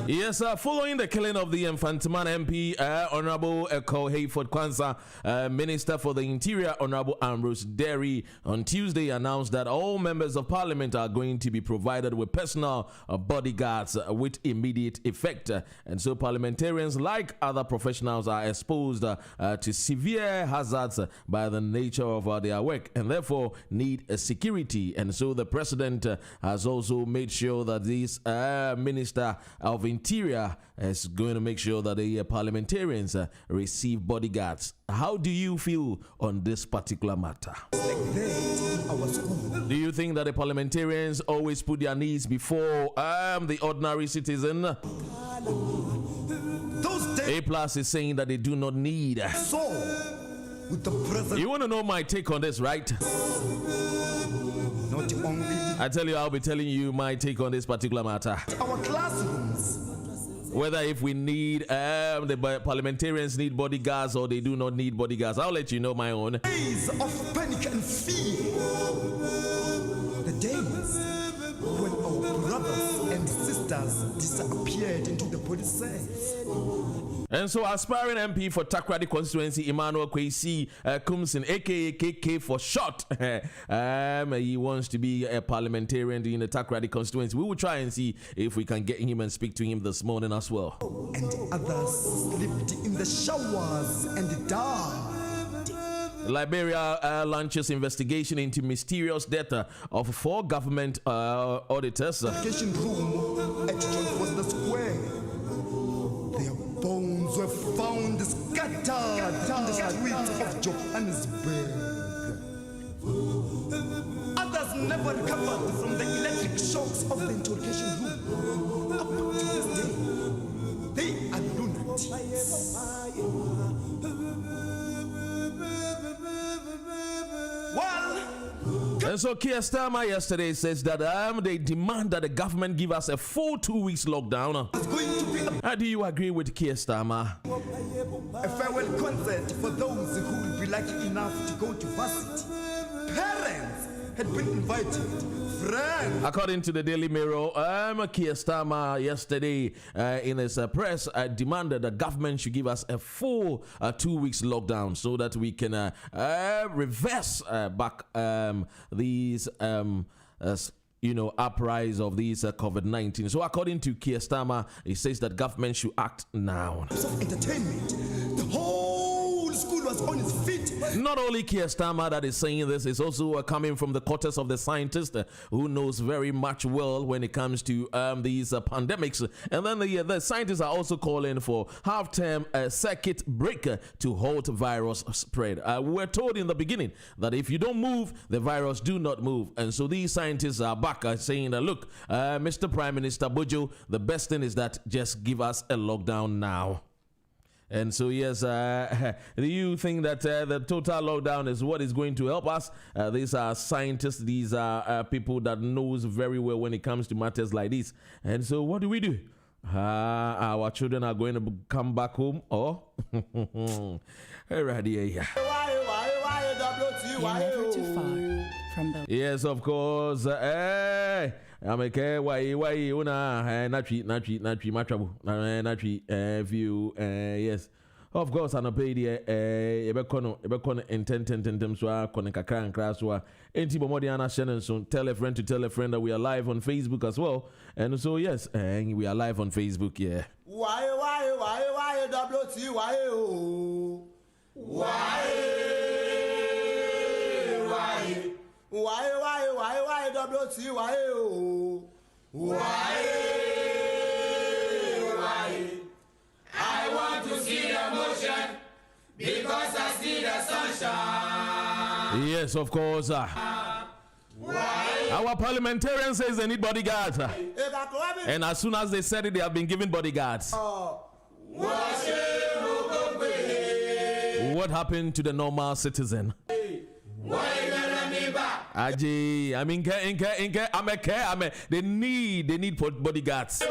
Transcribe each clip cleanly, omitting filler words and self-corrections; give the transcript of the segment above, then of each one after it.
Yes, following the killing of the Mfantseman MP, Honorable Hayford, Minister for the Interior, Honorable Ambrose Derry, on Tuesday announced that all members of Parliament are going to be provided with personal bodyguards with immediate effect. And so parliamentarians, like other professionals, are exposed to severe hazards by the nature of their work and therefore need security. And so the President has also made sure that this Minister of Interior is going to make sure that the parliamentarians receive bodyguards. How do you feel on this particular matter? Do you think that the parliamentarians always put their needs before the ordinary citizen? A+ is saying that they do not need. With the president. You want to know my take on this, right? Not only. I tell you, I'll be telling you my take on this particular matter. Our classrooms. Whether if we need the parliamentarians need bodyguards or they do not need bodyguards, I'll let you know my own. Days of panic and fear. The days when our brothers and sisters disappeared into the police cells. And so, aspiring MP for Takoradi Constituency, Emmanuel Kwesi Koomson, aka KKForShort, he wants to be a parliamentarian in the Takoradi Constituency. We will try and see if we can get him and speak to him this morning as well. And others slept in the showers and died. Liberia launches investigation into mysterious death of 4 government auditors. Education room at John Foster Square. Their bones were found scattered in the streets of Johannesburg. Others never recovered from the electric shocks of the interrogation room. Up to this day, they are lunatics. And so Keir Starmer yesterday says that they demand that the government give us a full 2 weeks lockdown. How do you agree with Keir Starmer? A farewell concert for those who will be lucky enough to go to varsity. Parents had been invited. Friends. According to the Daily Mirror, Keir Starmer yesterday in his press demanded the government should give us a full 2 weeks lockdown so that we can reverse back these uprise of these COVID-19. So according to Keir Starmer, he says that government should act now. Entertainment. The whole school was on its feet. Not only Keir Starmer that is saying this, is also coming from the quarters of the scientist who knows very much well when it comes to these pandemics. And then the scientists are also calling for half-term circuit breaker to halt virus spread. We were told in the beginning that if you don't move, the virus do not move. And so these scientists are back saying that, look, Mr. Prime Minister Bojo, the best thing is that just give us a lockdown now. And so, yes, do you think that the total lockdown is what is going to help us? These are scientists. These are people that knows very well when it comes to matters like this. And so what do? Our children are going to come back home or? Yes, of course. I'm okay. Why you not treat my trouble. View. Yes. Of course, I'm paid here. Intent so kakra and crash so tell a friend to tell a friend that we are live on Facebook as well. And so yes, we are live on Facebook, yeah. Why I want to see the motion because I see the sunshine. Yes, of course. Our parliamentarian says they need bodyguards. And as soon as they said it, they have been given bodyguards. what happened to the normal citizen? Aji, I mean, they need bodyguards,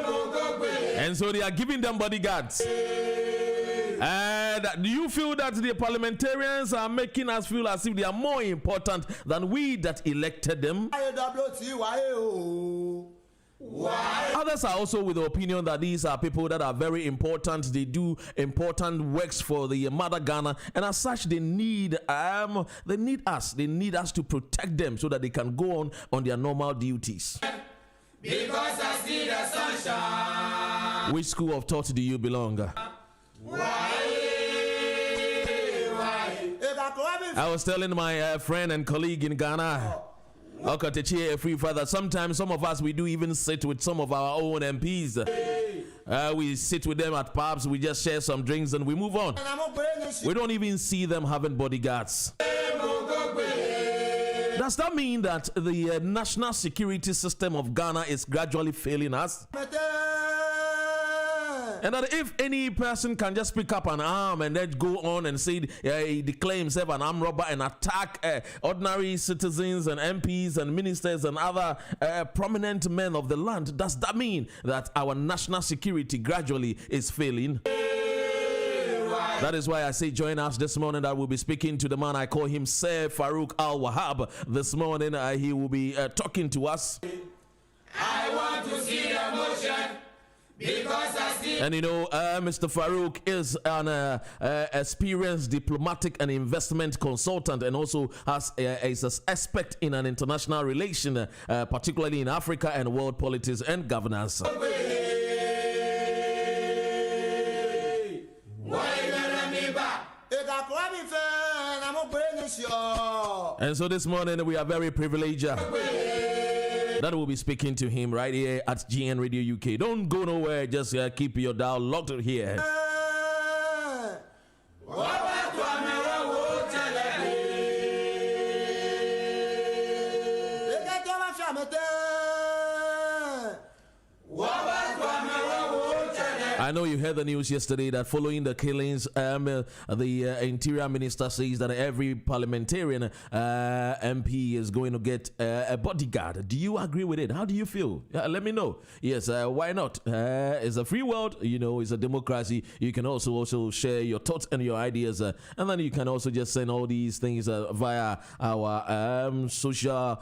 and so they are giving them bodyguards. And do you feel that the parliamentarians are making us feel as if they are more important than we that elected them? Others are also with the opinion that these are people that are very important. They do important works for the mother Ghana, and as such, they need us. They need us to protect them so that they can go on their normal duties. Because I see the sunshine. Which school of thought do you belong? I was telling my friend and colleague in Ghana, free father. Sometimes some of us, we do even sit with some of our own MPs. We sit with them at pubs, we just share some drinks and we move on. We don't even see them having bodyguards. Does that mean that the national security system of Ghana is gradually failing us? And that if any person can just pick up an arm and then go on and say he declare himself an armed robber and attack ordinary citizens and MPs and ministers and other prominent men of the land, does that mean that our national security gradually is failing? That is why I say join us this morning. That we'll be speaking to the man, I call him Sir Farouk Wahab. This morning he will be talking to us. I want to see the motion. And you know, Mr. Farouk is an experienced diplomatic and investment consultant, and also is an expert in an international relation, particularly in Africa and world politics and governance. And so this morning we are very privileged that we'll be speaking to him right here at GN Radio UK. Don't go nowhere, just keep your dial locked here. I know you heard the news yesterday that following the killings, the Interior Minister says that every parliamentarian MP is going to get a bodyguard. Do you agree with it? How do you feel? Let me know. Yes, why not? It's a free world, you know, it's a democracy. You can also share your thoughts and your ideas, and then you can also just send all these things via our social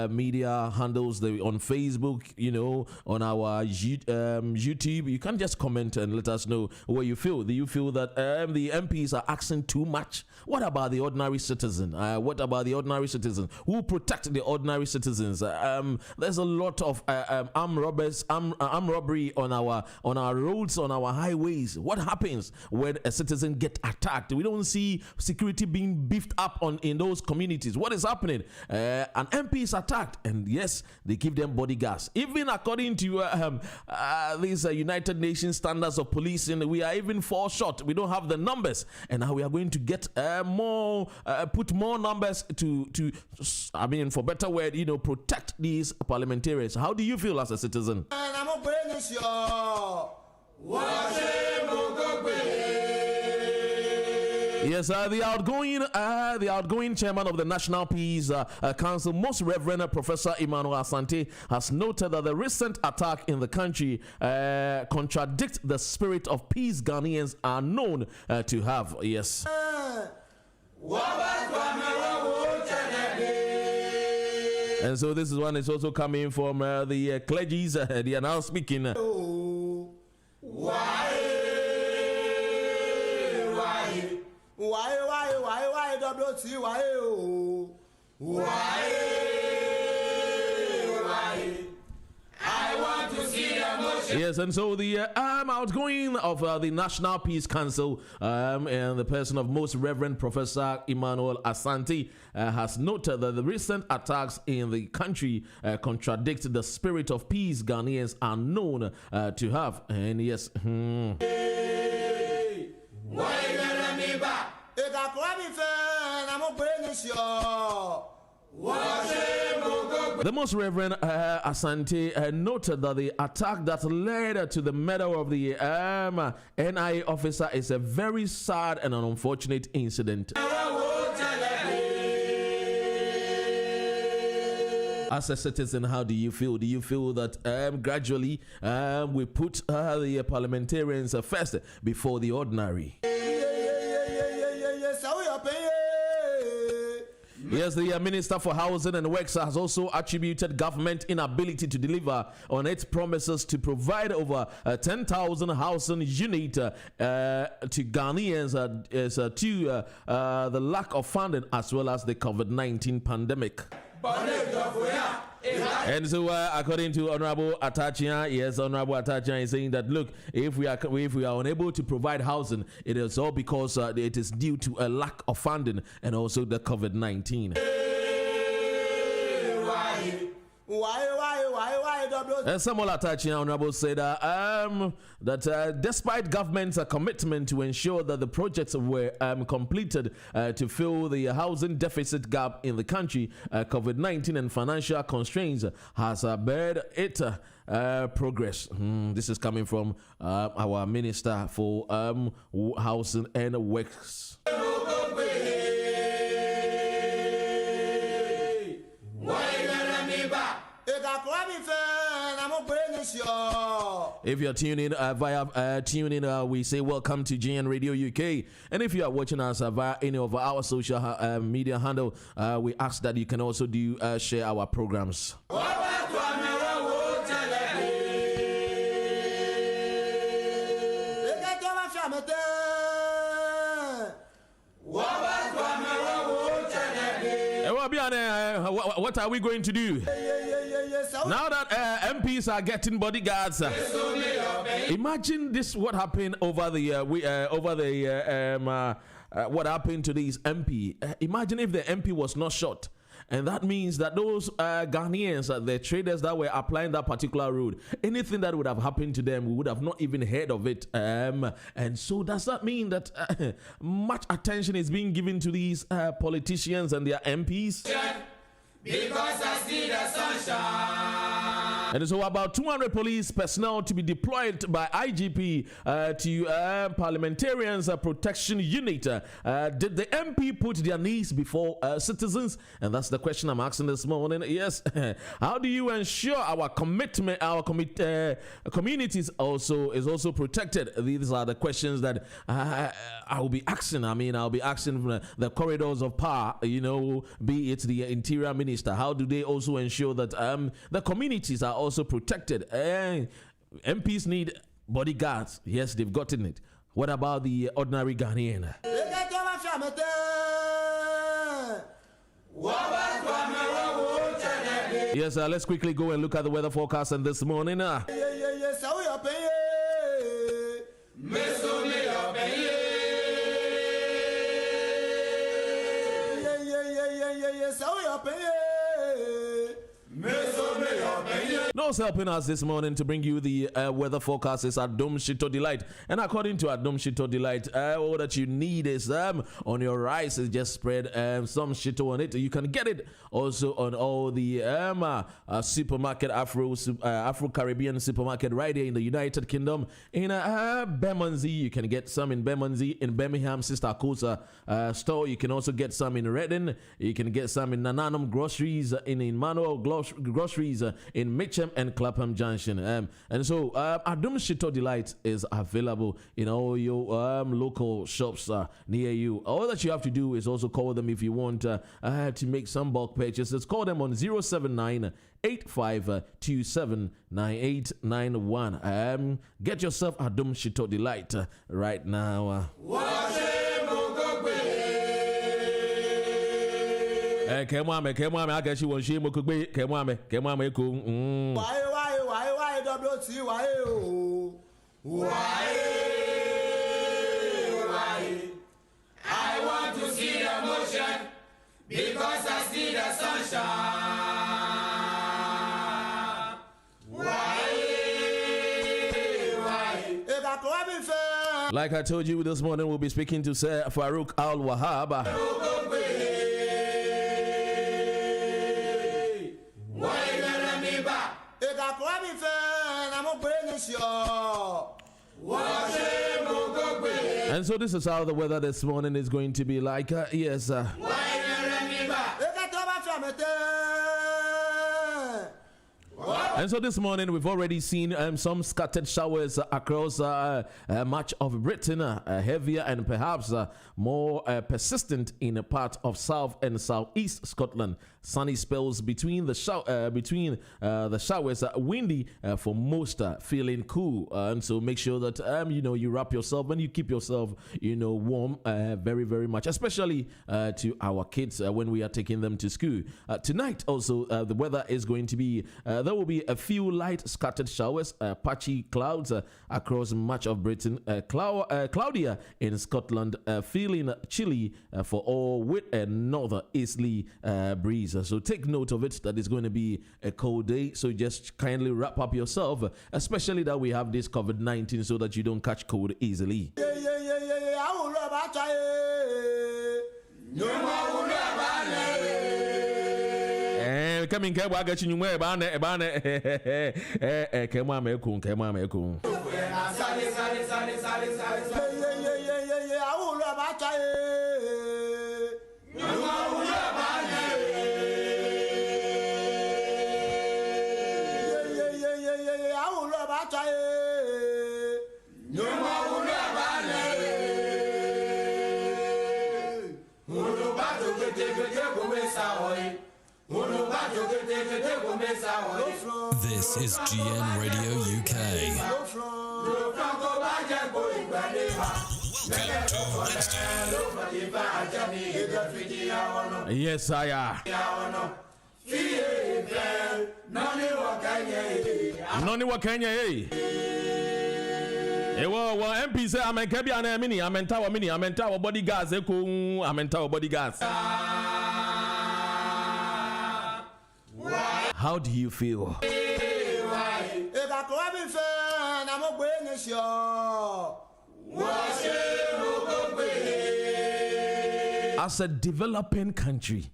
media handles on Facebook, you know, on our YouTube. You can just comment and let us know what you feel. Do you feel that the MPs are asking too much? What about the ordinary citizen? What about the ordinary citizen? Who protect the ordinary citizens? There's a lot of armed robbery on our roads, on our highways. What happens when a citizen get attacked? We don't see security being beefed up in those communities. What is happening? An MP is attacked, and yes, they give them bodyguards. Even according to these United Nations standards of policing, we are even fall short. We don't have the numbers, and now we are going to get put more numbers to I mean, for better word, you know, protect these parliamentarians. How do you feel as a citizen? Yes, the outgoing chairman of the National Peace Council, Most Reverend Professor Emmanuel has noted that the recent attack in the country contradicts the spirit of peace Ghanaians are known to have. Yes. And so this is one is also coming from the clergies. They are now speaking. I want to see the motion. Yes, and so the outgoing of the National Peace Council and the person of Most Reverend Professor Emmanuel has noted that the recent attacks in the country contradict the spirit of peace Ghanaians are known to have. And yes, The Most Reverend Asante noted that the attack that led to the murder of the NIA officer is a very sad and an unfortunate incident. As a citizen, how do you feel? Do you feel that gradually we put the parliamentarians first before the ordinary? Yes, the Minister for Housing and Works has also attributed government inability to deliver on its promises to provide over 10,000 housing units to Ghanaians to the lack of funding as well as the COVID-19 pandemic. And so, according to Honorable Atachia, yes, Honorable Atachia is saying that look, if we are unable to provide housing, it is all because it is due to a lack of funding and also the COVID-19. Samuel Atachia, Honorable, said that despite government's commitment to ensure that the projects were completed to fill the housing deficit gap in the country, COVID-19 and financial constraints has barred it progress. This is coming from our Minister for Housing and Works. If you're tuning via TuneIn, we say welcome to GN Radio UK. And if you are watching us via any of our social media handle, we ask that you can also share our programs. What are we going to do? Now that MPs are getting bodyguards, imagine this: what happened over the what happened to these MP? Imagine if the MP was not shot. And that means that those Ghanaians, the traders that were applying that particular road, anything that would have happened to them, we would have not even heard of it. And so does that mean that much attention is being given to these politicians and their MPs? Because I see the sunshine. And so about 200 police personnel to be deployed by IGP to parliamentarians protection unit. Did the MP put their needs before citizens? And that's the question I'm asking this morning. Yes. How do you ensure our commitment, our communities is also protected? These are the questions that I will be asking. I'll be asking from the corridors of power, be it the Interior Minister. How do they also ensure that the communities are also protected? MPs need bodyguards. Yes, they've gotten it. What about the ordinary Ghanaian? Yes, let's quickly go and look at the weather forecast and this morning. Those helping us this morning to bring you the weather forecast is Adom Shito Delight. And according to Adom Shito Delight, all that you need is on your rice is just spread some shito on it. You can get it also on all the supermarket, Afro-Caribbean supermarket right here in the United Kingdom. In Bermondsey, you can get some in Bermondsey. In Birmingham, Sister Kosa store, you can also get some in Reading. You can get some in Nananum Groceries, in Emmanuel Groceries, in Mitcham and Clapham Junction. And so Adom Shito Delight is available in all your local shops near you. All that you have to do is also call them if you want to make some bulk purchases. Call them on 079-8527-9891. Get yourself Adom Shito Delight right now. Kemwame, I guess you want shame. Kemwame, why? I want to see the motion because I see the sunshine. Why? Like I told you this morning, we'll be speaking to Sir Farouk Al Wahab. And so this is how the weather this morning is going to be like. Yes. And so this morning we've already seen some scattered showers across much of Britain, heavier and perhaps more persistent in a part of South and Southeast Scotland. Sunny spells between the showers, windy for most, feeling cool. And so make sure that you wrap yourself and you keep yourself warm very, very much, especially to our kids when we are taking them to school. Tonight also the weather is going to be there will be a few light scattered showers, patchy clouds across much of Britain, cloudier in Scotland, feeling chilly for all with a northeasterly breeze. So take note of it, that it's going to be a cold day. So just kindly wrap up yourself, especially that we have this COVID-19, so that you don't catch cold easily. Coming, come on, get you more about it. Come on, This is GN Radio UK. Welcome to Wednesday. Yes, I am. Noni wa Kenya, eh? Well, MP say I'm a Kebiana mini, I'm Tower mini, I'm Tower bodyguards, I'm Tower bodyguards. How do you feel? As a developing country,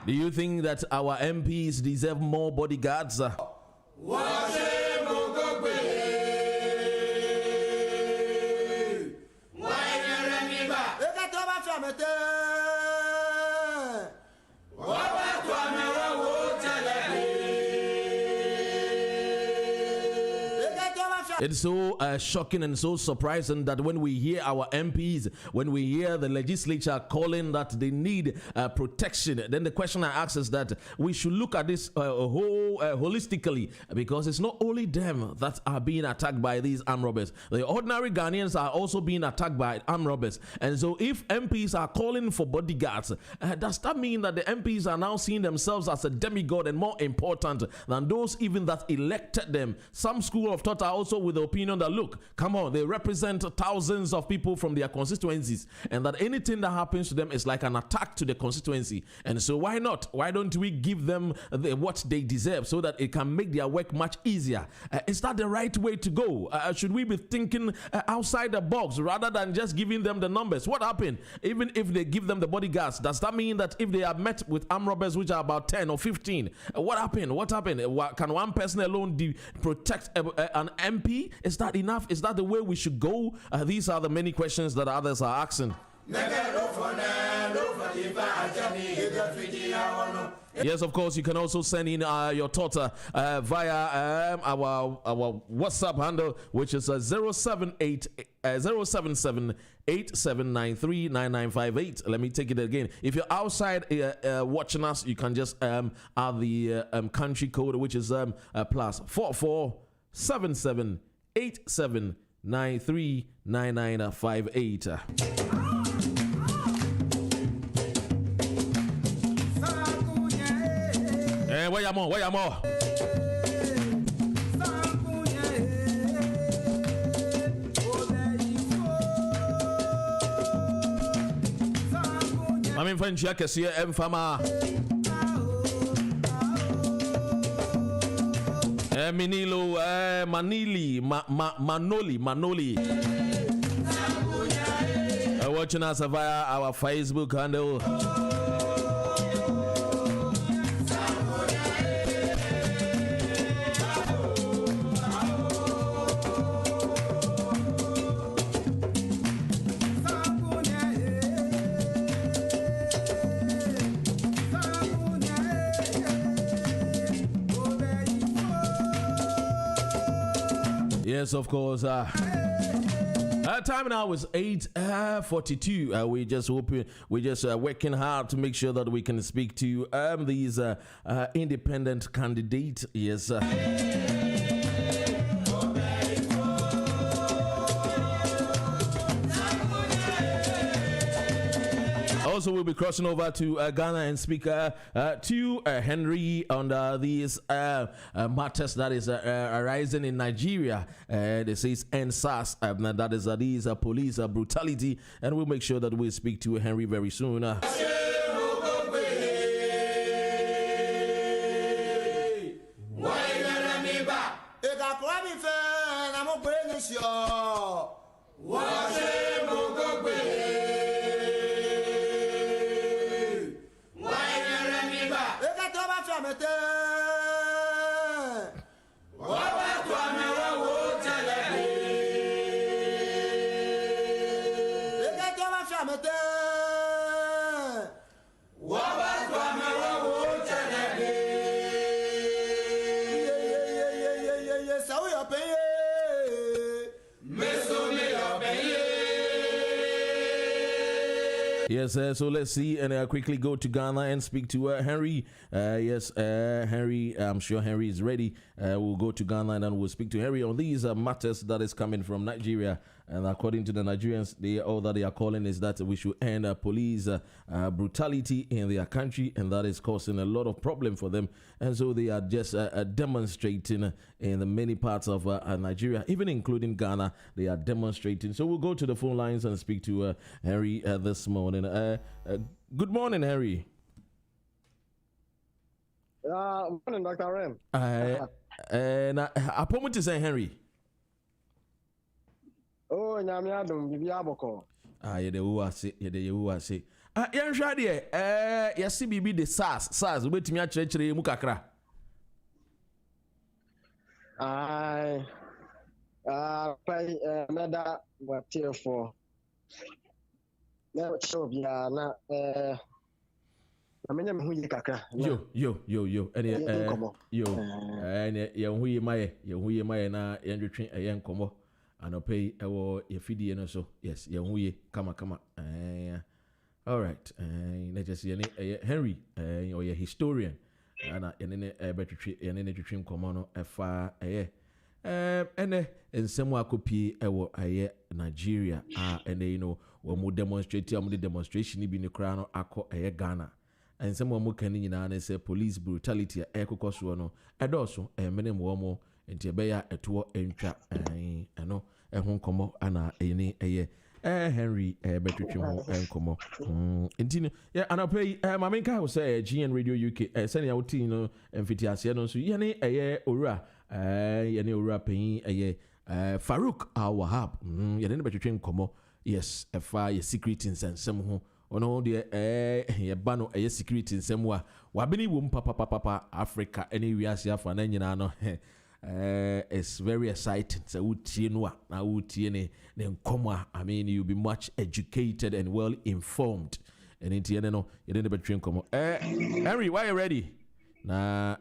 do you think that our MPs deserve more bodyguards? It's so shocking and so surprising that when we hear our MPs, when we hear the legislature calling that they need protection, then the question I ask is that we should look at this holistically, because it's not only them that are being attacked by these armed robbers. The ordinary Ghanaians are also being attacked by armed robbers. And so if MPs are calling for bodyguards, does that mean that the MPs are now seeing themselves as a demigod and more important than those even that elected them? Some school of thought are also with the opinion that, look, come on, they represent thousands of people from their constituencies, and that anything that happens to them is like an attack to the constituency. And so why not? Why don't we give them what they deserve so that it can make their work much easier? Is that the right way to go? Should we be thinking outside the box rather than just giving them the numbers? What happened? Even if they give them the bodyguards, does that mean that if they are met with armed robbers, which are about 10 or 15, what happened? What happened? Can one person alone protect an MP? Is that enough? Is that the way we should go? These are the many questions that others are asking. Yes, of course, you can also send in your thoughts via our WhatsApp handle, which is 077-8793-9958. Let me take it again. If you're outside watching us, you can just add the country code, which is plus 447787939958. Where you more? I'm in French, Kwesi Mfama. Minilo, Manoli. Watching us via our Facebook handle. Yes, of course. Time now is 8:42. We just working hard to make sure that we can speak to these independent candidates. Yes. Also, we'll be crossing over to Ghana and speak to Henry on these matters that is arising in Nigeria. This is NSAS, that is these police brutality, and we'll make sure that we speak to Henry very soon. Yes, so let's see and quickly go to Ghana and speak to Henry. Yes, Henry, I'm sure Henry is ready. We'll go to Ghana and then we'll speak to Henry on these matters that is coming from Nigeria. And according to the Nigerians, all that they are calling is that we should end police brutality in their country, and that is causing a lot of problem for them. And so they are just demonstrating in the many parts of Nigeria, even including Ghana. They are demonstrating. So we'll go to the phone lines and speak to Henry this morning. Good morning, Henry. Morning, Dr. Rem. And I promise to say, Henry. Oh, Nyamiadum, Bibiaboko. Yede wu ase. Yan hwa de yesi bibi de SARS obetumi a kyerɛkyerɛ mu kakra. Meda watiefo. Na chobia na amenya me huyi kakra. Yo. Ene ye huyi maye na yendwetwe eye nkomo. Anopei ewo ye fidie no so. Yes, ye huyi kama. All right. Na just ye Henry or ye historian. Ana yenene betwetwe yenene twetwe nkomo no efa eye. Ene ensemu akopi ewo aye Nigeria ene we mo demonstration bi ne kra no akọ eye Ghana. Ensemu mo kan nyina na say police brutality ekokoso no edoso menem wo mo enti ebeya eto entwa eno ehun komo ana ene eye Henry betwetwe ho enkomo enti yeah anapay mamenka wo say GN Radio UK sene ya wuti no mfiti ase no so ye ne eye owura ye ne owura pen eye Farouk Wahab ye ne betwetwe nkomo yes efa ye security nsensem ho ono de ye ba no eye security nsem wa wabeni wo papa Africa any wiase afa na nyina no it's very exciting. So utie no na utie ne nkomo I mean you'll be much educated and well informed. And intie no you didn't between nkomo Henry, why you ready? Na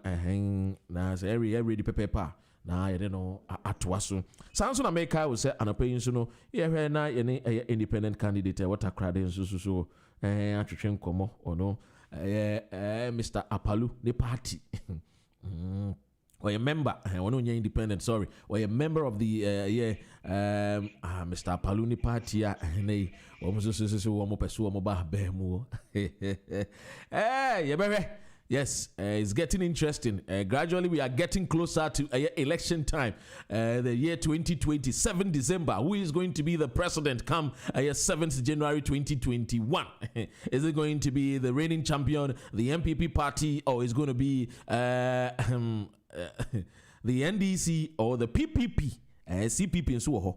say Henry ready pepa na you know atwaso sanso na make I will say anapay so no ye hwe na ye ne independent candidate what akrade so atwetwe nkomo ono Mr. Apalu the party or a member, independent, sorry, or a member of the Mr. Paluni party, and they yes, it's getting interesting. Gradually, we are getting closer to election time. The year 2020, 7th December. Who is going to be the president come 7th January 2021? Is it going to be the reigning champion, the MPP party, or is it going to be the NDC or the PPP? CPP in Suho.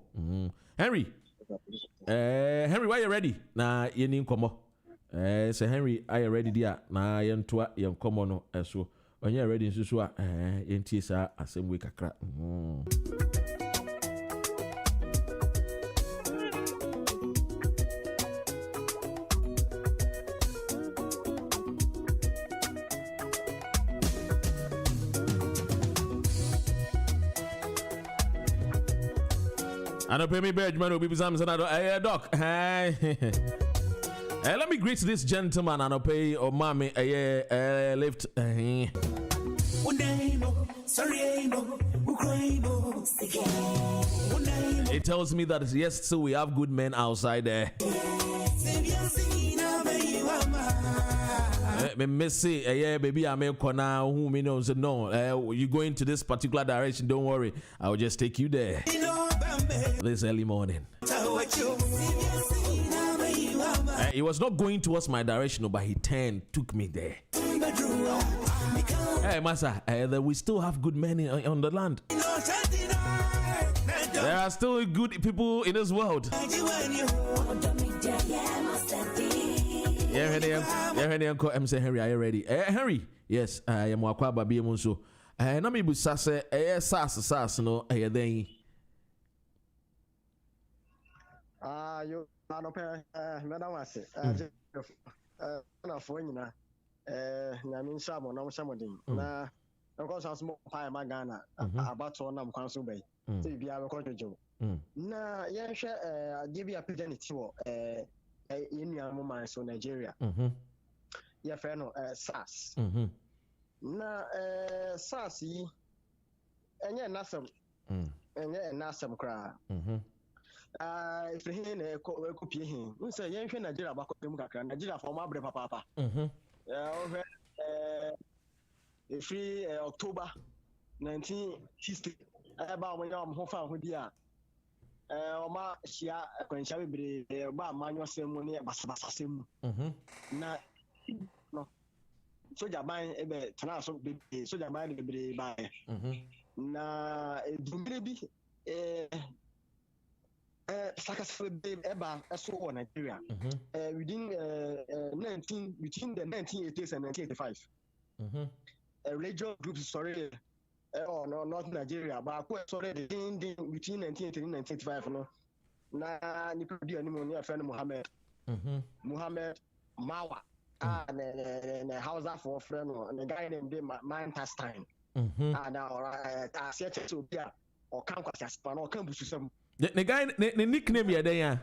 Henry, why you ready? Na yenin komo. Say Henry, are you ready there? Na yentoa yenkomo no so. When you ready nsusu a yentie sa asem we kakra. I don't pay me badge, man. People, hey, doc. Hey. Let me greet this gentleman and I'll pay or mommy lift. It tells me that yes, so we have good men outside there. Missy, baby, I may now whom you know, no, you go into this particular direction, don't worry, I will just take you there this early morning. He was not going towards my direction, but he took me there. Hey, Massa, we still have good men on the land. There are still good people in this world. I'm saying, Henry, are you ready? Henry, yes, I am Wakwa Babi Monso. Na me busa se sas no then. You no pe madam wase. Na fo nyina. Na min shamo na mo shamodin. Na nko so asmo pa ma Ghana abato na mkwan so bai. Se bia be konjojo. Na yen hwe give you opportunity wo in my so Nigeria. Yeah, friend, SAS. Na SAS yi enye nasem. Enye nasem kra. If he na ekopie hin. We say yen hwe Nigeria ba kopem kakra. Nigeria for ma bre papa. Free October 1960. Aba mo nyam ho fa ho dia. Oma shia kwansha bebre ba manyo semu ne basabasa semu na no soja ban ebe tana so bebre soja ban bebre ba na dumire bi sakasfe eba eso wo Nigeria within between the 1980s and 1985 regional groups sorry no, not Nigeria, but I already between 1980 and 1985. No, na ni produce any money. Friend Muhammad Mawa, and Hausa for friend, and the guy named Mfantseman MP. Now, I said to be or come or come to some. The guy, the nickname you there.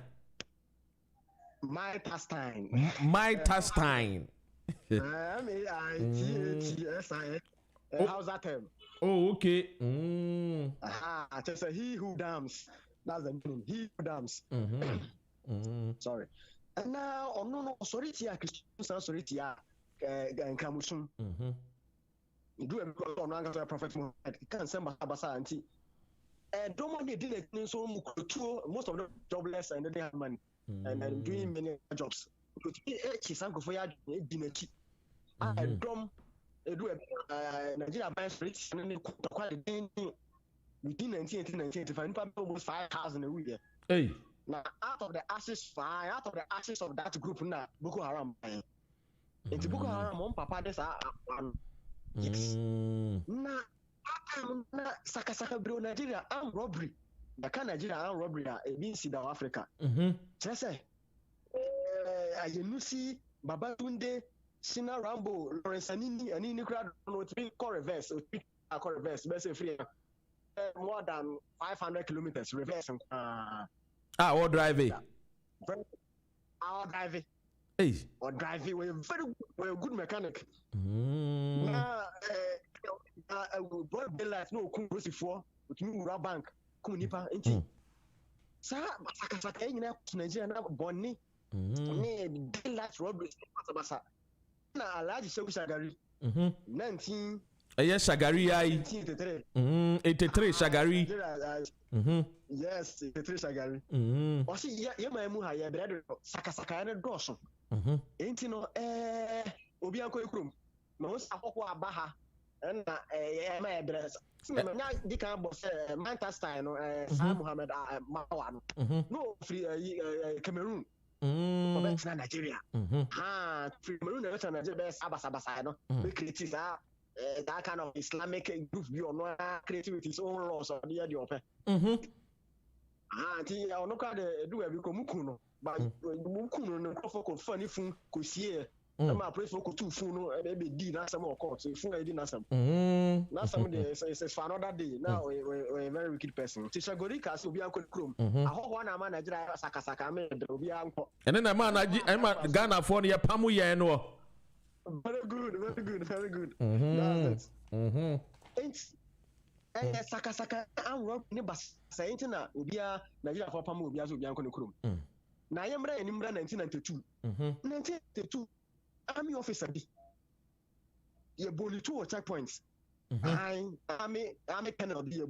Mfantseman. Mfantseman. How's that term? Oh, okay. Just say he who dams. That's the meaning. He who dams. Sorry. And now, no, sorry, tia Christian, sorry, tia, and Koomson. Do a prophet Muhammad. Can't send my Abasa auntie. And don't want to do it so most of them jobless and they have money and doing many jobs. She's uncle for your dinner. I don't. Nigeria banks rates and quite within 1980 and 1985, almost 5,000 a week. Hey. Now, out of the ashes of that group, now Boko Haram. Into Boko Haram, Papa, this yes. Now, Saka bro, Nigeria armed robbery. The kind Nigeria armed robbery, it means in Africa. Just say, you see, Baba Tunde. Sina Rambo, Lawrence Anini, and in crowd, no, reverse, reverse, best free more than 500 kilometers reverse. Or driving. Our driving. Hey. Or driving, we're good mechanic. Broad daylight, no Koomson for, with new bank, Kunipa, ain't Sir, Saka, Nigeria, Bonnie, daylight robbery, na alaji Shehu Shagari 19 Shagari 83 Shagari yes 83 Shagari o si ye ma mu ha ye bread saka na doso enti no obi anko ekrum ma ho sakoko aba ha na ye ma ye bread nya di kan bo se Mfantseman no Sa Muhammad Mawa no free Cameroon Obetina Nigeria. Cameroon Nigeria best abasa no. We create that kind of Islamic group you know creative with his own laws or the open. Ti ono ka de do e bi ko muku no. But muku no no for funny fun ko sie I'm pray for two phone, maybe did not some court, so phone I didn't some. Now somebody says for another day. Now we're a very wicked person. Tisha Gorika will be Uncle Krum. I hope one man I drive Sakasaka will be uncle. And then a man I'm at Ghana for the Pamuya no. Very good, very good, very good. That's it. Sakasaka, I'm robbing the bus. Saying na Ubia, Nigeria for Pamu, Bias will be Uncle Krum. Now I am in 1992. 1992. Army officer B. You bully 2 checkpoints. Army cannot be a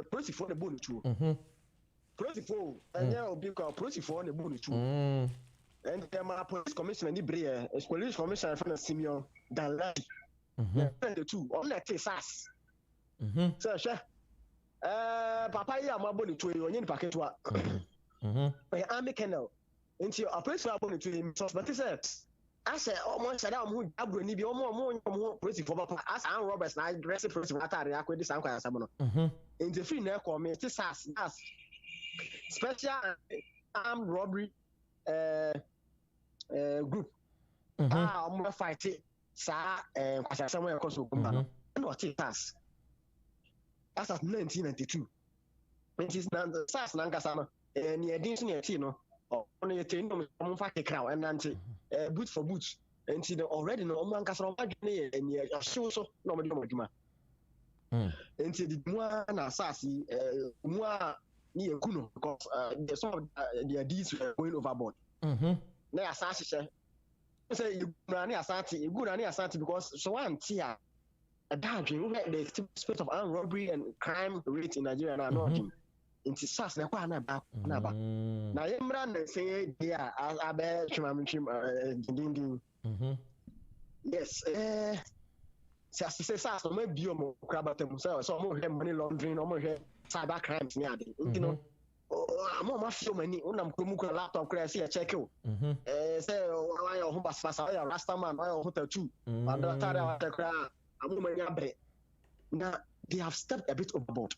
police for the bully 2. Police 4, and there will be called police for the bully 2. And my police commissioner in Liberia, a police commissioner from Simeon Dalai. The 2 on that case. So, sir, Papa, you are my bully 2 in packet. Army cannot. Into your police for bully 2 but it's I said, almost said, I'm going to be more pretty for Papa. As I'm Roberts, and I dress it for I could this uncle. In the free neck or me, this has special armed robbery group. I'm going to fight it, sir, and somewhere across the Kumano. Not it has. That's 1992. It is now the SAS Nankasama, and the addition of Tino. Only a thing of a crowd and anti boots for boots. And see the already no man can and yet a show so nobody. And see the one assassin, more near Kuno because some of their deeds were going overboard. They assassin say you run assassin, you good assassin because so one tear a dodging the spirit of armed robbery and crime rate in Nigeria are not. Into SAS na kwa na ba na yemra na say dia abe chimamchim dindin yes say SAS no mabio mo krabatem so mo he money laundering no mo he cyber crimes ni ade you know mo ma fio mani unam kromu kra laptop kra say check o say why ho basfasa ya rastaman why ho tatu and tare wa kra amu mani abre na they have stepped a bit overboard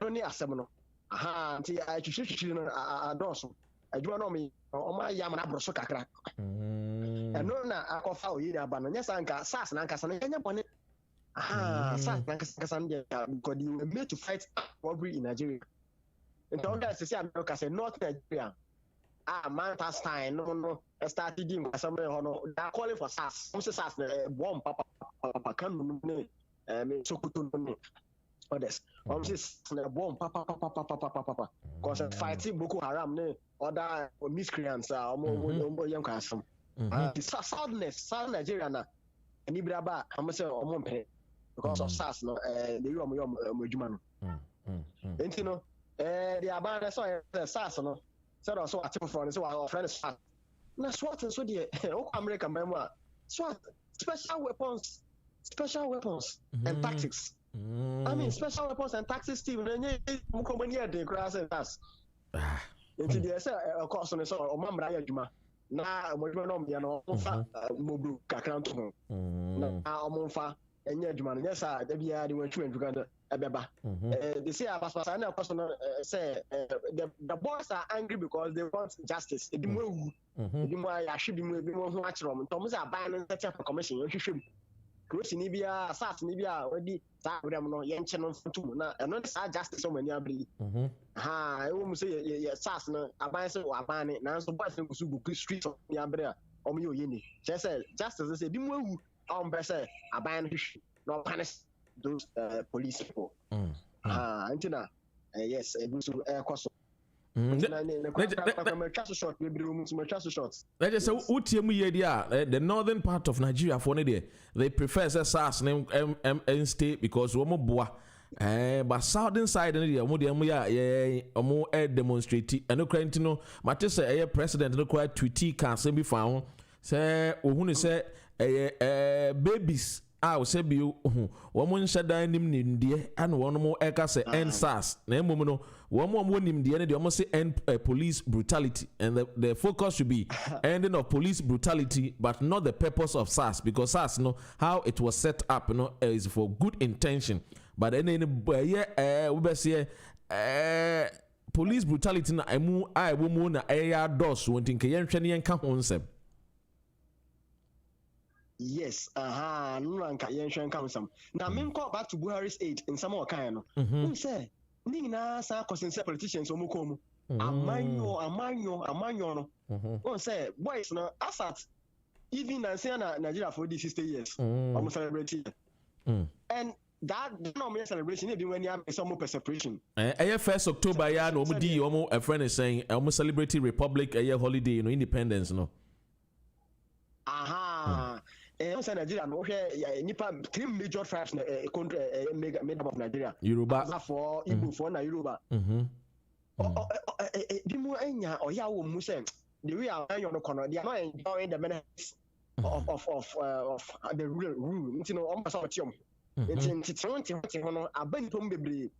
only asem no nti I chichi no adoso adwuma no me o ma ya mana broso kakra no na akofa o yiri aba no nya sanka SAS na nkasa na nya bone SAS na nkasa no because they were made to fight robbery in Nigeria and all that say America say North Nigeria Manchester no started dim somewhere no they are calling for SAS some say SAS na bomb papa kan no me Sokoto no others just bomb papa because fighting Boko Haram ne other miscreants young custom sadness South Nigeria na ani braba am say omompe because of SAS no the yom adwuma no enti no the abandon so SAS no said also at for so our friend is na SWAT so the American member SWAT special weapons and tactics. I mean, special weapons and tactics team. Mukomania de grass and us. Into the of course, on the or Mamma Juma. Now, what you know, Mobu Kakranto. Now, Monfa and Yajman. Yes, I they were chewing together. They say, I was personal say the boys are angry because they want justice. It didn't move. I should be moving much wrong. Thomas are buying and set up a commission. You should. Kwesi ni bia SAS ni bia odi sa abram no ye nche no mfutu na eno sa justice so mani abri e wo mu say ye SAS no aban se aban ni na so boys nkusu go street ni abri a omo ye oyeni che say justice say bi mu awu on be say aban no hwehwe no punish those police people antina yes e busu koso the northern part of Nigeria for they prefer SAS and state because but southern side demonstrate and no credit no matter say president no quite tweet can be found say say babies I will say you woman shut down him in the and one more eka say end SAS na no one more him the end they almost say end police brutality and the focus should be ending of police brutality but not the purpose of SAS because SAS how it was set up is for good intention but then we say police brutality na I woman na area dos wanting ke yen hwene yen ka ho nsem Yes, no anka yen Koomson. Now men call back to Buhari's aid in some more kind. Who say Nina sa consensus politicians omukomu. Amanyo. Who say boys no asat even Nigeria for these 60 years. I'm celebrating. And that no celebration even when you have some more separation. 1st October ya no di a friend is saying almost celebrating Republic a holiday independence no. Also Nigeria no nipa 3 major tribes country made up of Nigeria. Yoruba for Igbo for na Yoruba. Dimu enya oya wo mu say the way I no kono they are not enjoying the benefits of the rule. You know almost what you it's hono abantom bebre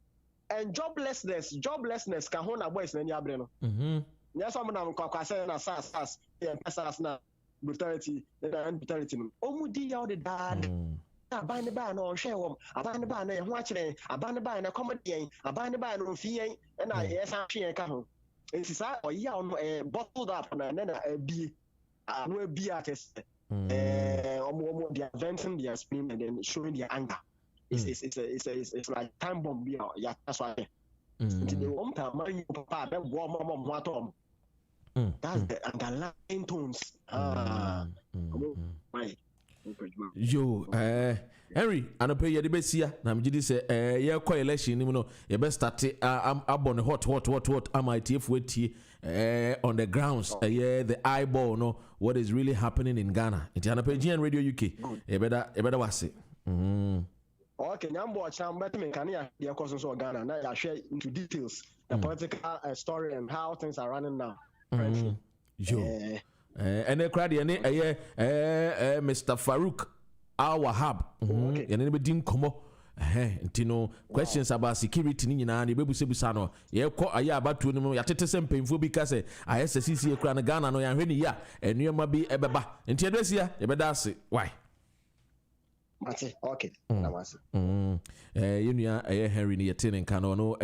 and joblessness ka ho na boys na ni abre no. Yes some na kwa say na SARS na brutality and brutality no omudi ya the dad abane ba na ohwe wom abane ba na ho akire abane ba na comedy abane ba na ofi yen na yesa hwe ka ho ensisa oya no bottled up na bi no bi atest omo they are venting their spleen and then showing their anger. It's like time bomb yeah that's why the one time man papa be go mom atom. That's the underlying tones. Yo, Henry, I don't pay you the best here. I'm just say, yeah, quite election. You know, you best start. I'm on the hot. Am I TF on the grounds? Yeah, the eyeball. No, what is really happening in Ghana? It's an GN Radio UK. You better was it. Okay, Nyambo Cham better me can ya cause so Ghana. Now I share into details the political story and how things are running now. Yo, and the crowd, Mr. Farouk, our Wahab, and anybody come up. Ntino questions about security ni nyina na bebu sebusa no ye kɔ aya abatu no ya tete sem painful because ISCC e kura na Ghana no ya hwe ni ya enuema bi ebeba nti edosia ye beda ase why Mate, okay. That was it. Henry ni yetene nka no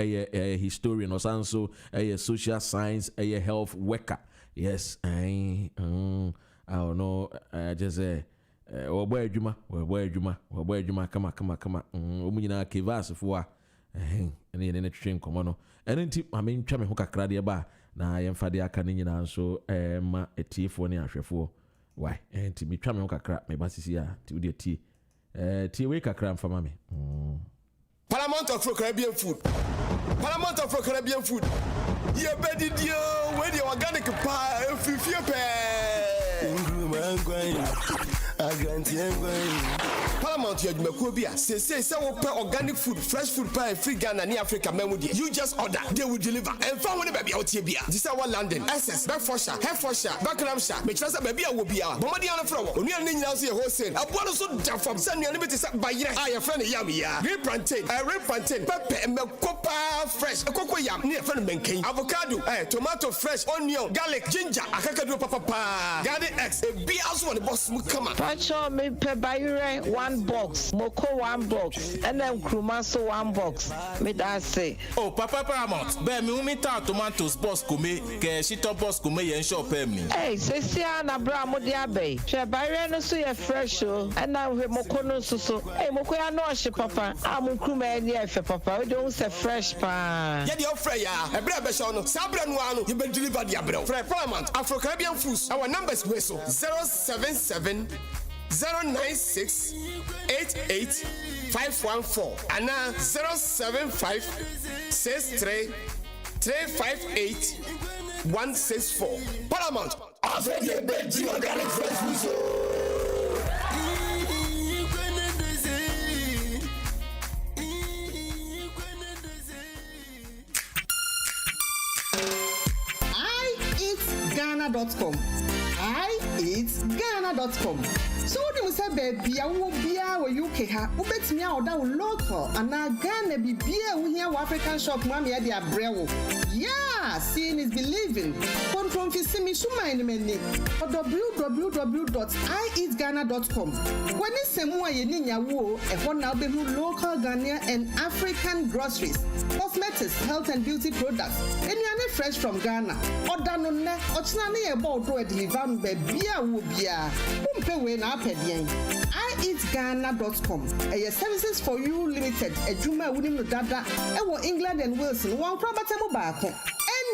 historian or sanso social science health worker. Yes, I don't know. Just oboy adwuma kama omunyina kevas for ene ne twetwe nkomo no ene nti ame ntwa me ho kakra de ba na yemfa de aka ne nyina nso ma etiefo ne ahwefo why nti me twa me ho kakra me ba sisi a ti wode tie we kakra mfa ma me Parliament of Caribbean food. Yeah, better deal with the organic pie. Paramount Yajmakobia say organic food, fresh food pie, free Ghana, near Africa, Memudi. You just order, they will deliver. And found the baby out here. This is our London, SS, Bedfordshire, Hertfordshire, Buckinghamshire, Manchester, baby, will be our Bomadiana Flower. Only a ninja here wholesale. I want to so from Sunday limited by your friend Yami. Red plantain, pepper, and copa fresh, a cocoa yam near friend Menking, avocado, tomato fresh, onion, garlic, ginger, a kakadu papa, garden eggs, a bee house on the boss will come up. Pacho me pe bayure 1 box, Moko 1 box, and then Krumaso 1 box. Me that say. Oh, Papa Paramount, bear me umita tomatoes boss kume, ke shito boss kume yen shop me. Hey, Sesia na bra mo dia be. She bayure no so ye fresh o, and now we Moko no so. Hey, Moko ya no she papa. Amu Krume ni efe papa. We don't say fresh pa. Yeah, the offer ya. E bra be show no. Sabra no anu, you be deliver the abra. For Paramount, Afro Caribbean Foods. Our numbers we so 077 096 88 514 and now 075 63 358 164. Paramount. Organic fresh food. Ghana.com. Ghana.com. So when you say baby, I will be our UK ha. U bet me out down local and now Ghana be beer we here African shop mommy at their brew. Yeah. seeing is believing. Control Fisimi Suma Meni or www.ieatghana.com. When it's a more Yeninya Wo, a one local Ghanaian and African groceries, cosmetics, health and beauty products, and you fresh from Ghana. Or Danone, or Chnani about to deliver Bebia Wubia. Umpe na pedian. ieatghana.com. Services for you limited. A Juma Winim Dada, England and Wilson, one property mobile.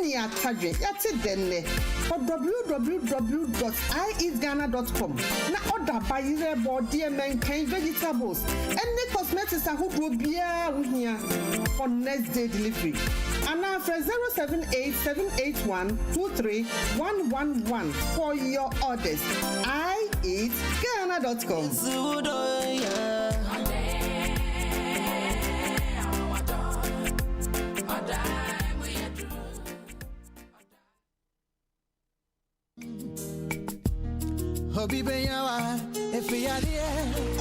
Any attachment, that's it then. For www.ieatghana.com. Now order by your body and kind vegetables. Any cosmetics are who will be here for next day delivery. And now for 078-781-23111 for your orders. ieatghana.com.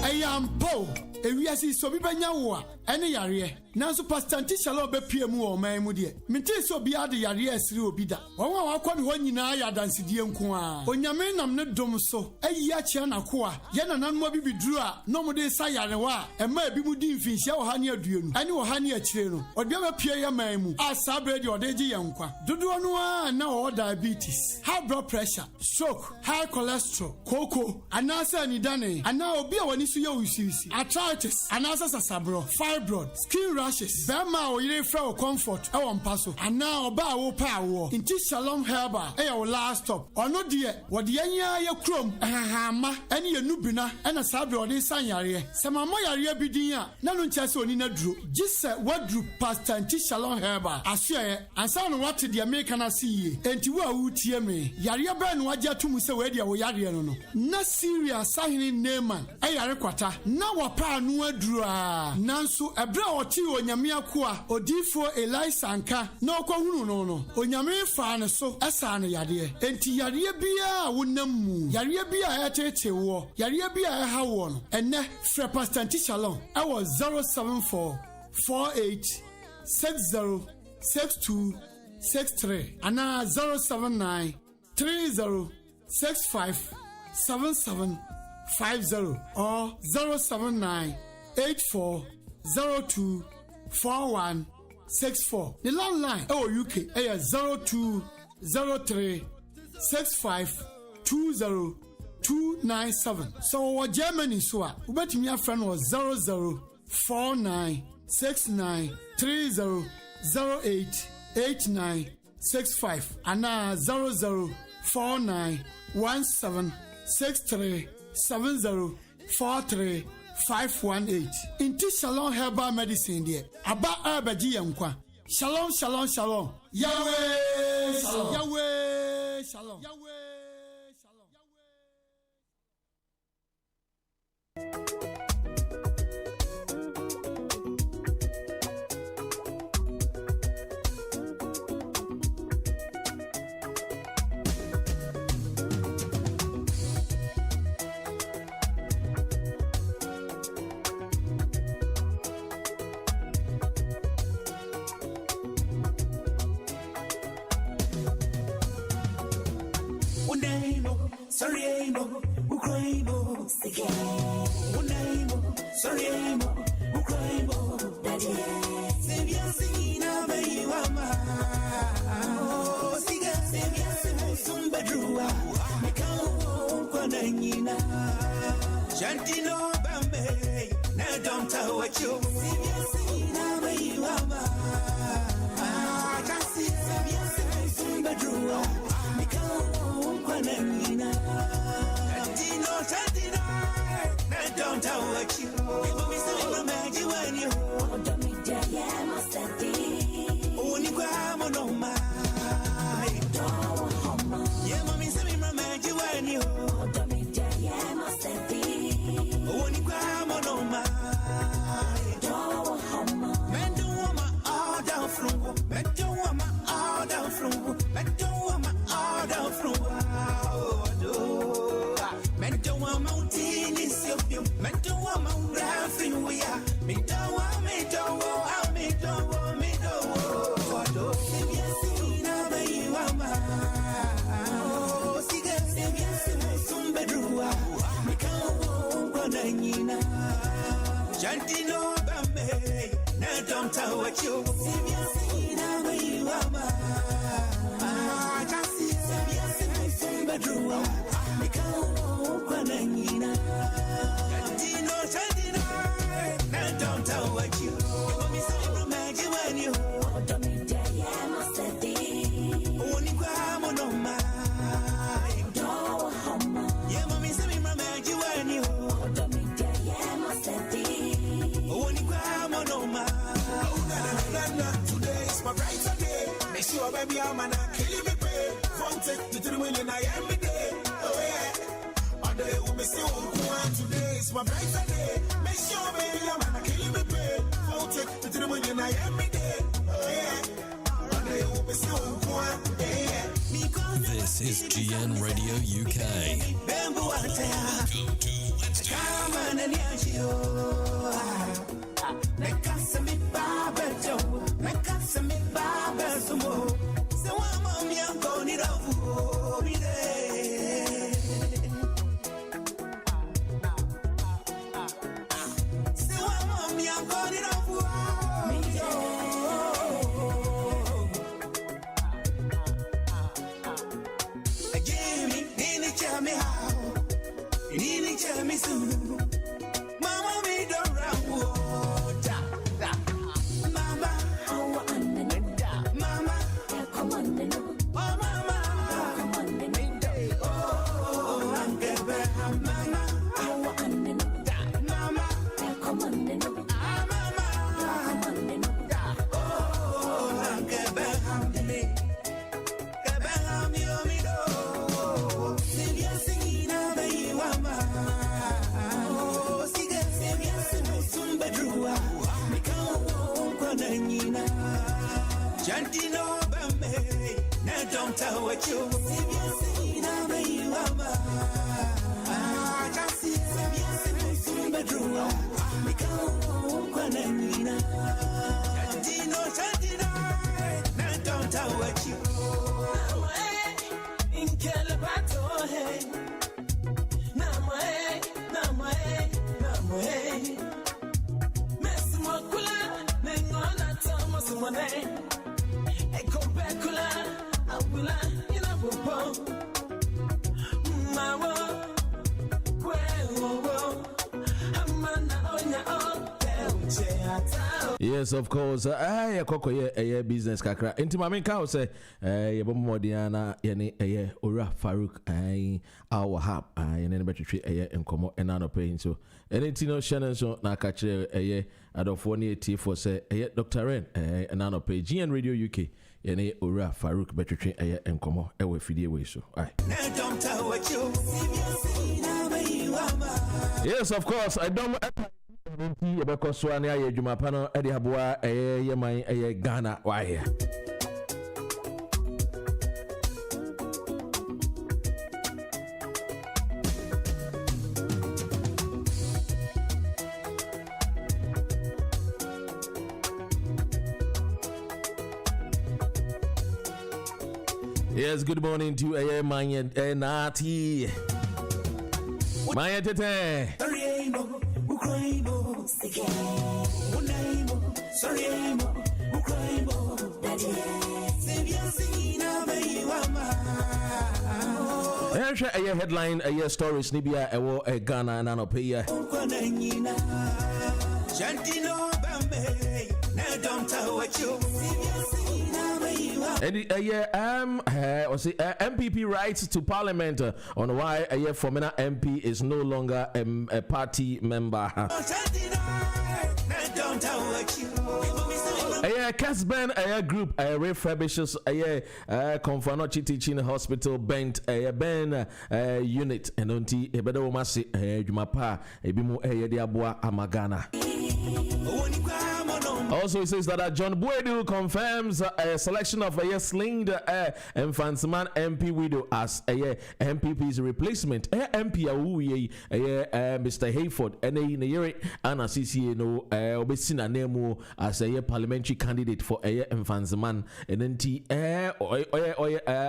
I am Paul. Ewiasi so bi banya wo a ene yare nanso pastor Shalom be pie mu o man mu de menti so bi ade yare asiri obi da won a wakɔ ne ho nyinaa ya dansedie nko a onyame nam ne dom so ayi a kyea na ko a ye nananmo bi biduru a no mu de sa yare wa ema bi mu di mfinhia wo ha ne aduonu ane wo ha ne akire no ode be pie ya man mu a sa bre de ode gi yankwa dodo no a na o diabetes, high blood pressure, stroke, high cholesterol, koko anasa ni dane ana obi a wani so ye usisi arthritis, anasa sasabro, fibroid, skin rashes, bema o yire fra o comfort e won paso, ana oba wo pa wo. Inti Shalom Herbal e your last stop. Ono de wo de anya ye krom ahama ene ye nubina ena sabe ode sanyare. Se mama yare bidin a na no ntia se oni na duro. Gise wadru pastor Inti Shalom Herbal. Asoe ansa no what de America na see. Enti wo a wutie me. Yare ba no agya tumu se we de wo yare no no. Na serious sahini Neman e yare kwata. Na wo pa no aduru a. Nanso ebra oti onyame akoa odifo Elisa anka na okwahunu no onyame fa ne so esa ne yade enti yade bia wonam mu yade bia etete wo yade bia ha wo no enne frɛ pastor Shalom I was 074 48 60 62 63 ana 079 30 65 77 50 or 079 84 02 4164. The landline UK is 0203 65 20 297. So what Germany so bet me a friend was 0049 69 30 08 89 65 and now 0049 17 63 70 43 518. Inti Shalom Herbal Medicine there. Aba Abaji Yankwa. Shalom, shalom, shalom. Yahweh, shalom. Yahweh, shalom. Yahweh, shalom. Sorry, Ukraine, sorry, Ukraine, Daddy. Sevia Sina, Bayama, Siga, Sevia Sumbadrua, Mikao, Konanina, Jantino Bambe, Nadonta, what you, Sevia Sina, Bayama, Kasi, Sevia Sumbadrua, Mikao, Konanina. Tantino, don't tell what you be so magic when you don't meet the Yamastati. Only Guamo no my Yammy semi magic when you don't meet the Yamastati. Only Guamo no my men don't want my all down through, men don't want my all down through, men don't want my all down through. Kwananina. Jantino Bambe, Nedom Tawacho, Sina Mayama. Bedroom, Mikao Kwananina. Jantino Jandina, Nedom Tawacho. Miss Magic when you hold me, Diana said, only Guamonoma. Sure, baby, I'm an killing me pay. From to 3 million, I am day. Oh, yeah. All day, we miss you today. It's my brighter day. Make sure, baby, I'm an killing me pay. From to 3 million, I am day. Oh, yeah. All day, we miss you This is GN Radio UK. Go to Wednesday. Make us a bit barber, Joe. Make us a bit barber, some more. So I'm young, going it over. So I'm young, going it over. Again, need to tell me how. You need to tell me soon. Mama, me don't run. Jantino Bambe, Nedom Tawacho, Sina Mayama. Just bedroom, Mikao Kwananina. Jantino, Nedom Tawacho. In Calabato, hey. Namae. Messimokula, Nengona Thomas Monet. Yes, of course. I koko ye business kakra. Inti mami ka say ye bomo diana ye ora Farouk Wahab ye ne betwetwe ye enkomo enano pay so. Anything no channel so na ka kire ye adofo ne eti for say ye Dr. Ren enano pay GN Radio UK ye ne ora Farouk betwetwe ye enkomo e we fidie we so. Yes, of course. I don't because one year Jumapano Eddie Habua a Ghana why yes, good morning to a man Nati my tete. A headline, a story, Snibia, a Ghana, and an opia. MPP writes to Parliament on why a former MP is no longer a party member. A Casban a group refurbishes a Confanochi teaching hospital bent a Ben unit and unti a bedo masi a Jumapa a bimu a diabua amagana. Also, it says that John Boedu confirms a selection of a slinged Mfantseman MP widow as a MPP's replacement. MP Mr. Hayford and Anna CCA no Obesina Nemo as a parliamentary candidate for a Mfantseman and then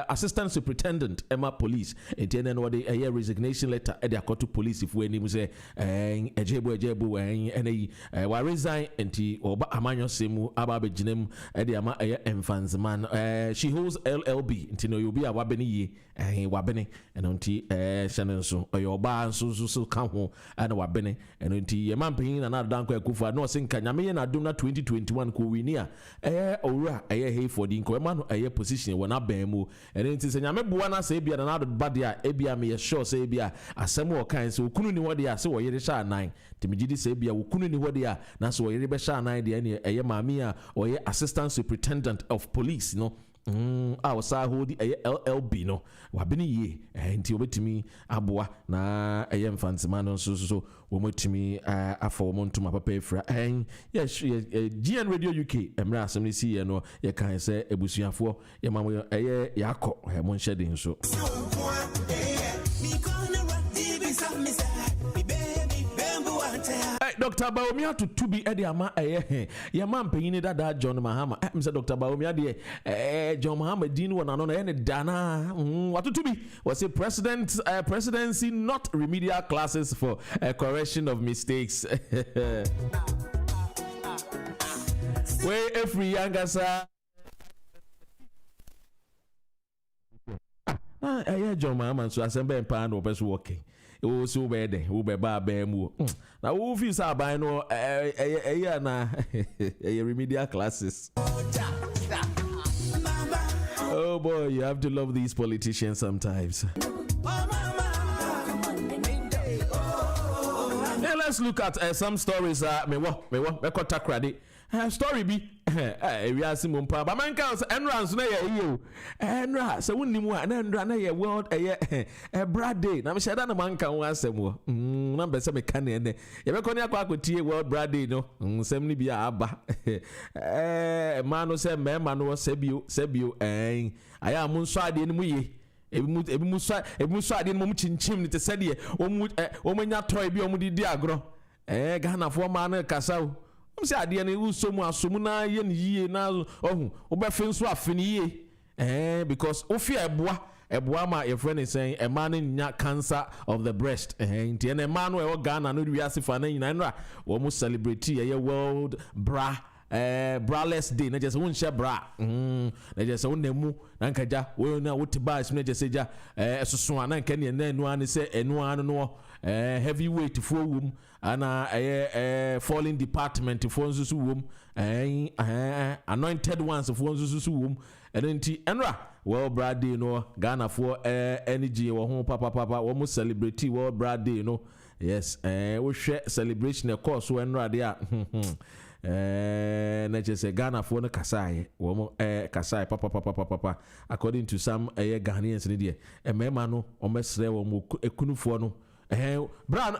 Assistant Superintendent Emma Police. And then what a resignation letter at the court to police if we name say Ejebu and a resign and Oba Amanyo Semu Ababe Jinem Ediama Mfantseman. She holds LLB Intino you be a wabeni wabene and unti Shannon so your bar so come home and wabene and unti a man paying another danko kufa no sing Kanyame and Aduna 2021 kuwinia ora Hayford in Koemano a position when abemu and it is a Yamebuana Sabia and another badia Ebia me a sure Sabia assemble kinds so couldn't what they are so Yerisha 9 Timijidi Sabia who couldn't what they are now so Yerisha 9 the any mamia or assistant superintendent of police no I was hold the LLB no wabini ye nti obetimi aboa na Mfantseman so womotimi afọ monto mapapa efra yes GN Radio UK emra asem si ye no ye kan se ebusuafo ye mamo ye yakọ mo nhede nso Dr. Baomia to be Eddie Ama your man paying that John Mahama. Mr. Dr. Baomia John Mahama Dean one another and Dana what to be was a presidency not remedial classes for correction of mistakes. Where every younger sir John Mahama so assemble pan or best working. Oh, so bad, who be bamu. Now, who feels are by no a remedial classes. Oh boy, you have to love these politicians sometimes. Hey, let's look at some stories. Me Takoradi. Story be we are simon pa but man can enrance na ye enra so wonni mu enra na ye world a brad day na me sheda na man kan wasem wo na be se me kan ne ye be koni akwakotie world brad day no nsem ni bia aba man no se me man no sebio aya mun so ade ni mu ye ebi mu so ade ni mu chinchim ni te se de o mu nya toy bi o mu di agro Ghana fo man kasa say ade na uso mu asomu na ye ne yie na ohun obefe nso afeni yie because ofi eboa ma your friend is saying a man nya cancer of the breast nti na man no Ghana no wi asifa na nyina nra wo mu celebrate ye world braless day na just won share bra na just won nemu na nkaja wo na wotiba asme just ja esoso na nka ne enu an se enu an no heavyweight for wom ana falling department for nsusu wom anointed ones for nsusu wom enti enra world brad day no Ghana for energy wo ho papa wo mu celebrate world brad day no yes we share celebration course wo enra dey na just Ghana for no kasai wo mu kasai papa according to some Ghanaians ni dey emema no o mesre wo mu ekunufo no Brown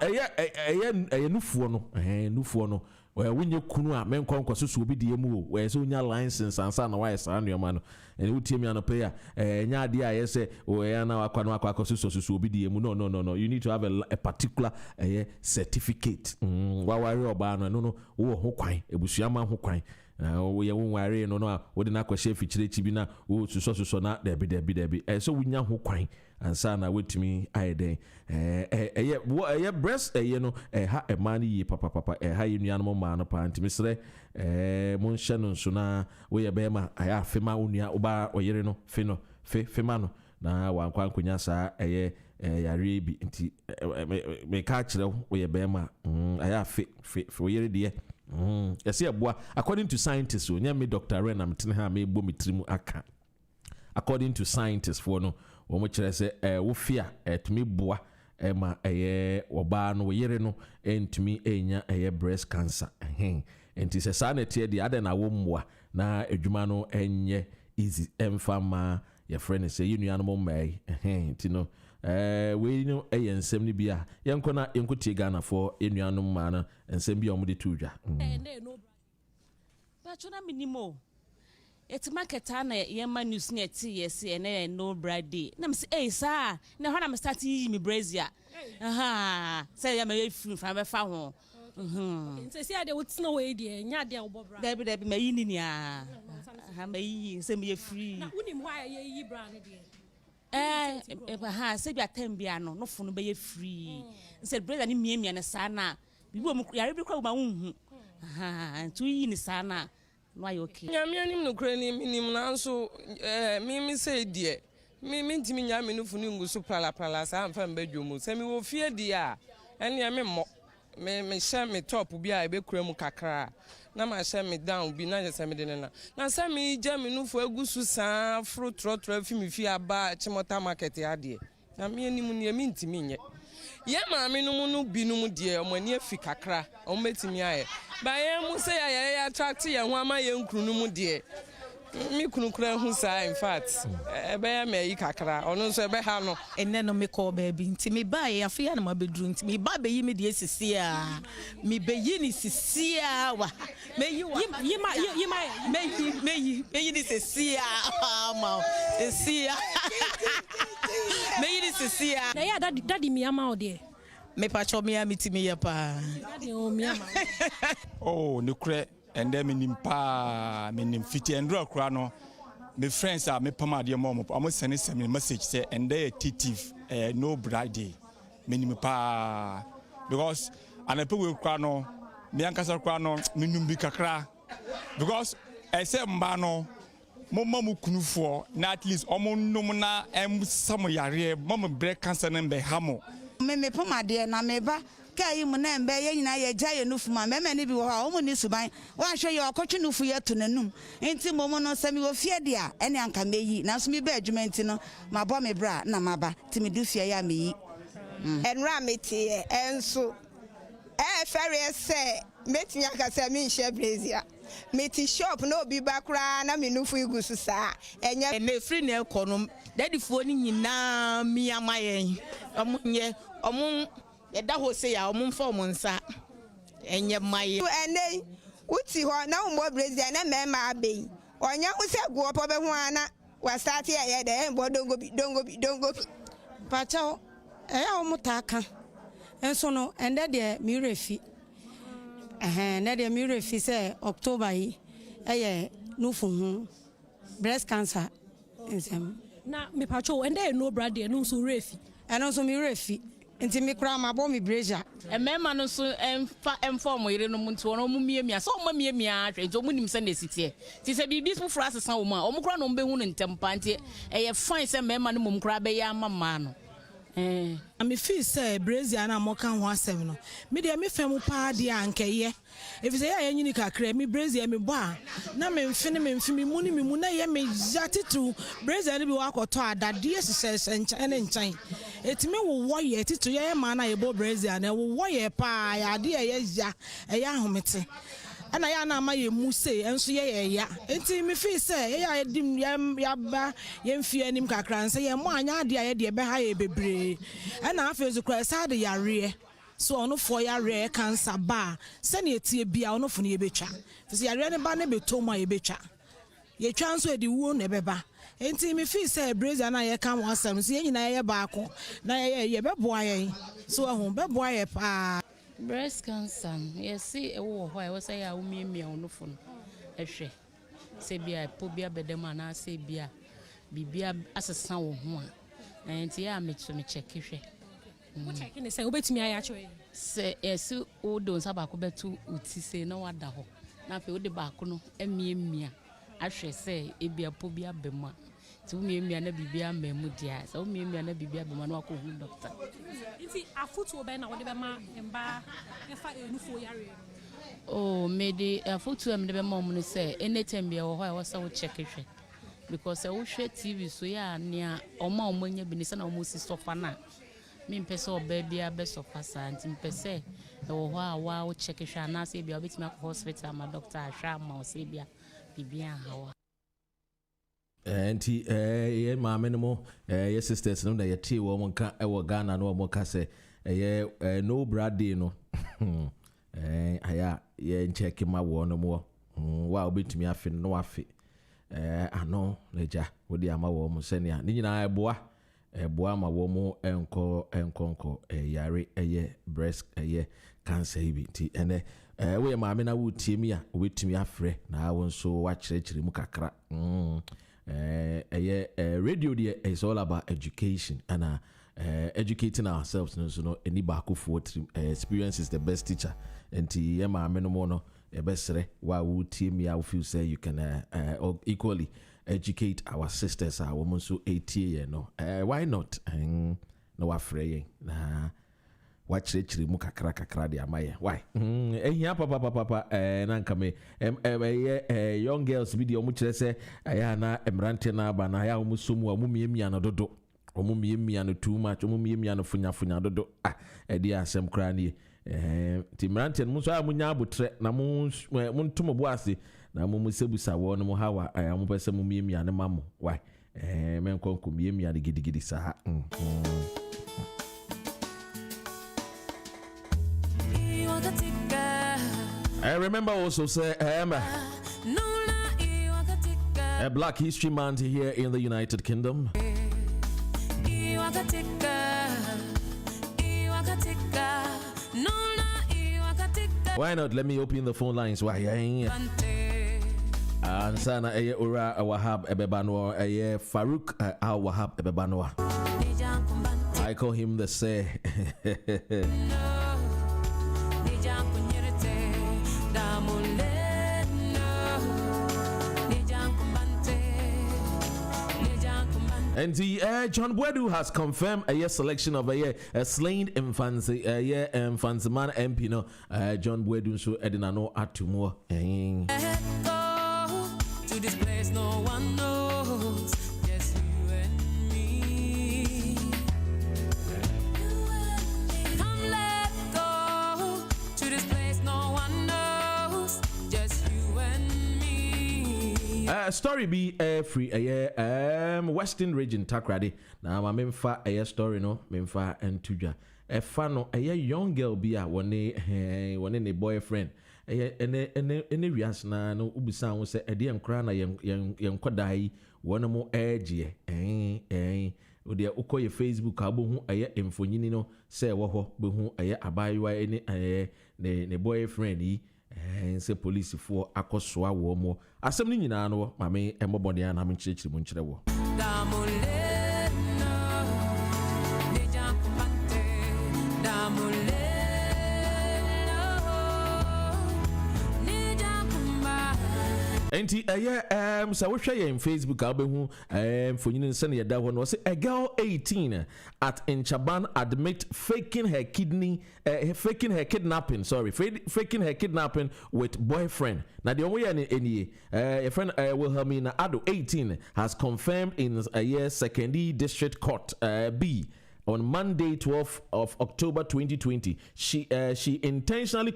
nufuo no wunye kunu a menkon kwaso obi die mu we so nya license ansa na wa esa anoma no ene wutie mi anope ya nya ade a yese we na wakwa no akwaso obi die mu no you need to have a particular certificate wa ware oba no wo ho kwan ebusuama ho kwan wo ye wonware no wo de na kwahye fichire chibi na wo suso na debi so wunya ho kwan ansa na wetumi ayeden breast no ha man yi papa ha yenu no ma no pa ntimisre mon hye no nso na wo ye be ma aya fema onua oba oyere no fema no na wankwa nkonya sa yare bi nti me ka kire wo ye be ma aya fe oyere de yes aboa according to scientists onya me Dr. Ren am tene ha me bo mitrimu aka according to scientists for no wo mo kire se wo fia tumi boa ma oba no yere no entumi enya breast cancer enti se sa na tie de ade na wo mmoa na adwuma no enye easy emfa ma your friend say you no mai enti no we no ensem ni bia yenkona yenkotie Ghana for enuanom ma na ensem bia omde tudwa Pachona minimo. It's market na yema news net yes and no bride day. Nam say, hey, sir, now when I'm starting me brazier. Aha, say I'm a free from a found. Say, I would snow away, dear, Yadia Bobra. There be my inia. I may send me a free. Wouldn't why ye brand, dear. Say, you are 10 piano, no phone be free. Said, brother, me and a sana. We won't every crowd my own. And 2 years, sana. Why okay? Yamianim no crane minim nanso me say dear. Me ntimi nya me no funu ngusu pala sa amfa mbadwomu. Se me wo fie dia. Ene ya me mo. Me share me top bi a be kura mu kakra. Na ma share me down bi na se me de na. Na se me ja me no fu agusu sa fro trotro fi me fi aba chimota market ya de. Na me anim ne me ntimi nye. Ye ma me no mu no bi no mu de omani afi kakra. O metimi aye. Ba ye mu say ya attract ye ho ama ye nkunu mu de. Me kunu kura hu sa in fact. Ebe ya me yi kakra. Ono so ebe ha no. Enne no me call baby nti me ba ye afia na ma bedru nti me ba be yi me de sisi a. Me be yi ni sisi a wa. Me yi wa. Me yi ni sisi a. Ma. Sisi a. Me yi ni sisi a. Na ya daddy mi ama o de. Me pacho me amiti me ya pa. Daddy o mi ama. Oh, no cre and then menim fiti and kra no. My friends are me pama de mom. I'm sending some message say and they titif no bride day. Menim pa because and I put we kra no me ankasa kra no menum bi kakra because I say mba no mama mu kunufo na at least omo num na some yare mama break cancer na be hamo me poma de na me ba kai mu na mbe ye nyina ye gya ye nufu ma me ni bi wo ha omo ni suban wa hwe ye okotwe nufu ye to nanum enti momo no sami wo fie de a ene anka meyi na so mi ba adwumenti no ma bo me bra na maba ti me du fie ya meyi enra meti enso fere se metinya ka se mi nhye brazia meti shop no bi bakra na me nufu igusu sa enye me free na ekonom daddy fo ni nyina mi amayen omunye omun yeda ho se ya omun fa omun nsa enye maye ene uti ho na umbo brazia na me ma be onya ho se go opo be ho ana wa start ye de embo dongo bi pacha ya omutaka enso no ende de mi refi na de mi refi se October yi eye nufu hu breast cancer ensem na me pacho ende no brother no so refi eno so mi refi nti mi kra ma bo mi breja emema no so emfa mo yire no muntu no mu miemia so mo miemia ahwe nti omu nim se na sitie ti se bibi so fra asesa wo ma omu kra no mbe hu no ntempa nti eye fine se mema no mum kra be ya mama no me feel say Brazil na mo kan ho asem no me de me fam pa de ankeye if say ya nyini kakra me Brazil me bo a na me mfi me mu na ye me jatitu Brazil bi wa akoto adade sese nchen etime wo ye titu ye ma na ye bo Brazil na wo ye pa ya de ye ya ahomete ana ya na ama ye mu se enso ye ya enti me feel say ya dim ya ba ye mfi anim kakra nse ye mo anya ade ye de be ha ye bebre ana afezu kra sa de yare so ono fo yare cancer ba se na etie bia ono fo ne ye betwa fisi yare ne ba ne beto ma ye betwa ye twa nso edi wuo ne beba enti me feel say Brazil na ye kan wasam so ye nyina ye ba ako na ye beboa ye so ahun beboa ye pa breast cancer yes ewo ho e say ya umiemia onofo no ehwe se bia pobia bedema na se bia bibia asesa wo ho a enti ya me check hwe wo check ni say obetimi aya cho se yes o don sa ba ko betu uti se na wada ho na fe o de ba ko no emiemia ahwe se ebia pobia bema ti umiemia na bibia memu dia se umiemia na bibia bema na ko hu doctor iti afutu obe na wode be ma mba efa enufo yare oh me de afutu am de be ma mu say anytime bia wo ho e wo say wo check hwe because e wo hwe TV so ya nia omanya bi ni say na o mo si sofa na me mpese oba bia be sofa sa nti mpese e wo ho a wa wo check hwe na say bia obetimi akọ hospital ma doctor ahwa ma o say bia bibia hawa anti ye maame no mo ye sisters no na ye tie wo mo nka e wo Ghana no mo ka se ye no brade no aya ye check ma wo no mo Wa obetumi afe no afe ano leja wodi ama wo mo senia ni nyina eboa ma wo mo enkonko yare breast cancer ibi ti ene we ma me na wo tie mi a obetumi afre na wo nso wa kyerɛkyerɛ mu kakra radio there is all about education and educating ourselves no any baako experience is the best teacher and ti ma me no mo no ebesere wa wo tie mi a feel say you can equally educate our sisters our women so 80 no why not no afraid na wa kyerɛkyerɛ mu kakra de amaye why ehia papa na nka me young girls bi de omu kyerɛ sɛ aya na emrante na aba na ya omu somu omu miemia no dodo omu miemia no too much omu miemia no funya dodo edi asem kra ne ti mrante mu so amunya abotre na mu ntomo bo ase na mu sebusa wo no mu hawa mu pese mu miemia ne mamo why men konko miemia de gidigidi sa I remember also say a Black History Month here in the United Kingdom. Why not? Let me open the phone lines. Why? And sana ura Wahab ebebano Farouk Wahab ebebano. I call him the say. And the John Bwedu has confirmed a selection of a slain Mfantseman MP. No, John Bwedu so Edina no atumo. To this place no one knows, just you and me. Come let go. To this place no one knows, just you and me. Story be free Western region Takoradi. Now my memfa story no memfa entuja. Fa no young girl be a one a boyfriend. Ene wias na no ubisa wo se ede enkra na yen kwadai wono mo age ode ukoye Facebook abohu emfonyini no se wo ho behu abayiwa ne boyfriend yi se police for akosoa wo mo asem ni nyina no mame embobode ya na me kyerɛkyerɛ mu nkyerɛ wo Enti so we share in Facebook abehu for you send your that one was a girl 18 at Nchaban admit faking her kidnapping with boyfriend. Now the only any a friend Wilhelmina Ado 18 has confirmed in a year secondary district court B on Monday, 12th of October 2020, she intentionally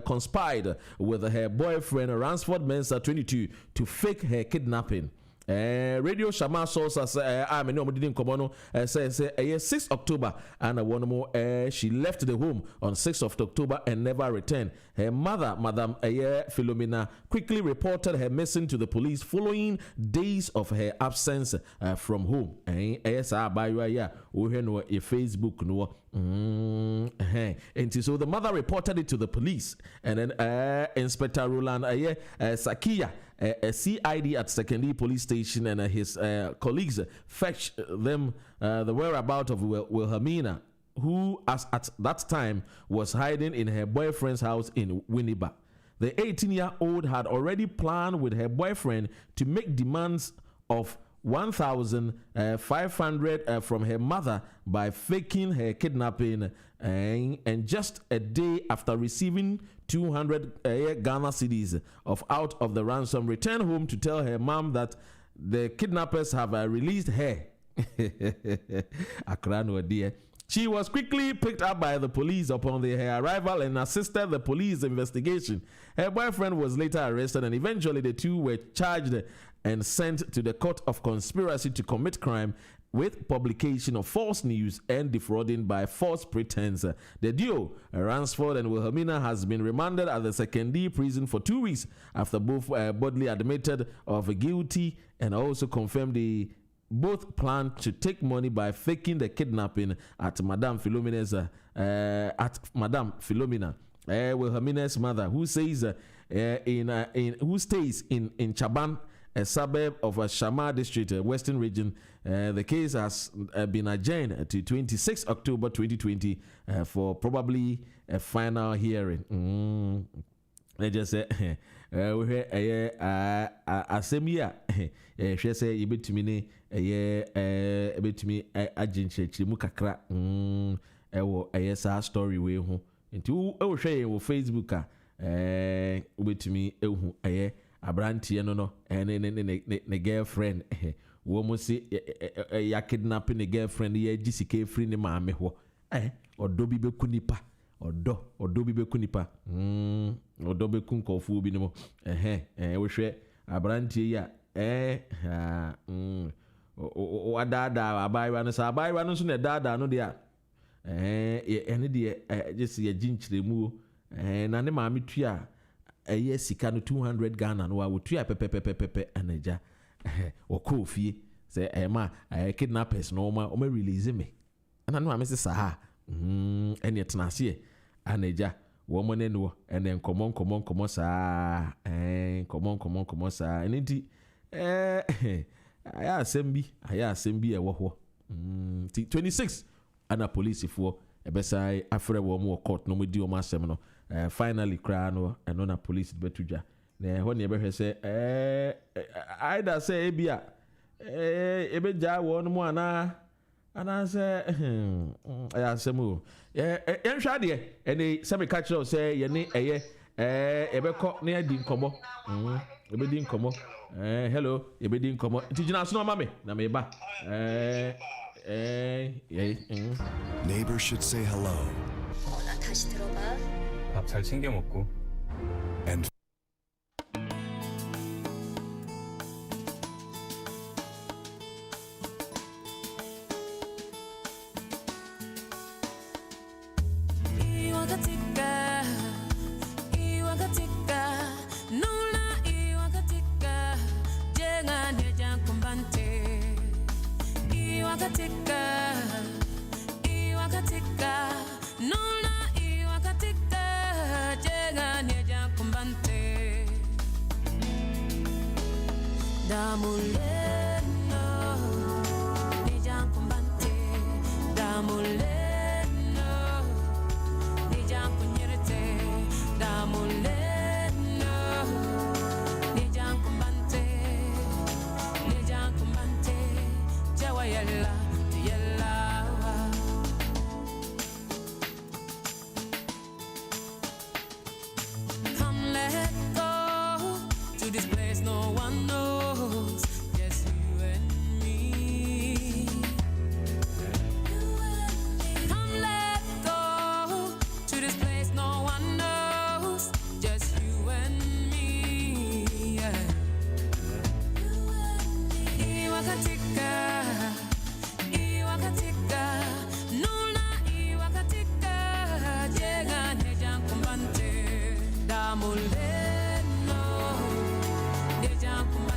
conspired with her boyfriend Ransford Mensah 22 to fake her kidnapping. Radio Shama source I mean didn't come on says 6th October and one more she left the home on 6th of October and never returned. Her mother, Madam Philomena, quickly reported her missing to the police following days of her absence from home. Facebook no. And so the mother reported it to the police, and then Inspector Roland Sakia, a CID at Secondary Police Station, and his colleagues fetched them the whereabouts of Wilhelmina, who at that time was hiding in her boyfriend's house in Winneba. The 18-year-old had already planned with her boyfriend to make demands of 1,500 from her mother by faking her kidnapping, and just a day after receiving 200 Ghana cedis out of the ransom, returned home to tell her mom that the kidnappers have released her. Dear. She was quickly picked up by the police upon her arrival and assisted the police investigation. Her boyfriend was later arrested, and eventually the two were charged and sent to the court of conspiracy to commit crime with publication of false news and defrauding by false pretense. The duo, Ransford and Wilhelmina, has been remanded at the Secondary prison for 2 weeks after both boldly admitted of guilty and also confirmed they both planned to take money by faking the kidnapping at Madame Philomena's Wilhelmina's mother, who says who stays in Chaban, a suburb of Shama district, Western region. The case has been adjourned to 26 October 2020 for probably a final hearing. They just say, Asemia, she say, you bet me, bet me, agent, Mukakra, a story way home. Into share on Facebook, bet me, Abranti, no, and a girlfriend. Woman say, ya kidnapping a girlfriend, ye GCK free ni mame ho, or dobi be kunipa, or dobi be kunipa, or dobe kunko fu binimo, we share Abranti ya, o dada, abai wan soon a dada, no dear, any dear, just a ginchly moo, and an mammy tria. Yes, he can 200 Ghana, no, I would try pepe and a ja or coffee. Say, Emma, I kidnappers no more, or may release me. And I know Mrs. Saha, and yet Nasia, and a ja, woman and no, and then come on, sir, and come on, sir, and indeed, I ask Sembi a woho. 26 and a police for a beside after a more court, no with you, my seminal. Finally, Crano and on a police betuja. When you ever say, I say, Ebia, Ebeja, one more, and I say, I say, move. Young Shadi, and a semi catcher say, Yanni, Ebeko near Dinkomo. Ebedin Como. Hello, Ebedin Como. Tijana Snow Mammy, Nameba. Neighbors should say hello. 밥 잘 챙겨 먹고. And Muleno, deja kumba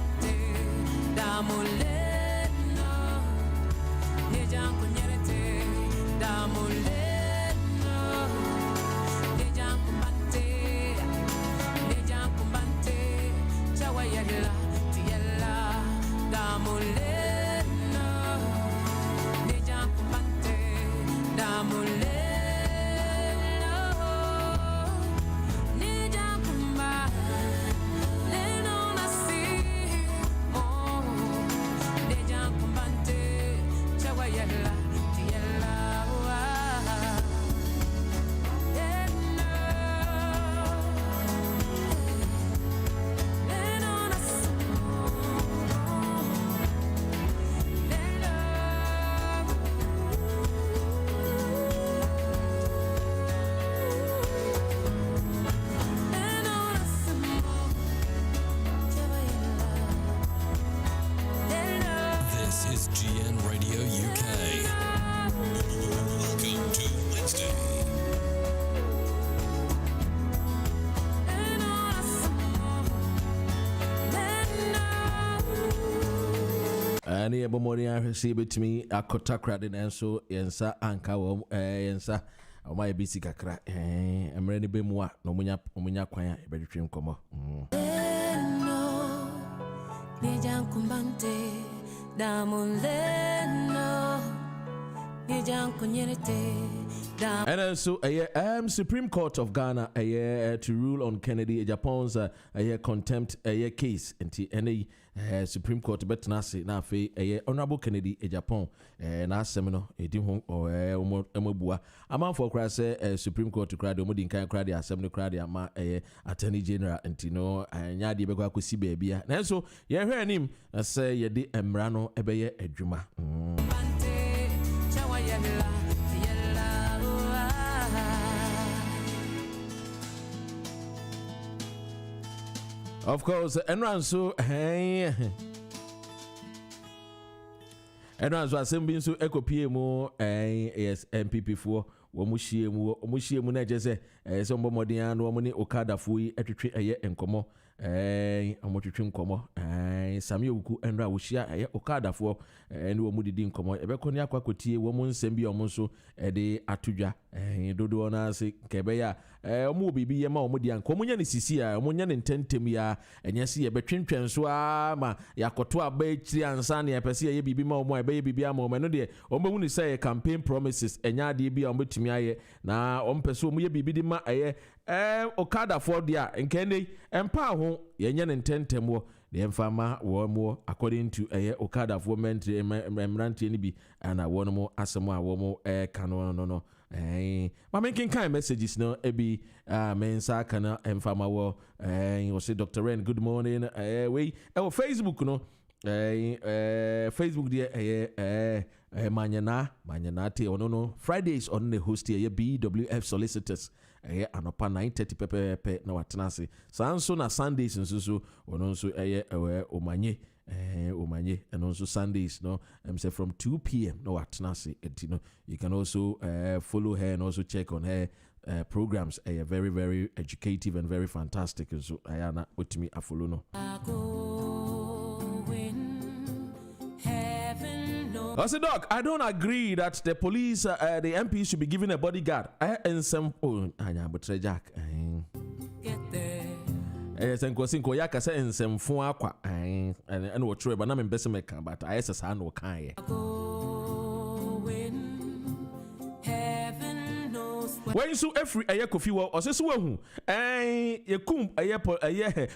Ani ebomori ahwese betimi akotakrade nanso yensa anka wo yensa o ma ebisi kakra emre ne bemu a no munya kwan a ebetwetwe nkomo Nijan kumbante damuleno Nijan kunyerete. And also, Supreme Court of Ghana to rule on Kennedy Japan's contempt case. And any Supreme Court bet nasi na fe Honorable Kennedy Japan na semino edi ho omobua ama for kra say Supreme Court to crowd omodi nkan crowd assembly crowd ama Attorney General ntino anya de be kwa kosi baabia na so ye hwe anim say ye de emra no ebeye adwuma Of course, Enranso, Enranso assembly so ekopie mu yes MPP for womuhie mu na jese so mbomodian no moni okada fuyi etwetwe enkomo omotwetwe nkomo Sami Oku enra wo hia okada fo ne wo mudidi nkomo ebekoni akwakotie wo mu nsem bi omo so de atodwa dodo na ase kebe ya omo bibi ye ma omo dia nkomo nya ne sisi a omo nya ne ntentem ya enyase ye betwentwen so a ma yakoto aba ekiri ansa ne epese ye bibi ma omo ebe ye bibi ama omo no de omo hu ni say campaign promises enya de bi a omo tumi aye na omo pese omo ye bibi di ma okada for dia nkene empa ho ye nya ne ntentem wo the infama more according to okada for mentri emranti ni bi ana one more asemo a wo mo no ma making kind messages no ebi mensa kana infama wo you say Dr. Ren good morning we Facebook no Facebook there manyana te ono no Fridays on the host here BWF solicitors anopa 9:30 pepe na watenase sanso na Sundays nso ono nso omanye and also Sundays no say from 2 p.m. no watenase etino you can also follow her and also check on her programs very very educative and very fantastic so ayana otimi afolo no I said, Doc, I don't agree that the police, the MP should be given a bodyguard. And some, but Jack. And Kwesi Yaka say in some phone aqua, and what true, but I'm in best make, but I says I know kind. When you so every a coffee or says who, a coom a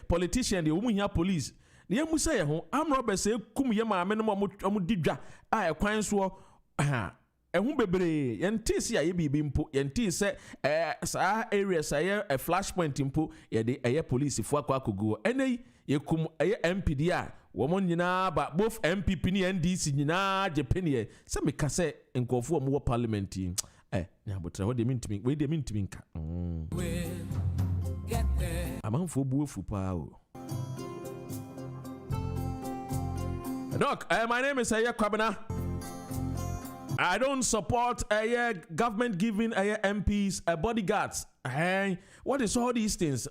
politician, the woman here police. The Musa ho am Robert say kum ye ma no mo didwa a kwan so ehun bebre yenti se aye bibi mpo yenti se sa area say a flashpoint mpo ye de police fo akwakogo enei ye kum MPD a wo mo nyina ba both MPP ni NDC nyina jepenie se me ka se nkofo mo parliament nyabotra ho de mintimi we de mintimi nka amanfo buofu pa o Doc, my name is Kwabena. I don't support government giving MPs bodyguards. What is all these things?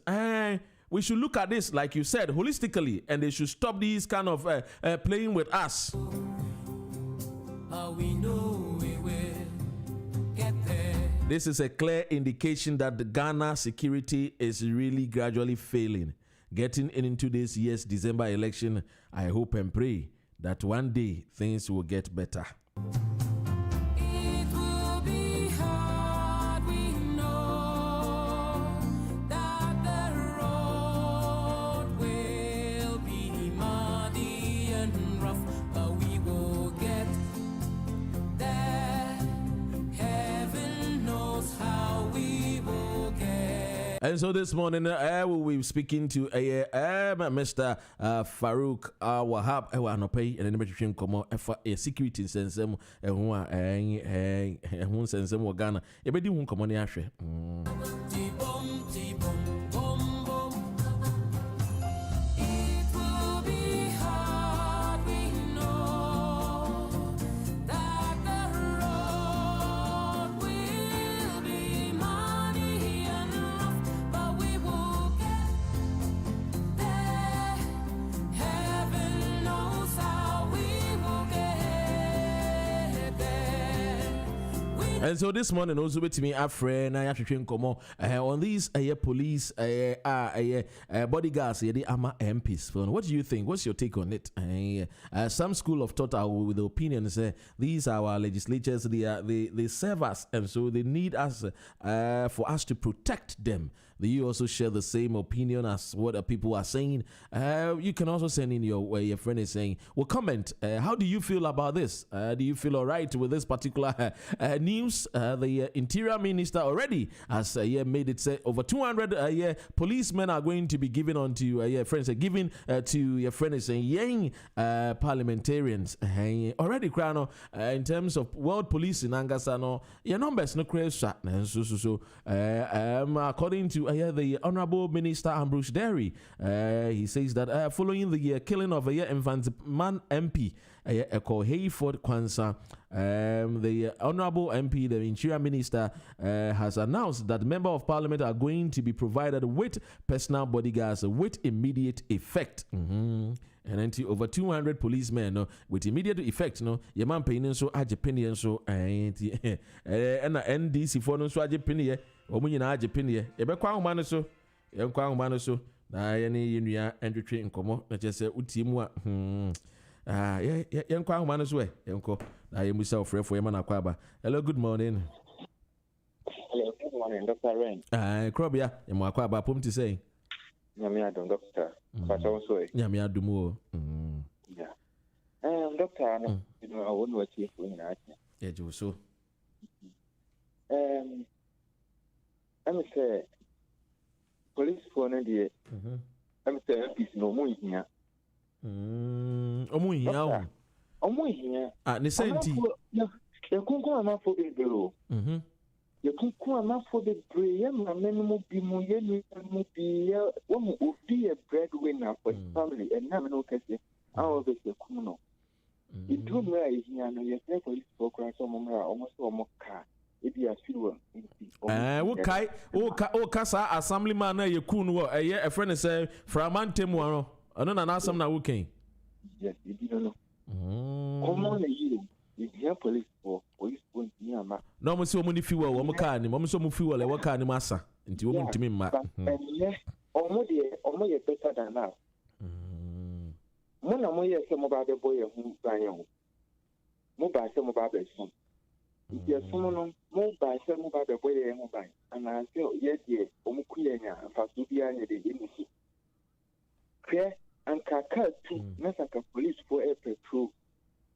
We should look at this, like you said, holistically, and they should stop these kind of playing with us. We know we will get there. This is a clear indication that the Ghana security is really gradually failing. Getting into this year's December election, I hope and pray that one day things will get better. It will be hard, we know that the road will be muddy and rough, but we will get there. Heaven knows how we will get. And so this morning, I will be speaking to Mr. Farouk Wahab. I want to pay and then come for a security sense. And who sends them Ghana. Everybody won't come on the ashe. And so this morning also with me a friend I have to come on these police bodyguards the AMA MPs. What do you think? What's your take on it? Some school of thought are with the opinion say these are our legislatures, they serve us, and so they need us for us to protect them. Do you also share the same opinion as what people are saying? You can also send in your friend is saying. Well, comment. How do you feel about this? Do you feel all right with this particular news? The Interior Minister already has made it say over 200 policemen are going to be given onto your friends, giving to your friend is saying young parliamentarians already. Crown in terms of world police in Angasano, your numbers no crazy. So according to the Honorable Minister Ambrose Derry, he says that following the killing of Mfantseman MP called Hayford Kwanza, the Honorable MP, the Interior Minister, has announced that Member of Parliament are going to be provided with personal bodyguards with immediate effect. And until over 200 policemen with immediate effect, your man paying so Ajapinian so and NDC for no so Ajapinian. Omunyina agepenie ebekwa ahoma so yenkwa ahoma so na ye ne yenua entwetwe nkomo na chese utimu a yenkwa ahoma so yenko na ye musa ofrefo ye mana kwaba. Hello, good morning. Hello, good morning, Dr. Rain. Krobia ye mo akwaba pom ti say nyame adom doctor pato so e nyame adom o yeah doctor no I won't watch you for na yeah jo so I'm say police for no dey I'm say MPs no mo hia omo hia ne senti ya kunku amafo ebelo ya kunku amafo bebre ya mamenu mo bi mo ye ni mo bi ya wo mo obi a breadwinner for his family and na me no kase awo be se kum no itu mra hia no ye say police for crash omo mra omo so omo ka ebi asiwo wo kasa assemblyman na ye kun wo a friend say framantemu ano ono na asam na wo ken yes ebi no come on you the police for nyama no mo se o mo ni fiwa wo mo ka ni mo so mo fiwa le wo ka ni masa nti wo mo ntimi mma omo ye better than now mo na mo ye se mo ba be boy hu ban ye mo ba se mo ba be so yes no mo ba se mo ba be boy ye hu ban ana se ye die omo kuye nya fa so bia nya de ni si kre anka ka tu na saka police for a patrol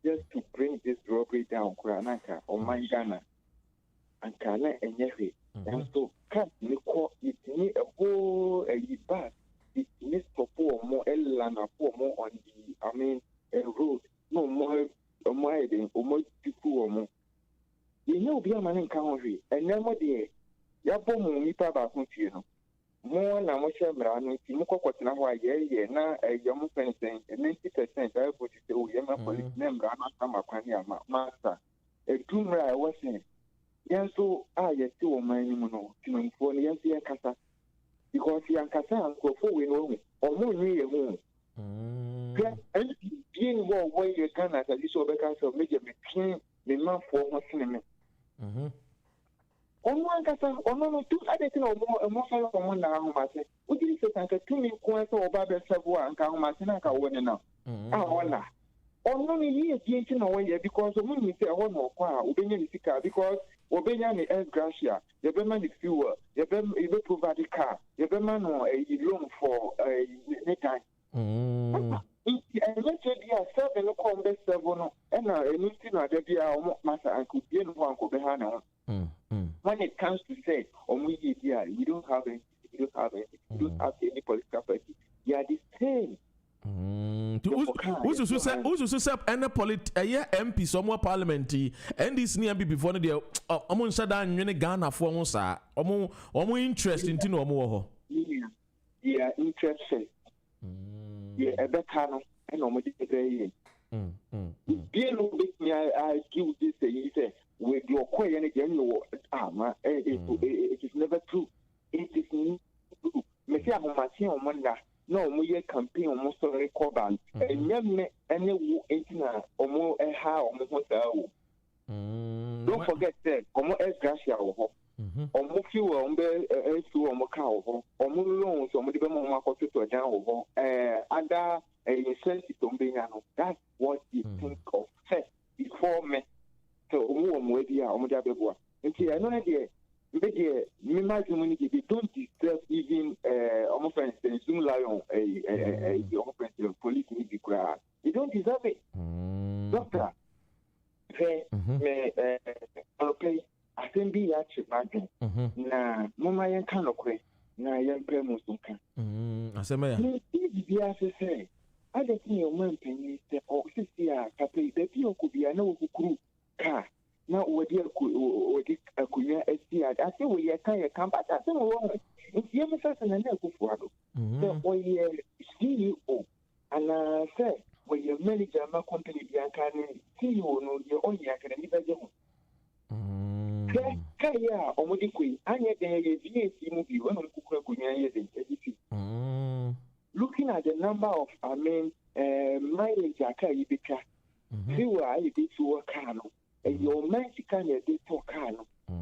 just to bring this robbery down Kuranaka or Mangana and Kana and Yehi. And so can't you call it me a whole a bus? It needs to pour more Elana for more on the a road. No more or more than or more people or more. You know be a man in country and never there. Yabomo mi paba confusion. More na mo shemra no ti mo kokoti na ho aye na yomu fencing 90% I put it o yema police membra na sama kwani ama master etumra was saying yan so ye ti o man ni mo no tinamfo ni yan ti kasa because yan kasa anko fo we no o mo ni ye hu and being wo ye can as you so be can so make me clean the man for mo sineme on one kasa ono tu adeti na mo fa ko mo na ho mate o diri se tanka tumi ko so oba be sebo anka ho mate na ka woni na ona ono ni ye die na wo ye because mo ni se ho no kwa obenya ni sika because obenya ni air gracia ye be man the fuel ye be provide the car ye be man no a loan for any time let's say dia 7 no ko be 7 no e na eni ti na da bia o masa anku die no anko be ha na when it comes to say, you don't have any political party. You are the same. Who's say any MP somewhere parliament and this near before the among Sadan Yene Ghana for Mosa interest in Tino Moho. Yeah, interested. Yeah, a better and almost very. I give this say with your question again, it is never true. It is true. Monsieur Machine on Monday, no, we campaign almost a record band, and never any intina or more a how almost don't forget that omo gracia wo omo fuel ombe fuel omo car wo omo loans omo de be mo akoto to dan wo other incentive ombe nya no. That's what you think of first before me. So omo we dia omo de abeboa. Nti I know there me don't disturb even almost for instance lion almost police need to cry. You don't deserve it. Doctor, okay, I think be actually bad. Na mama yan kan okwe na yan pre mo sunka. Asema ya. Ni bi asese. I don't think your man penny say o sisi a kape be bi okubia na okukuru ka. Na wodi akunya esi ad ase we ye kan ye kan but ase we won nti ye mesa se na na akufu ado so we ye CEO ana say we ye manager ma company bi aka ni CEO no ye onye akere ni beje ho ya omodi kwi anye de ye VAC mu bi won kukura akunya ye de edisi looking at the number of mileage aka yi bika see where you dey to work no your Mexican they talk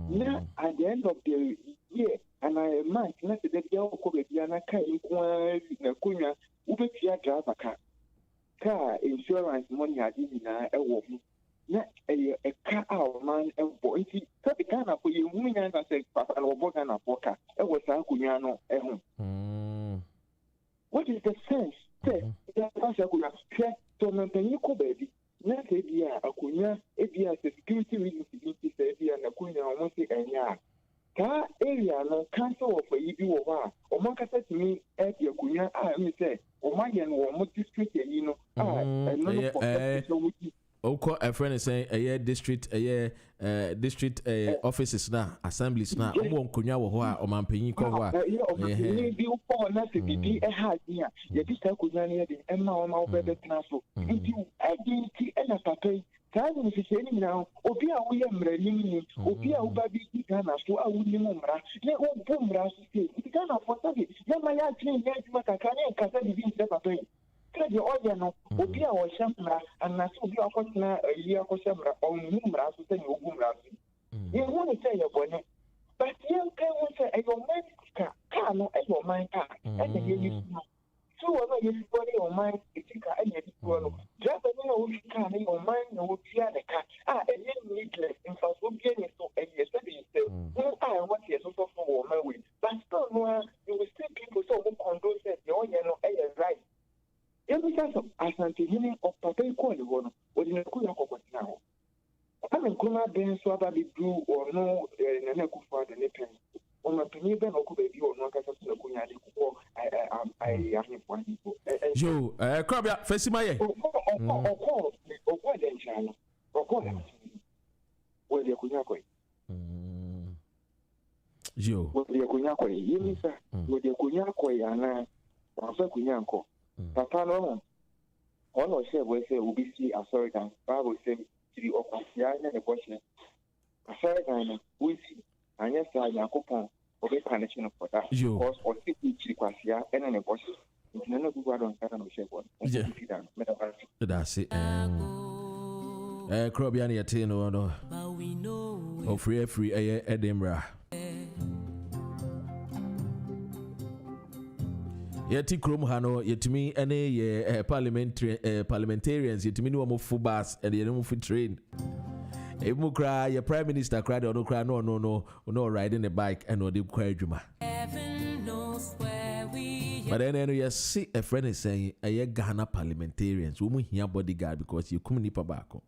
now at the end of the year and I might not say that you could be an account na kunya ubetia driver car insurance money I did na a woman na a car out man and boy so the kind of you women and I say papa and oboga na poka e was a kunya no e home. What is the sense? Say that kunya so na penny ko baby. Na ebia akunya ebia security reasons security say ebia na kunya almost enya ka area no council of yibi wo ha o man kasa timi ebia kunya me say o man ye no mo district yi no no for Oko a friend is saying a district district offices na assemblies na omo nkonya wo ho a o man panyin ko ho a ni bi wo na se bibi e ha dia ye bi sa kunya ne de emma o ma wo be tena so nti agenti e na papai ka ni se se ni na obi a wo ye mra ni obi a wo ba bi ka na so a wo ni mo mra ne o bo mra so se ti ka na fo sabi na ma ya tini ne juma ka ka ne ka sa bi se papai Kadi oya no obi a wo shamra anase obi akotna yi akoshamra on numra so say ogumra so ye woni say ye bone but ye kan won say ayo man ka no ayo man ka e de ye no so wo no ye bone o man etika e ye bone no just no wo ka ne o man no wo tia de ka e ye needless in fact wo bi ni so e ye say be say no I want ye so for wo man we but still no you will see people so who condone say ye o ye no e ye right. Every time asante hini of papa ko le wono odi na ku yakọ kwatina ho ame nkuma ben so aba bi du or no na na ku fa de ne pen o ma pini ben o ku be bi o no aka so na ku nya de ku ai ya ni point yo krabia fesima ye o de nchana o ko o de ku nya ko yo o de ku nya ko yi sa o de ku nya ko ya na o fa ku nya ko Papa no one was say we say we see African Bible say to the opasia na the question African we see and yes I yakopon obe punishment for that because or see chiri kwasia na the question no no go don kara no share one that's it Krobia na yete no o free Edinburgh yeti krom ha no yetimi ene ye parliamentarians yetimi ni wo full bus and ye no full train emu kra ye prime minister kra de no kra no riding a bike and no dey kwa adwuma but then you see a friend is saying a Ghana parliamentarians wo mu hia bodyguard because you kum nipa baako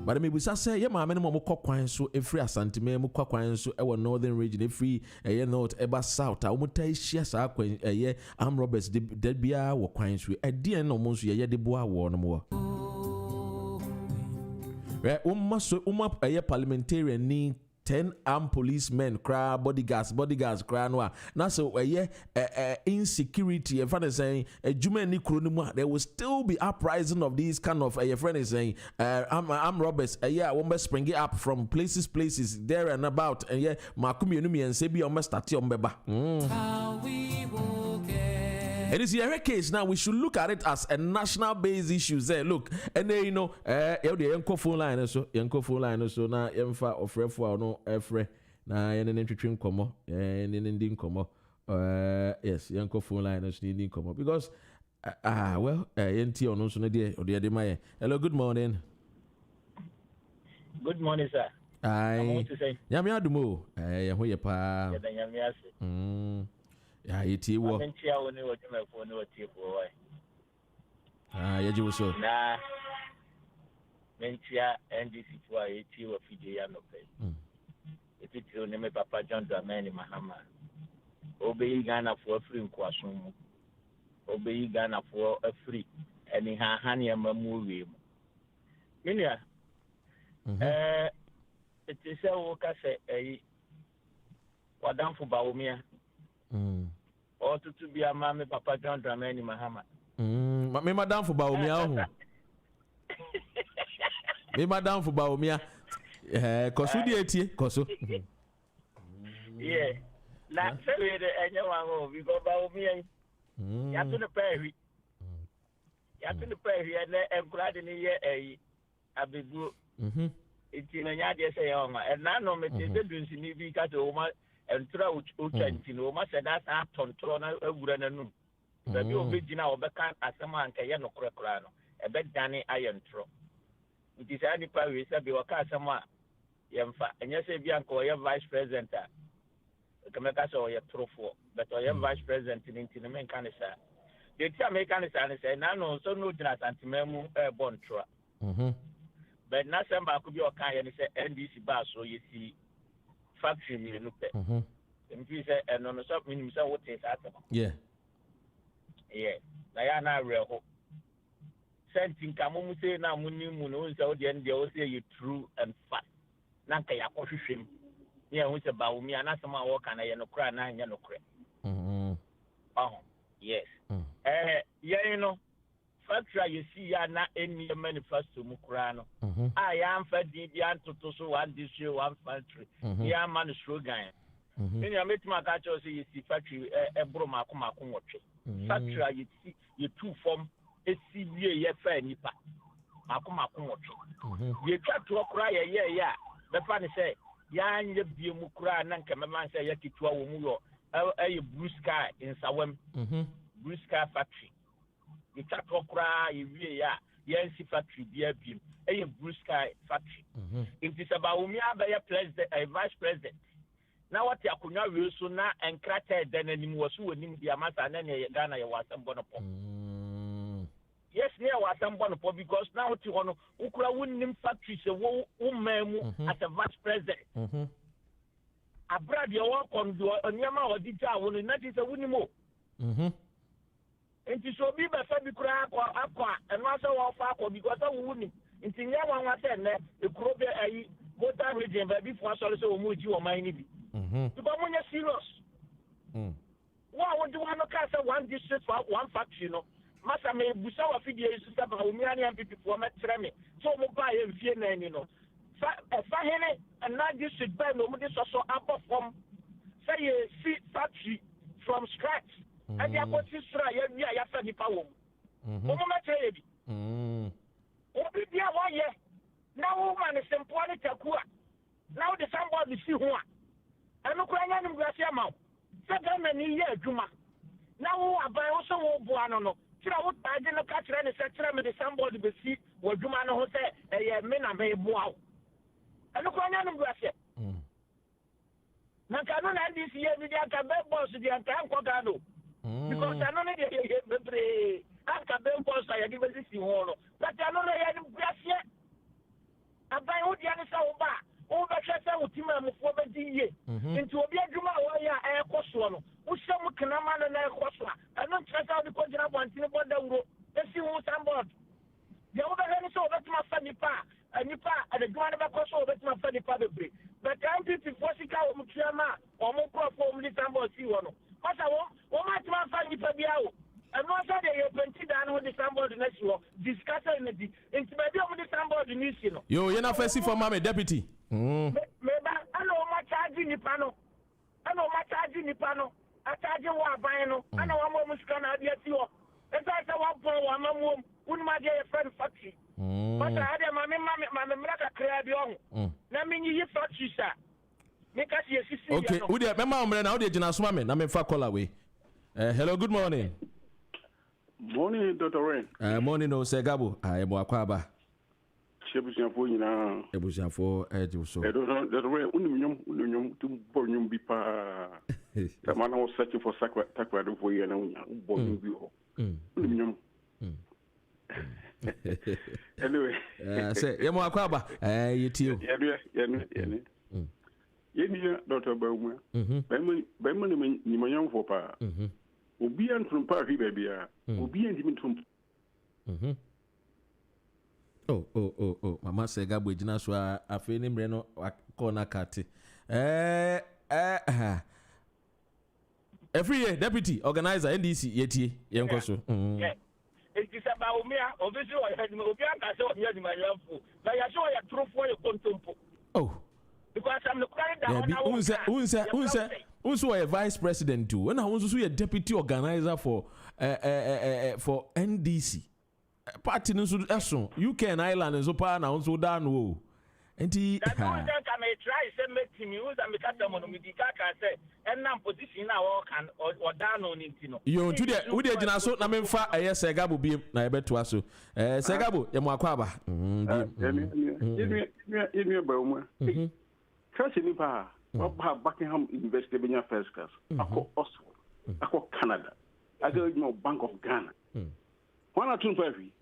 but me bisa say ye ma me no mo kwakwan so efri asanteme mo kwakwan so e wo northern region efri ye north eba south a mo tai hia sa kwan ye am roberts de bia wo kwan so e de no mo so ye de boa wo no mo right umma ye parliamentarian ni 10 armed policemen cry bodyguards cry no na so insecurity a friend is saying a juma ni kro ni mu there will still be uprising of these kind of a friend is saying I'm robbers won spring it up from places there and about and makumi enu mi ense bi o start o mbeba It is your case now. We should look at it as a national based issue. Say, look, and then the yanko phone line so now yemfa ofre for no efre na yen ntwetwe nkomo ndi nkomo yes yanko phone line so ndi nkomo because well yenti ono so no de my hello good morning. Good morning, sir. Aye. Yami adumo. Ya ho ye pa. Ya da yami ase. Ya yiti wo. Mentia woni wo tuma fo ni wo tie fo wa. Ya ji wo so. Na mentia NDC fo a yiti wo fije ya no pe. Epiti o ne me papa John Dramani Mahama. Obeyi Ghana fo free nkwaso mu. Obeyi Ghana fo free eni ha ne mamu wi mu. Minia it is a work as a Wadamfu Baumia or to be a mammy, Papa John Dramani Mahama. Me Madame for Baumia. Me Madame for Baumia. Kosu, Kosu. Yeah, not so anyone we go Baumia. You have to the Perry. You have to the Perry and glad in the year a big group. It's in a yard, yes, and now no material in because Oma and throw Uchantino, said that's a tontrona, a wooden and noon. The new original of the can as a man, Cayano Crocrano, a bed Danny iron throw. It is any Paris, a Biwakasama, Yamfa, and yes, a Bianco, your vice president, Kamakaso or your trofo, but I am vice president in the main canisa. The American is and I know so no general anti-memu airborne truck. But now somebody could be okay and say NDC bar so you see factory you look at. And he said and on the shop minimum so what is happening. Yeah. Yeah. Now na real hope. Sending kamu say na muni munu so the end they will say you true and fast. Nanka ya koshim. Yeah, who's about me and na some work and I no cry na no cry. Oh, yes. Yeah, you know. Factory you see ya na any manifesto mukrano. I am for the to so one this year one factory. Yeah, man slogan. When you meet my catcher say you see factory a broma kuma kumoche. Factory you see you two form a CBA ye fair nipa. Makuma kumoche. You try to cry yeah. The funny say ya nye bi mukra na nke man say ya kitwa wo mu yo a blue sky in Sawem. Blue Sky factory. You chat okra you see factory there beam a Blue Sky factory. It is about me a president a vice president. Now what ya kunya will so na and crater then anymore so nim the amasa and then Ghana was some bonopo. Yes, near was some bonopo because now to one ukra win factory so woman as a vice president. Abroad your work on Yama or Dita will not is a winning more. And to so be by Fabi Aqua and also Alpha because I wouldn't. In Tinyama was a crop a water region, but before I also move you or my navy. Because when you're serious, why would you want to cast one district for one factory? You know, Massa may Busawa figure is about Umian people for my tremor. So mobile and Vienna, you know. Fahene and not district by no this also upper from say a seed factory from scratch. And you put this try, you have to be power. Now, woman is important to Kua. Now, the somebody see who I look at him, Graciamo. Second, many years, Juma. Now, I buy also Buano. I didn't catch any such time with somebody to see what Jumano Jose, a mena may wow. I look at him, Gracia. Nakano and this year, the Akabe boss, the Antan because I don't know the Akabe boss, I give this in Holo. But I don't know Gracia. I buy all the other back. All the Chassa with Timam for the DA. Into a Juma wire air Coswano. Who some can a man and air Coswa. I don't trust out the Kodra one thing about the road. Let's see who's on board. The other hand is over to my funny pa. And you pa and the grand of a Coswa over to my funny pa the break. But I'm to Fosika or Mukiama or Moko for Lissambo Siwano. But I won't my funny Fabiao. And once I open to down with the somebody next year, discussing the intimate with the somebody news, you know. You're not fancy for my deputy. Maybe I know my charging the panel. I know my charging the panel. Ataje wa ban no. Ana wa mo musika na ade ati ho. Esa sa wa pon wa mamom. Unu ma dey friend factory. But I had my mraka clear bi on. Na me yi factory sha. Me ka see sisi. Okay, we dey remember umre na we dey jina soma me na me fa call away. Hello, good morning. Morning, Dr. Rain. Morning, no Segabo. I am Wakwaba. Shebusiafo nyina. Ebusiafo ejuso. Dr. Rain, unum to born bi pa. The man was searching for Takoradi for you and born bi ho. Unum. Anyway, say yemo Wakwaba. Yetio. Yeni. Yeni Dr. Bauma. Baima ni manyam for pa. Obi antrum pa fi bebia. Obi antimi trum. Oh, Mama Segabo ejina so afi ni mre no corner kati. Every year deputy organizer NDC yetie yenko so. Yeah. It is about me obviously I had obi aka say obi adi manyam fo. Na ya show ya true for your contempo. Oh. Because I'm the current unse a vice president too. When I was a deputy organizer for NDC. Party no so UK and Ireland and so pa na unso dan wo. Enti that one can try say make me use and make that money with the car say and now position now can or down on it no. You to the we dey jina so na me fa Segabo bi na e beto aso. Segabo ye mo akwa ba. Yemi ba umu. Kasi ni pa wa Buckingham University benya first class. Ako Oxford. Ako Canada. I go Bank of Ghana. One or two every.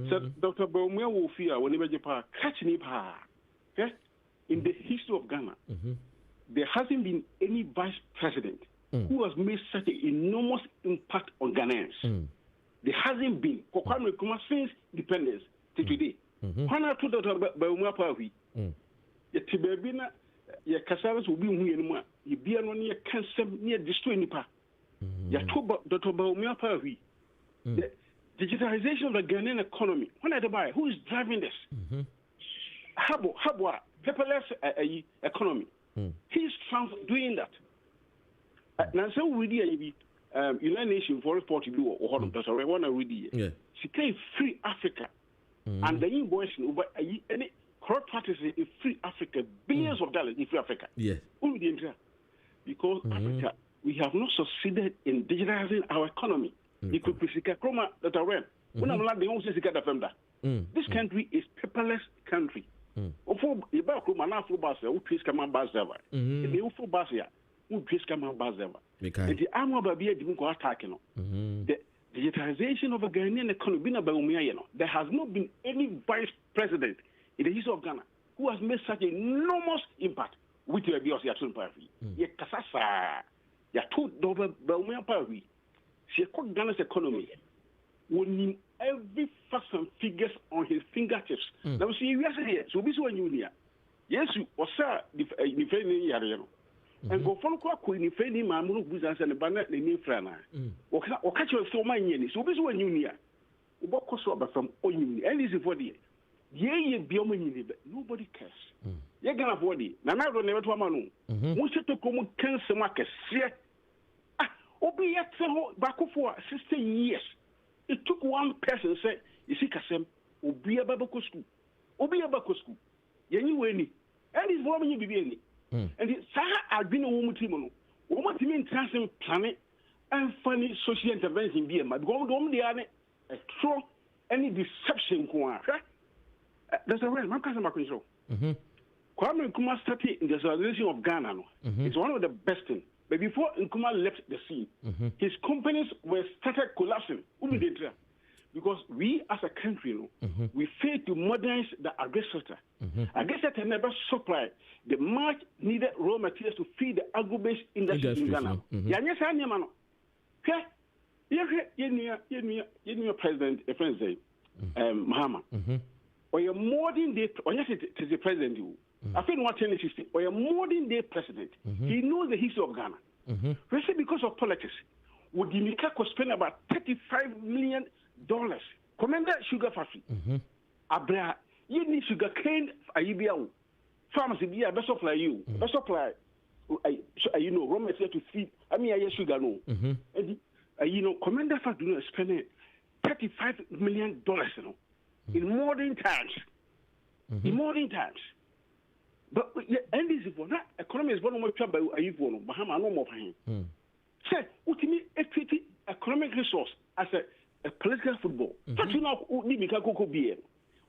So Dr. Baumia will fear when he catch ni pa. In the history of Ghana, there hasn't been any vice president who has made such an enormous impact on Ghanaians. There hasn't been. Since independence to today. One or two Dr. Baumia Pavi. Yet Tibebina, your Casaras will be who you be on your cancer near destroy nipa. Yatoba Dr. Baumia Pavi. The digitalization of the Ghanaian economy. When I buy, who is driving this? Habwa, paperless economy. He's doing that. Now, so we did United Nations for report to do or that's already one already. She came free Africa, and the invoice over any corrupt practices in free Africa, billions of dollars in free Africa. Yes, because Africa, we have not succeeded in digitalizing our economy. This country is paperless country. The digitalization of a Ghanaian economy, there has not been any vice president in the history of Ghana who has made such an enormous impact with your Ghana's economy will need every facts and figures on his fingertips. Now, see, we are here. So, this one, you yes, you was defending Yariano. And go from Quack, defending Mamuru business and the banner, the new frana. Or catch your so many. So, this one, you near. What cost from all you and is for the ye beyond nobody cares. You're gonna body. Now, I don't never to a man. Once you took home cancer market, Obi yet back for 16 years. It took one person say, "You see, Kasem, Obi Abako school, Obi Abako school. You any, and his woman you be any." And Sarah had been a woman to woman to mean transcend planet and funny social intervention be a mad. Go on the other, a true any deception. That's a real man. Kwame Nkrumah started in the civilization of Ghana. It's one of the best things. But before Nkrumah left the scene, his companies were started collapsing. Because we as a country, we failed to modernize the agriculture. Agriculture never supplied the much needed raw materials to feed the agro-based industry in Ghana. You President Mahama. Or your modern day, or yes, it is the president. I think what or a modern day president, he knows the history of Ghana. Because of politics, would Dimika could spend about $35 million. Commander sugar factory. Abra, you need sugar cane, farmers be a best supply you, best supply raw material to feed. I mean, I sugar no. And Commander Farouk is spending $35 million, in modern times. In modern times. But and this is for that economy is one more trouble. Are you for Bahama no more pain? Say, what you mean? Economic resource as a political football. But you know, we can go beer.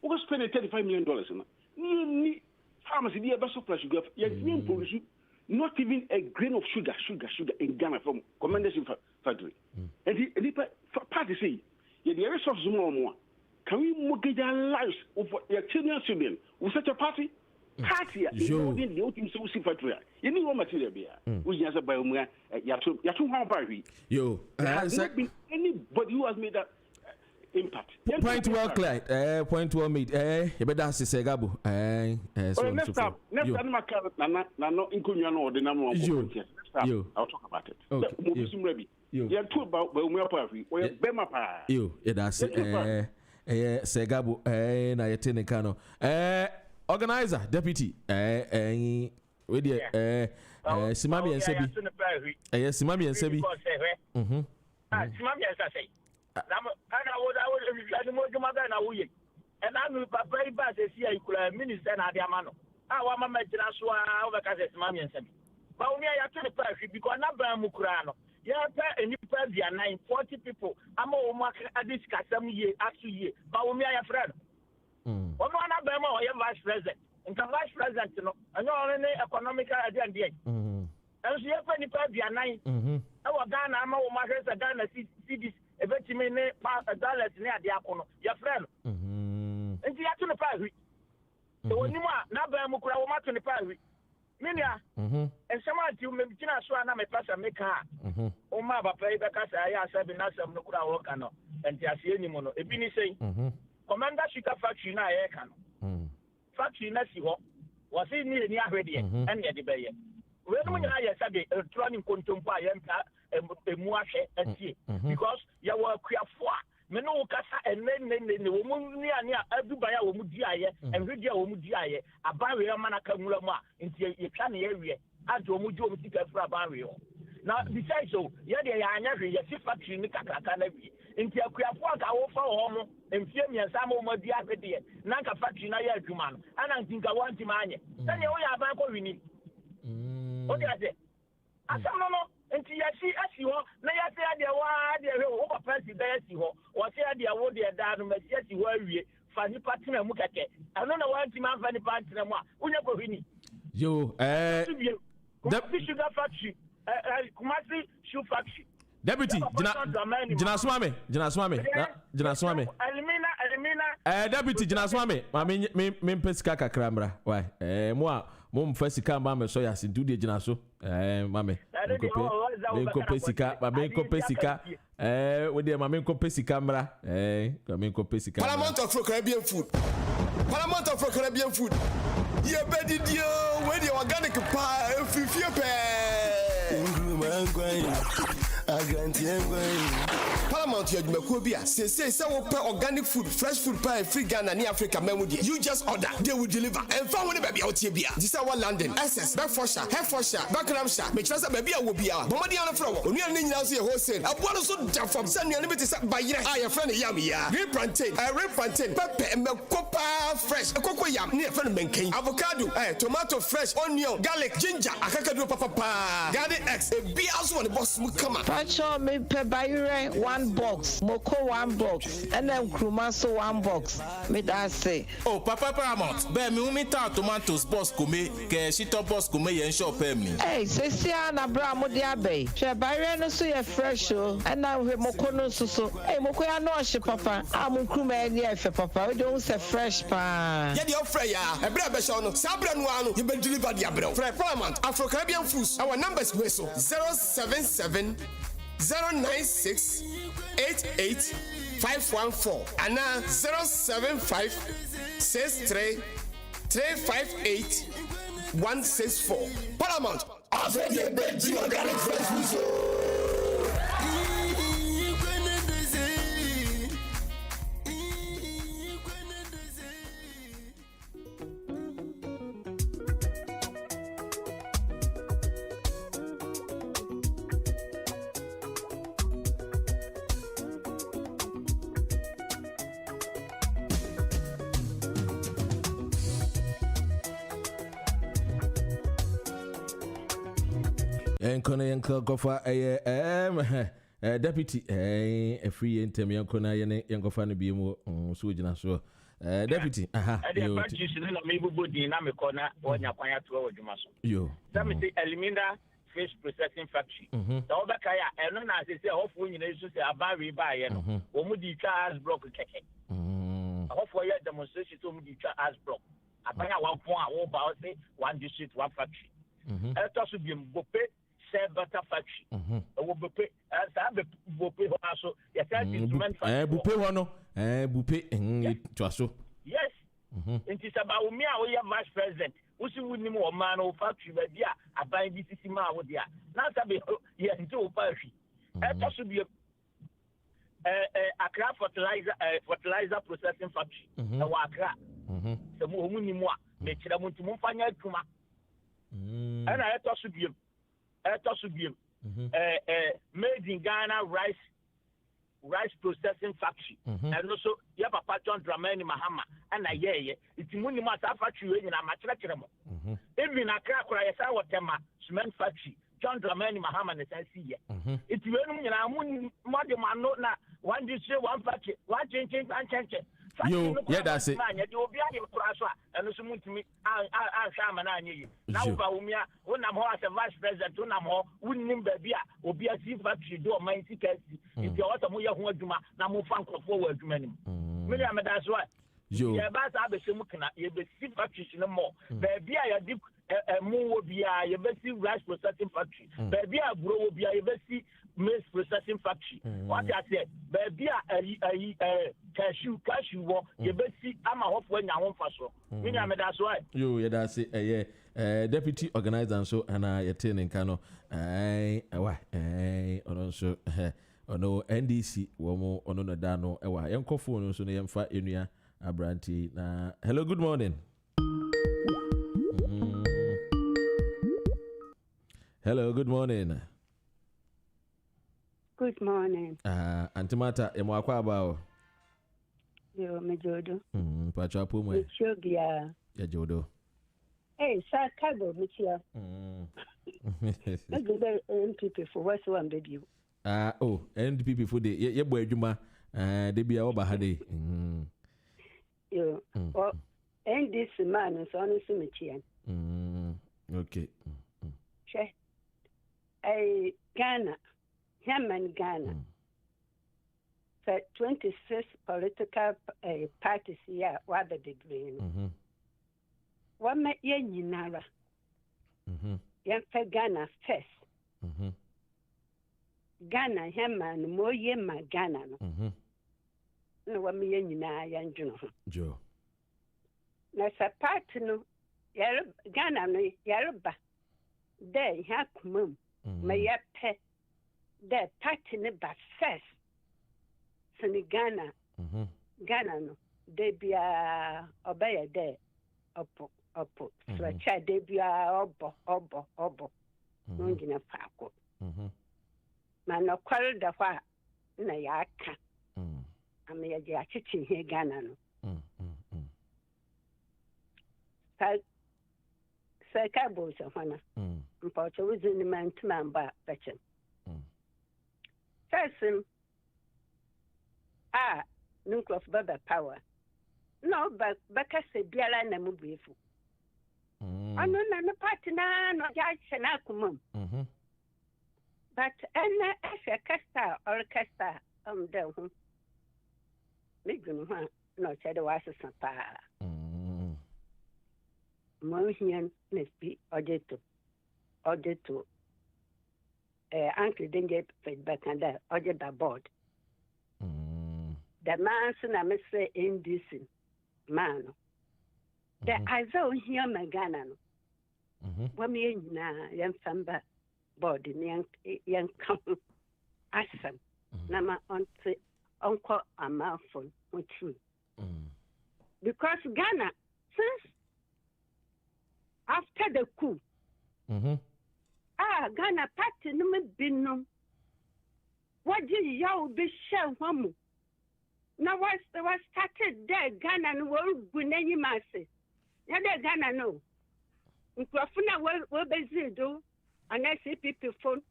We can spend $35 million. Ni pharmacy, the best of sugar. Yes, we produce not even a grain of sugar in Ghana from Commendation Factory. And the party say, yeah, the resources more. Can we mortgage our lives over your children with such a party? Party, including the ultimate social factory. You need one material beer. We just buy Yatu Hampari. Yo, there has not been anybody who has made that impact. Point well clear. Point well made. You better say Gabu. Next time, I'll talk about it. Okay. You're too about you. That's Segabu. Na yetene kano. Organizer, deputy, with the Simami and Sebi. Simami and Sebi. Simami and Sebi. And I'm very bad to see a minister and Adiamano. I want my Majasua over Simami and Sebi. But only I have to the person because not Mukurano. You have a new Persia 40 people. I'm all market at this some year after year. But only I have friend. One Bama, I am vice president. And the vice president, I know only economic idea. And she have any Persia 9. Our Ghana, I'm all markets a Ghana cities, eventually $1 near the Apono, your friend. And she had to the Paris. So when you are not Bamukra, to the Paris. Minia, and someone to me, so I'm a person make her. Oh, my papa, because I have been asked some Nukura Wakano, and just any mono. A bini say, Commander Shika Factory na Ekano. Factory Nasi was in near ready and near the bay. When I said electronic contumpa a muashe and tea, because you were queer for. Meno kasa and then wo mu near everybody wo mu dia and radio wo mu dia a barrier manaka mulama into your can area as wo mu jo mu tika fra barrier. Now besides so ye dey anya hwe ye si factory ni kakaka na bi into akuafo ka wo fa ho and fear me some mo dia hwede na ka factory na ye adwuma no ana ntinka wanti manye sane wo ya ban ko wini o dey ade asam no nti yasi asi ho na yasi ade wa ade he wo papa si da yasi ho wo se ade wo de da no masi asi ho awie fa ni patina mu keke ano na wanti man fa ni patina mu a unya ko hini yo Kumasi sugar factory Kumasi shoe factory deputy jina swami elimina deputy jina swami me pesika kakramra why mo mfasika ma me so ya sintu de jina so mame ko pesika we de mame ko pesika mra mame ko pesika Parliament of Caribbean food ye bedi dio we de organic pa fifie pe Paramount Yajmaku Bia say organic food, fresh food pie, free Ghana, near Africa, Memudi. You just order, they will deliver. And found when baby out here. This is our London, SS, Bedfordshire, Hertfordshire, Buckinghamshire, make sure that baby will be out. Bombardier flower, only a ninja here wholesale. I want to so from Sunday limited by your friend Yami, real plantain, pepper and copa fresh, a cocoa yam near friend Menking, avocado, tomato fresh, onion, garlic, ginger, a kakadu papa, garden eggs, a beer also on the boss will come up. Pacho me pe bayure 1 box, Moko 1 box, and then Krumaso 1 box. Me that say. Oh, Papa Paramount, be me umita tomatoes boss kume, ke shito boss kume yen shop me. Hey, sesia na bra mo dia be. She bayure no so ye fresh o, and now we Moko no so. Hey, Moko ya no she papa. Am Kruma ni efe papa. We don't say fresh pa. Ye di ofre ya, e bra be show no. Sabra no anu, you be deliver dia bra. Fre Paramount, Afro Caribbean Foods. Our numbers we so 077 096 88 514 and 075 63 358 164. Paramount. I've heard you beg you organic fresh food. Enkona yankofa deputy a free intem yankona yankofa no bi mu so gina so deputy the practice no me body na me kona wonya kwanya to wadwuma so yo some say elimina fish processing factory the obeka ya eno na say hofo nyina so say abawe ba ye no wo mu di twa as block keke hofo ya demonstration to mu di twa as block abanya one point a wo ba say one district one factory to so bi mbope better factory wo bope sa be bope ho so ya say instrument factory bope ho no bupe to so yes it is about me a we vice president usi wuni mu o man o factory ba bia aban bi sisi ma wo dia na sa be ye nti o pa hwi to so bi Accra fertilizer processing factory e wa Accra se mu ni mu a me kira mu nti mu fanya atuma ana to so bi made in Ghana rice processing factory and also ya papa John Dramani Mahama and a ye it's money ma factory we na ma kire mo even Accra kora ya sa wotema cement factory John Dramani Mahama na san see it's we no nyina mu de ma no na one district one factory one change yo yeah that's it man you obi ade kora so and so mutimi a sha ma na anyi na wo ba umia wonam ho as vice president wonam ho wonnim ba bia obi asi factory do man sikasi if you want to mo ho adwuma na mo fa nkofo wo adwuma nim me ya me da so yo ya ba sa be shemu kana ye be si factory no mo ba bia ya di mu wo bia ye be si rice processing factory ba bia bro wo bia ye be si maize processing factory what I said ba bia cashew wo ye be si ama hofo nya ho fa so me ya me da so yo ye da say deputy organizer so ana ye tin nka no ono so ono NDC wo mo ono no da no ewa yenkofo no so no yemfa enua abranti na hello good morning hello good morning antimata emo akwa abao yo mejodo pacha pomo e chobia ya jodo sa kabo michia Nagbe NPP for what's one baby NPP for the ye bo adwuma de bia wo ba ha de yo NDC man so no so michia okay che Ghana for 26 political parties here what the degree what me ye nyinara ye fe Ghana first Ghana man mo ye ma Ghana no no what me ye nyinara ya ndwuno ho jo na sa party no Ghana no Yoruba de ha kumum me ye pe the party ne ba first sini Ghana no de bia obeye de opo so cha de bia obo ngina faako ma no kwal da fa na ya aka am ya je achichi he Ghana no sa ka bo so hana mpa wuzini man tmamba bachen person nuclear baba power no baka se biala na mubefu ano na no party na no ja chena kumum but ena ase kasta orchestra de hu migunu ha no chede wasesa pa mo hian nespi odeto Uncle Danger feedback and that the board. The man na me say NDC man. The Azo here Magana. When me na yan famba board in yan come asam. Nama on uncle a mouthful with you. Because Ghana since after the coup. Ghana party no me binum. What do you be share one? Now was started there Ghana no will name masse. Ya de Ghana no. Nkrofuna will be do And I see people phone.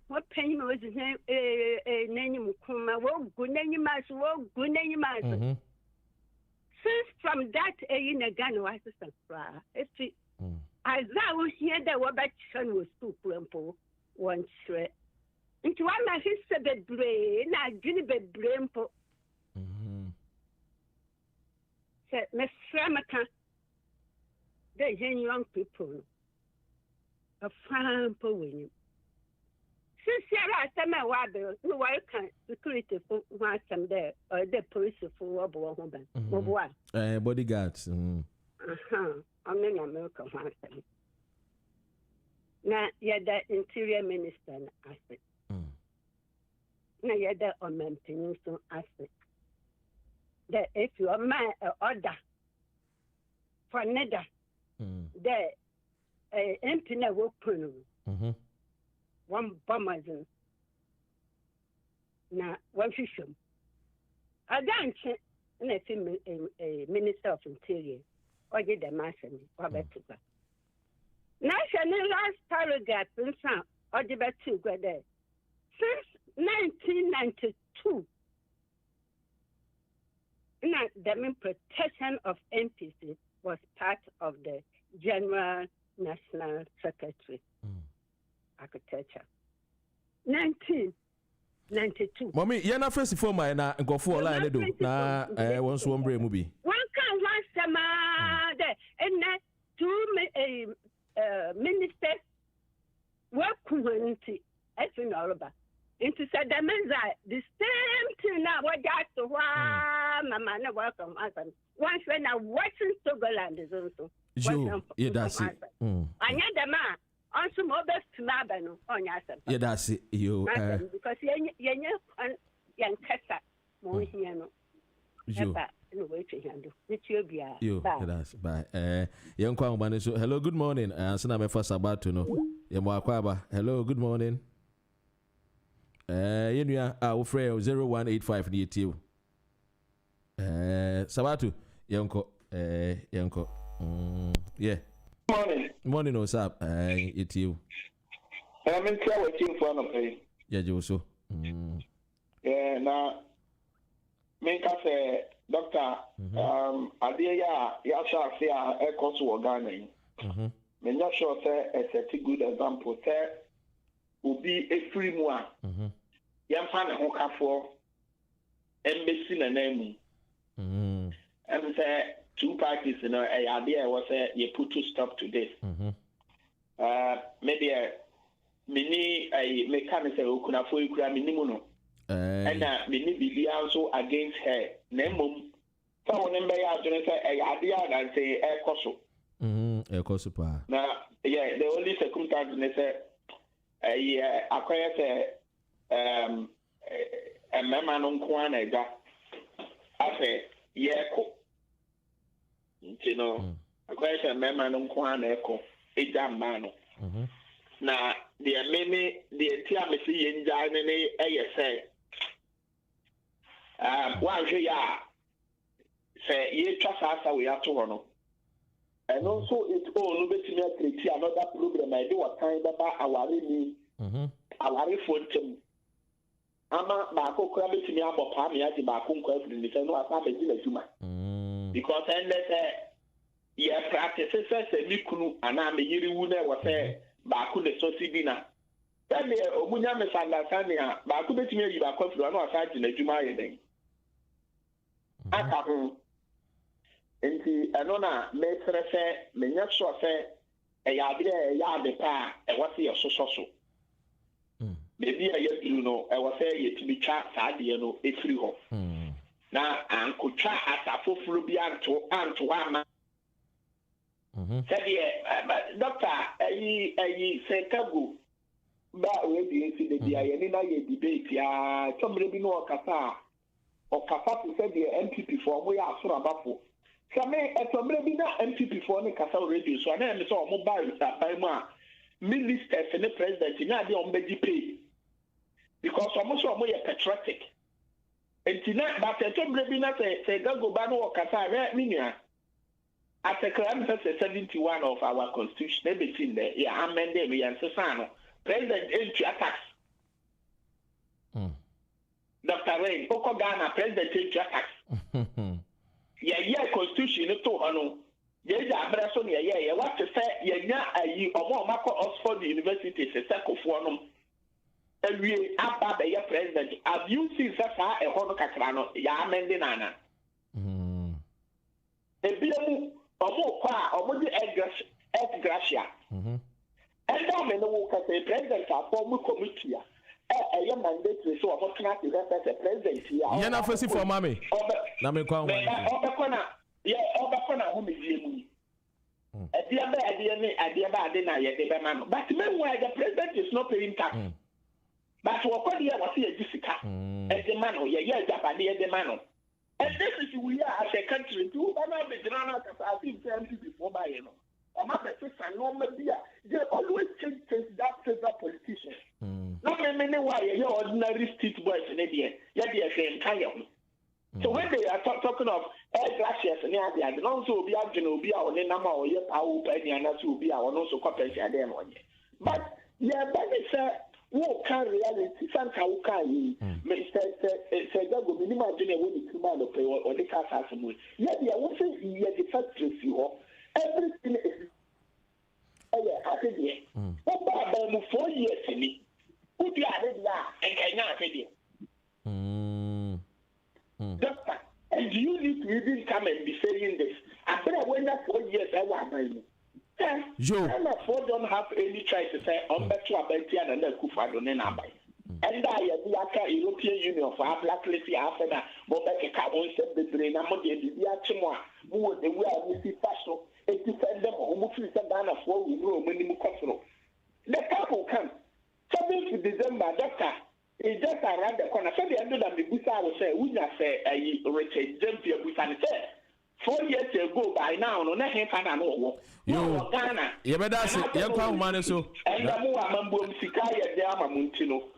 What pain was his name? Name Kuma. Well, good name, well, good name. Since from that, in a gun was a surprise. As I was here, there were back was too plumpo one shred. Into one of his said brain, I didn't be brimpo. Said Miss Framaka, the young people. A farm for winning. Since you're at Wahab, no one can security for one some there, or the police for Wahab. Bodyguards. I'm in America. Now, you're the interior minister, I said. Now, you're the maintenance asset. That if you are my order for another, the empty will put one bombers now one fish. I don't a minister of interior or did the master or better. National last paragraph in some or the better go there. Since 1992, the protection of MPs was part of the General National Secretary Architecture. 1992. Mommy, you're not first for my na go for line do. Na one so umbre mu bi. One can once some there and that two ministers work community as in Aruba. Into said the men the same thing now what just to mama na welcome us. Once when I watching Togoland is also. Yeah, that's it. I need the man. Also, more best to Mabano on your son. Yeah, that's it. You because you're young Kessa, more here. You, that's bye. Young Kwang so hello, good morning. Sana me first about to know. Yamwa hello, good morning. You our friend 0185 near you. Sabatu, Yanko, Yanko. Yeah. Morning, what's up? It's you. I'm in trouble with for no Yeah, Joso. Yeah, now, make us a doctor. Idea, Yasha, say, a course of organic. Me not sure, say, a good example. Say, will be a free one. Young fan who come for embassy and name. And say, two parties, you know, a idea was you put to stop to this. Maybe a mini a mechanic who could afford you minimum. And mini be also against her. Nemum. Someone number a idea and say air coso. Air coso. Now, yeah, the only circumstance they say acquire a member non quana. I say, yeah, you know, a question member non quana echo, a damn man. Now, the many, the TMC in Germany, say, while you are, say, ye trust us, we have to run. And also, it's all over to me, another problem. I do a kind about our really, our phone. Ama baako kura be timi abɔ paa me ati baako nkɔ afiri ne sɛ no asa abɛgye n'adwuma because ɛnɛ sɛ yɛ practice sɛ mi kunu anaa me yiri wu na ɛwɔ sɛ baako ne so si bi na sɛdeɛ ɔmunya misunderstanding a baako betumi ayi baako afiri ɔno asa agye n'adwuma ayɛ dɛn aka ho nti ɛno na mɛsrɛ sɛ menyɛ sure sɛ ɛyɛ adeɛ a ɛyɛ ade paa ɛwɔ sɛ yɛsosɔ so. Maybe a year, you know, I was saying to be chat, you know, a free home. Now, Uncle Chat at a full Rubian to Antoine. Said, yeah, Doctor, I say, Kabu, but we didn't see the DIA debate. Yeah, somebody know Kasa or Kasa said the MPP for we are so about. Some maybe not MPP for the Kasa radio, so I never saw mobile that by my minister and the president in the on pay. Because almost all are patriotic. And tonight, but I don't believe in that. Say, go back or Kasa, right? Minia. Article 71 of our Constitution, everything there, yeah, amended me and Sasano. President entry attacks. Dr. Rain, Oko Ghana, President entry attacks. Yeah, Constitution, to Hano. Yes, Abrason, yeah, what to say, yeah, or more Marco Oxford University, a circle for them. And we are the president. Have you seen Sasa a Honocacrano, ya Mendinana? A bill or more qua or more et gracia. And now, men who can say president are former committee. A young mandate so what can I do as a president here? You're not first for mommy. Namikwa. Yeah, Obakona who is you. At the man. But meanwhile, the president is not paying tax. But what year was here, Jessica? As the man, yeah, Japanese, the man. And this is we are as a country, too, but now the drama that I think before by you know. I'm not a sister, no, they always change that favorite politician. Not many why you're ordinary street boys in India, yet they are saying, so when they are talking of air glaciers and the also be out to be our number or your power penny and that's will be our also compensate them on you. But yeah, but it's a walk reality, Santa Ukai, say that will minimize when you come out of pay or the car has some way. Yet they are also yet the factory you everything is. Oh, I said, yeah. What about 4 years in me? Who do you have it now? And can not say it? Doctor, and do you need to even come and be saying this? After I went there 4 years, I was by Joe. I'm not don't have any choice to say, I'm back to a Bentian and then Kufado Nenabai. And I am the European Union for our blacklist after that, but back a car won't set the brain. I'm not the Achimwa, who was the way I see fashion, and defend them, who moved to Savannah for we know when you come. The car will come. 7th December, doctor. It's just around the corner. So the end of the Busa will say, we just say, Richard James Busan said, 4 years ago by now, no, nothing can I know. You, Ghana. You better say, you can't manage so. And the more Mambo Sikaya, the Amamuntino.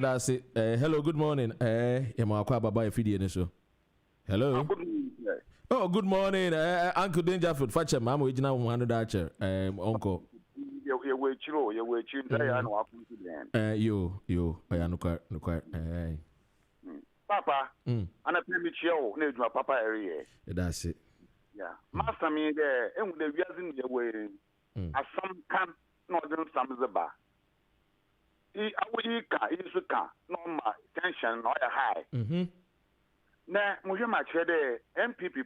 That's it. Hello, good morning. Hello. Oh, good morning. Uncle Dangerfoot, Fatcher, Mamma, original 100 Archer, Uncle. You, I am no quite. Papa, and I pay me chill, need my papa area. That's it. Yeah, master me there, and the reason the way as some can not do some the bar. I will no my tension not high. Now, Muhammad MPP.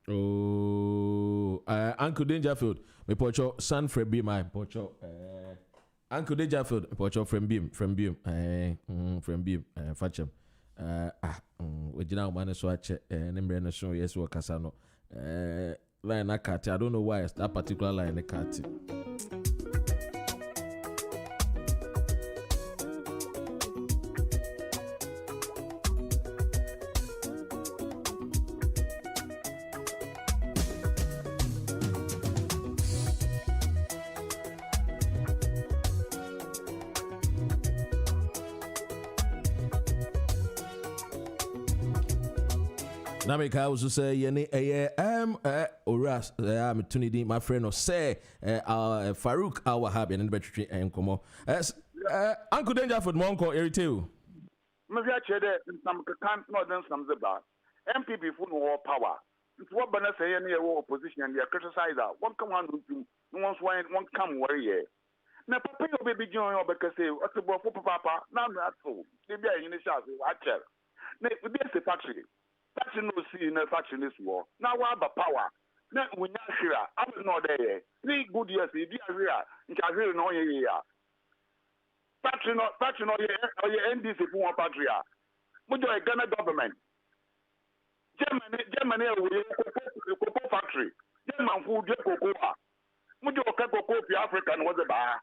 Oh, Uncle Dangerfield, me pocho son from Beam, my pocho. Uncle Dangerfield, pocho from Beam, from Beam, Fatcham. We did not manage to watch and show yes, or Casano. Line a cat, I don't know why it's that particular line a cat. Namika also say yeni oras I'm tunidi my friend or say Farouk Wahab and Betri and Komo. Uncle Dangerfoot Monko Eriteo. Maybe I said some can't not done some about MPP full war power. It's what Banner say any opposition and they criticize that. One come on to one come warrior. Now Papa baby join or because say what's about for Papa now not so. Maybe I initial watch it. Now we be a factory. Factory no see in a factory this war. Now what about power? Now we not here. I was not there. 3 good years if you are here. You can hear no here. Factory no your NDC for one factory. We do a Ghana government. Germany we cocoa factory. German food cocoa. We do a cocoa for Africa and what's the bar.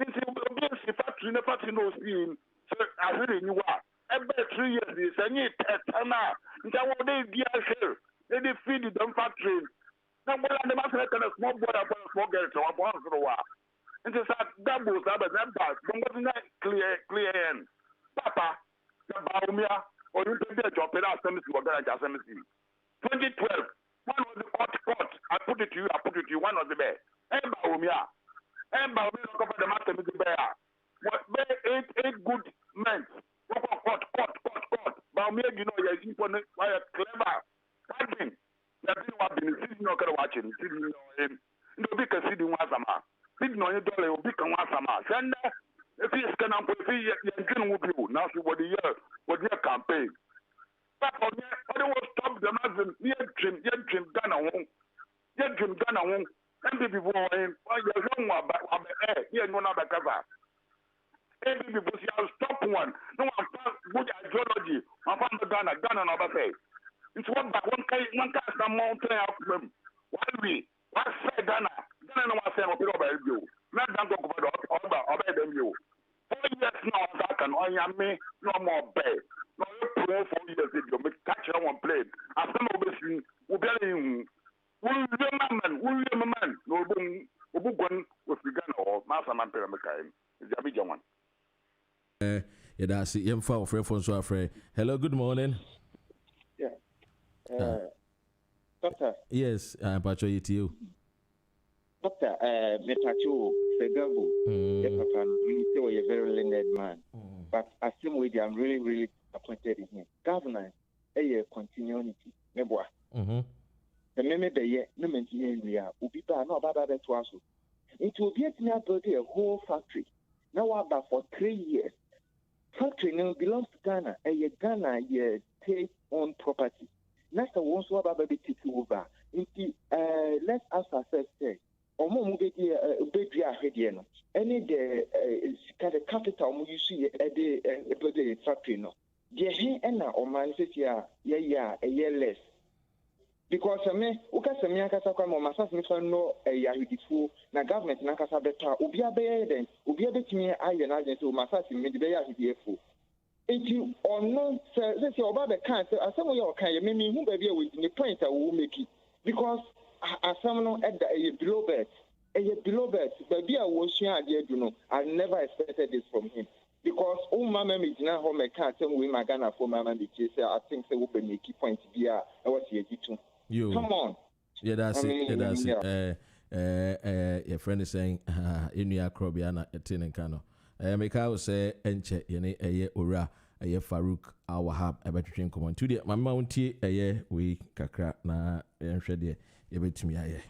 This is factory no see. So I really knew what. Every 3 years, this and you test now. They here. They feed them factory. Now, what are the master kind of small boy about small girl to one for a while? And just that doubles up at that part. Don't go to that clear end. Papa, the Baumia, or you take the job, assembly, 2012, one was the court. I put it to you, one was the bear. And Baumia, cover the matter with the bear. What eight good men. Court. Baumia, you know, you're important, clever. Fighting. That's what I've been sitting, not watching, sitting in. No big sitting once a month. Sitting on your dollar, big once a month. Send if he's going to put you, now see what the year campaign. But I don't stop the Muslim, yet dream Ghana won't. And people him, you're wrong about the air, here, no other cover. Every people see, I'll stop one. No one found good ideology. I found the Ghana and other say. It's one back, one case, some mountain out of them. Why we? What say Ghana? Ghana, no one say, I'll be over you. Not done to go over them you. 4 years now, I can me no more bed. No, 4 years ago, make catch one plane. And some of us will be in William Man, no boom, with the gun or Master Man Pyramid. Is the big one. Yeah, that's it. Hello, good morning. Yeah. Doctor. Yes, I'm patching to you. Doctor, Metachu, Segabu, Papa, you say you're a very learned man. But I seem with you, I'm really, really disappointed in him. Governance, a continuity. Meboa. The meme the year, no maintenance, we are, Ubiba, no about that to us. It will be a whole factory. Now, about for 3 years. Factory now belongs to Ghana, a Ghana, take on property. Next, I want to have a bit over. Let's ask ourselves, Omo mubedi ubedi ahedie no any the capital you see the factory no the he na o man say a year less because me ukasa me akasa kwa mo masas me fa no ahedifu na government na akasa beta obi abeye den obi abetimi aye na agency o masas me de be ahedifu enti ono say oba be kan say asemo ye o kan ye me hu ba bia we the point I will make it because Asamno at a below bet, but be a washing idea, you know. I never expected this from him because all my mem is now home. I can't tell me my Ghana for my man. I think they will be key point to be a was here too. You come on. Yeah, that's it. Yeah, that's it. Your friend is saying, in your Crobiana, a tin and cano. Mikao say, Enche, yene, a year, ura, a year Farouk, our Wahab, a better drink. Come on, to the my mounty, a year, we kakra, na, and shed. You bet me, aye.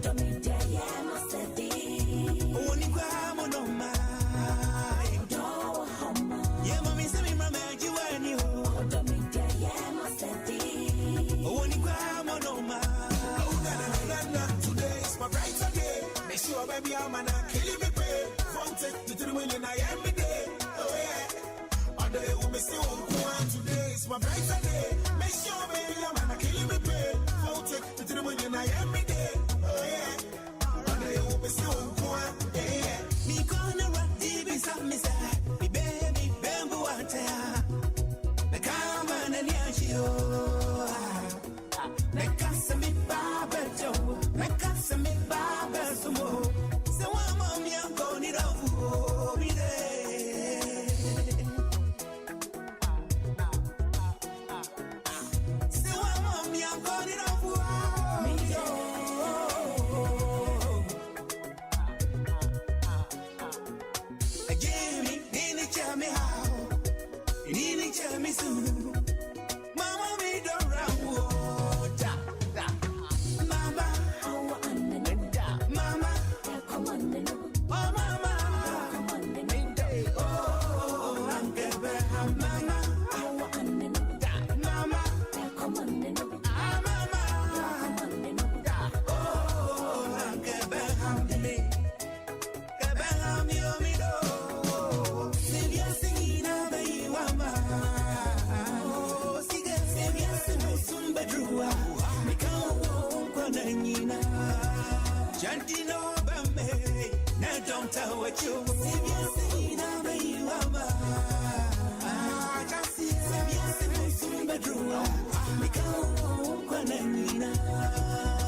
Don't Today is my brighter day. Make sure, baby, I'm gonna kill me pay. Vote to the million I am me day. Oh yeah. One day we'll be so good. Yeah. Me gonna rock deep inside me side. Me baby, bamboo out there. Me come on and yashio. Me casa me baba joe. Me casa me baba sumo. So I'm on me, I'm going it over. Me there. Mama, me don't run water. Mama, mama, come on, oh mama, come on, oh, I'm Abraham, mama, mama, come on, ah mama, oh, I'm Abraham, me, Abraham, you me do, Sylvia singing over you, mama. Jantino Bame, now don't tell what you see. Now, baby, mama. I just see some bedroom. We go, Quananina.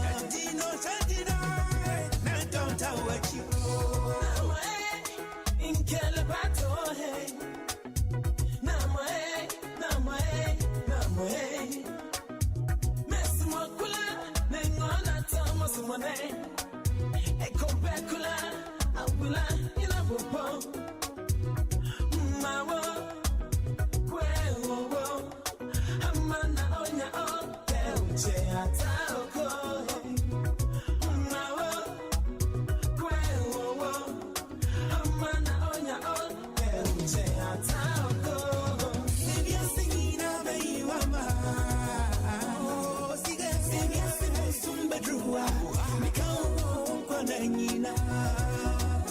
Jantino, now don't tell what you in Calabato.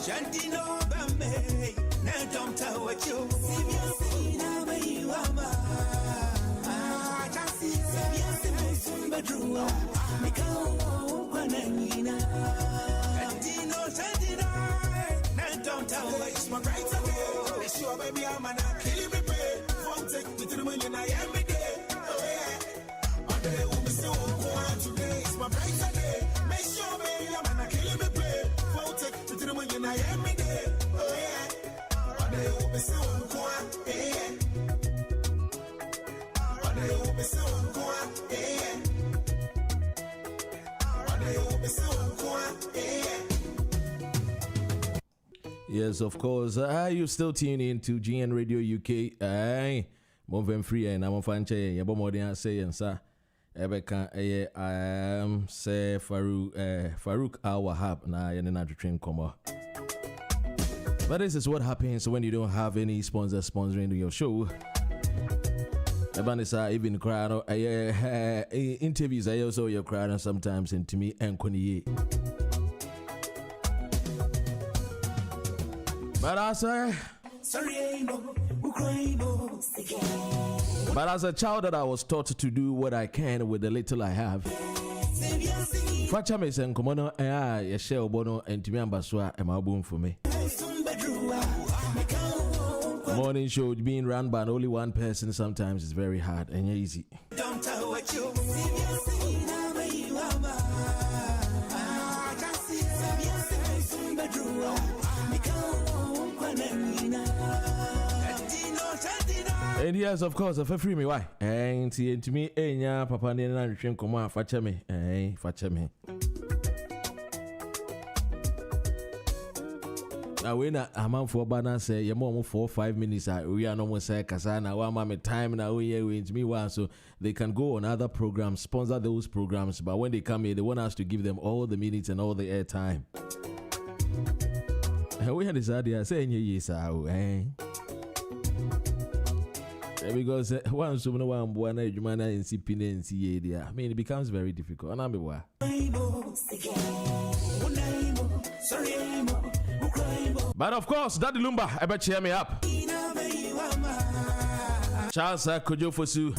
Jantino Bame, now don't tell what you see. Now, baby, mama. I just see some bedroom. We go, Quananina. Jantino, now don't tell what it's my right away. Make sure, baby, I'm gonna kill me, pay. Won't take me to the million I am me day. Oh, yeah. On the day, we'll be so good. Today is my brighter day. Make sure, baby, I'm gonna kill me, pay. To the million I am me day. Oh yeah. One day we'll be so good. Yeah. One day we'll be so good. Yeah. One day we'll be so good. Yeah. Yes, of course. You still tuning in to GN Radio UK. Aye. Moving free and I'm Mfantseman. Yabo more than I say and sir. Ebeka say Farouk Wahab na yene train come. But this is what happens when you don't have any sponsors sponsoring your show. Ebanisa even crowd interviews I also your crowd sometimes and to me and Koniye. But as a child that I was taught to do what I can with the little I have. Fachames and Komono ya share bono and to me ambaswa and my boom for me. Morning show being run by only one person sometimes is very hard and easy. Don't tell what you and yes, of course, if I free me, why? And to me, enya papa and dream come on, fetch me, fetch me. Now, when a man for banner say, your mom 4 or 5 minutes, we are no more say, Kasana, one moment time now, we to me one, so they can go on other programs, sponsor those programs, but when they come here, they want us to give them all the minutes and all the airtime. We had this idea saying, yes, because once you know one age man in CPN and CA, I mean, it becomes very difficult. And I'm But of course, Daddy Lumba, I bet cheer me up. Charles Kojofosu,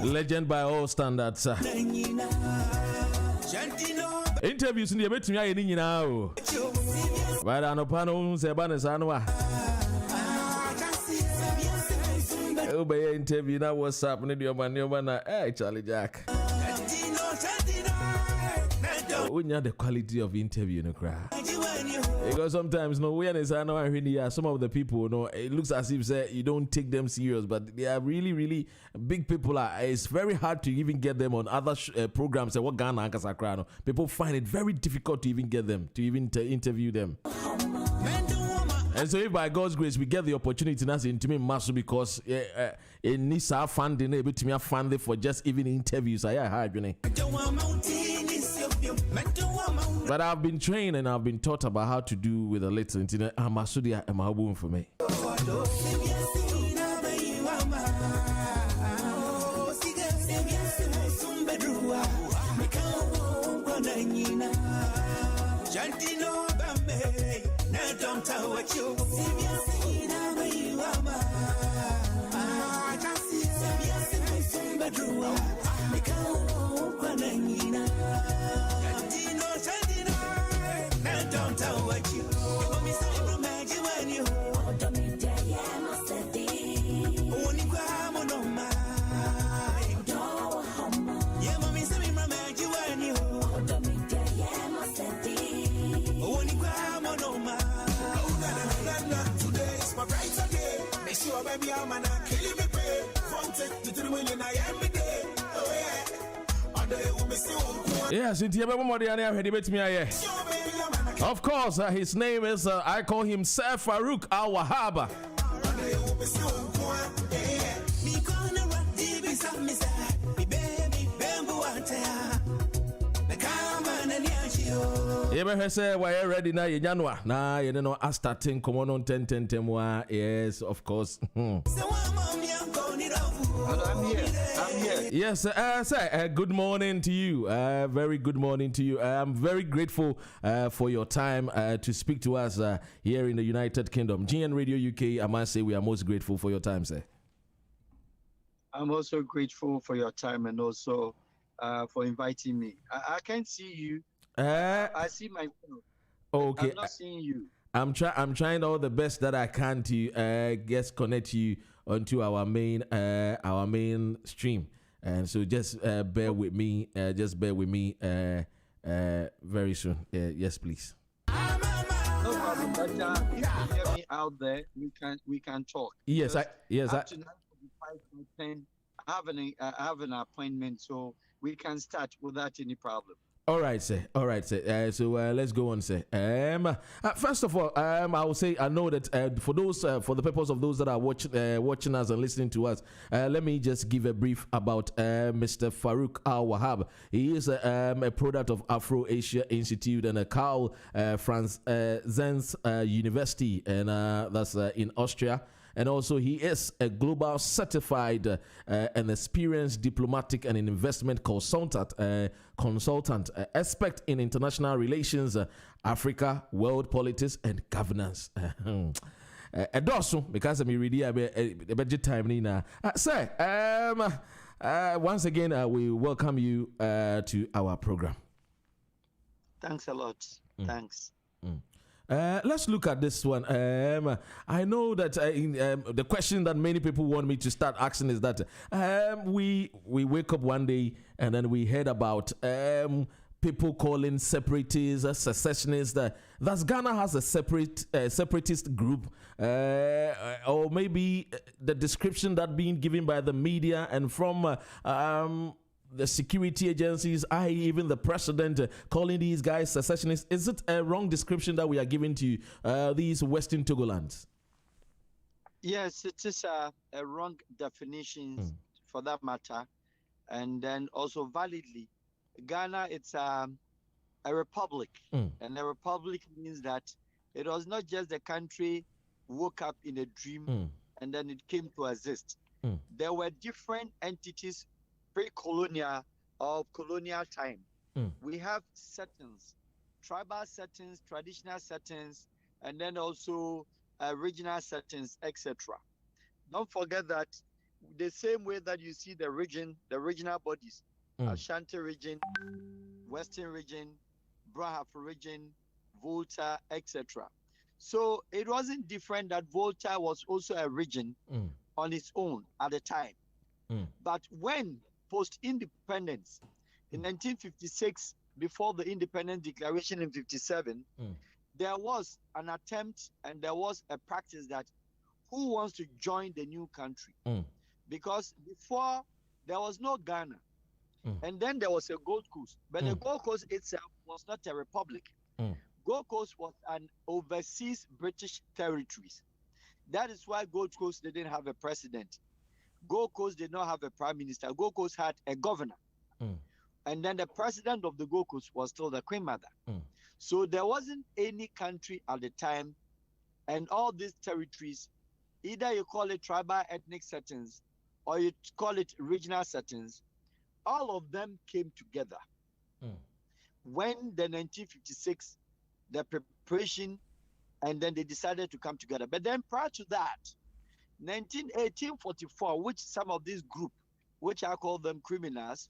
legend by all standards. Interviews in the bit me now. But I know Pano Sebanes Anwa. Obey interview now. What's happening? Your man, hey, Charlie Jack. We need the quality of interview, no cry. Because sometimes, no, awareness, I know some of the people, no, it looks as if say, you don't take them serious, but they are really, really big people. It's very hard to even get them on other programs. What Ghana, no. People find it very difficult to even get them, to even interview them. And so, if by God's grace we get the opportunity, that's into me, massive because it needs our funding, able to me a funding for just even interviews. I heard, you know. But I've been trained and I've been taught about how to do with a little internet. I'm a studio and my boom for me. Yes, of course, his name is, I call him Sir Farouk Wahab. Say why ready now in January. Nah, you know, I starting come on 10. Yes, of course. I'm here. Yes, sir. Good morning to you. Very good morning to you. I'm very grateful for your time to speak to us here in the United Kingdom. GN Radio UK, I must say we are most grateful for your time, sir. I'm also grateful for your time and also for inviting me. I can't see you. I see my phone. Okay. I'm not seeing you. I'm trying all the best that I can to connect you onto our main stream, and so just bear with me. Very soon. Yes, please. No problem. But if you hear me out there, we can talk. Yes, Up to 9:45, I have an appointment, so we can start without any problem. All right, sir. So let's go on, sir. First of all, I will say I know that for the purpose of those that are watching us and listening to us, let me just give a brief about Mr. Farouk Wahab. He is a product of Afro-Asia Institute and a Karl Franz Zenz University, and that's in Austria. And also, he is a global certified and experienced diplomatic and investment consultant, expert in international relations, Africa, world politics, and governance. Because I'm reading a budget time now. Sir, once again, we welcome you to our program. Thanks a lot. Thanks. Let's look at this one. I know that the question that many people want me to start asking is that we wake up one day and then we heard about people calling separatists, secessionists. That Ghana has a separatist group, or maybe the description that being given by the media and from the security agencies, even the president, calling these guys secessionists. Is it a wrong description that we are giving to these Western Togolands? Yes, it is a wrong definition for that matter. And then also validly, Ghana, it's a republic. And a republic means that it was not just the country woke up in a dream and then it came to exist. There were different entities pre-colonial or colonial time. We have settings tribal settings, traditional settings, and then also regional settings, etc. Don't forget that the same way that you see the regional bodies, Ashanti region, Western region, Brahaf region, Volta, etc. So it wasn't different that Volta was also a region on its own at the time. But when post-independence in 1956, before the Independence Declaration in 57, there was an attempt and there was a practice that who wants to join the new country? Because before there was no Ghana, and then there was a Gold Coast, but the Gold Coast itself was not a republic. Gold Coast was an overseas British territories. That is why Gold Coast didn't have a president. Gold Coast did not have a prime minister. Gold Coast had a governor. And then the president of the Gold Coast was still the Queen Mother. So there wasn't any country at the time, and all these territories, either you call it tribal ethnic settings or you call it regional settings, all of them came together. When the 1956, the preparation, and then they decided to come together. But then prior to that, 1844, which some of this group, which I call them criminals,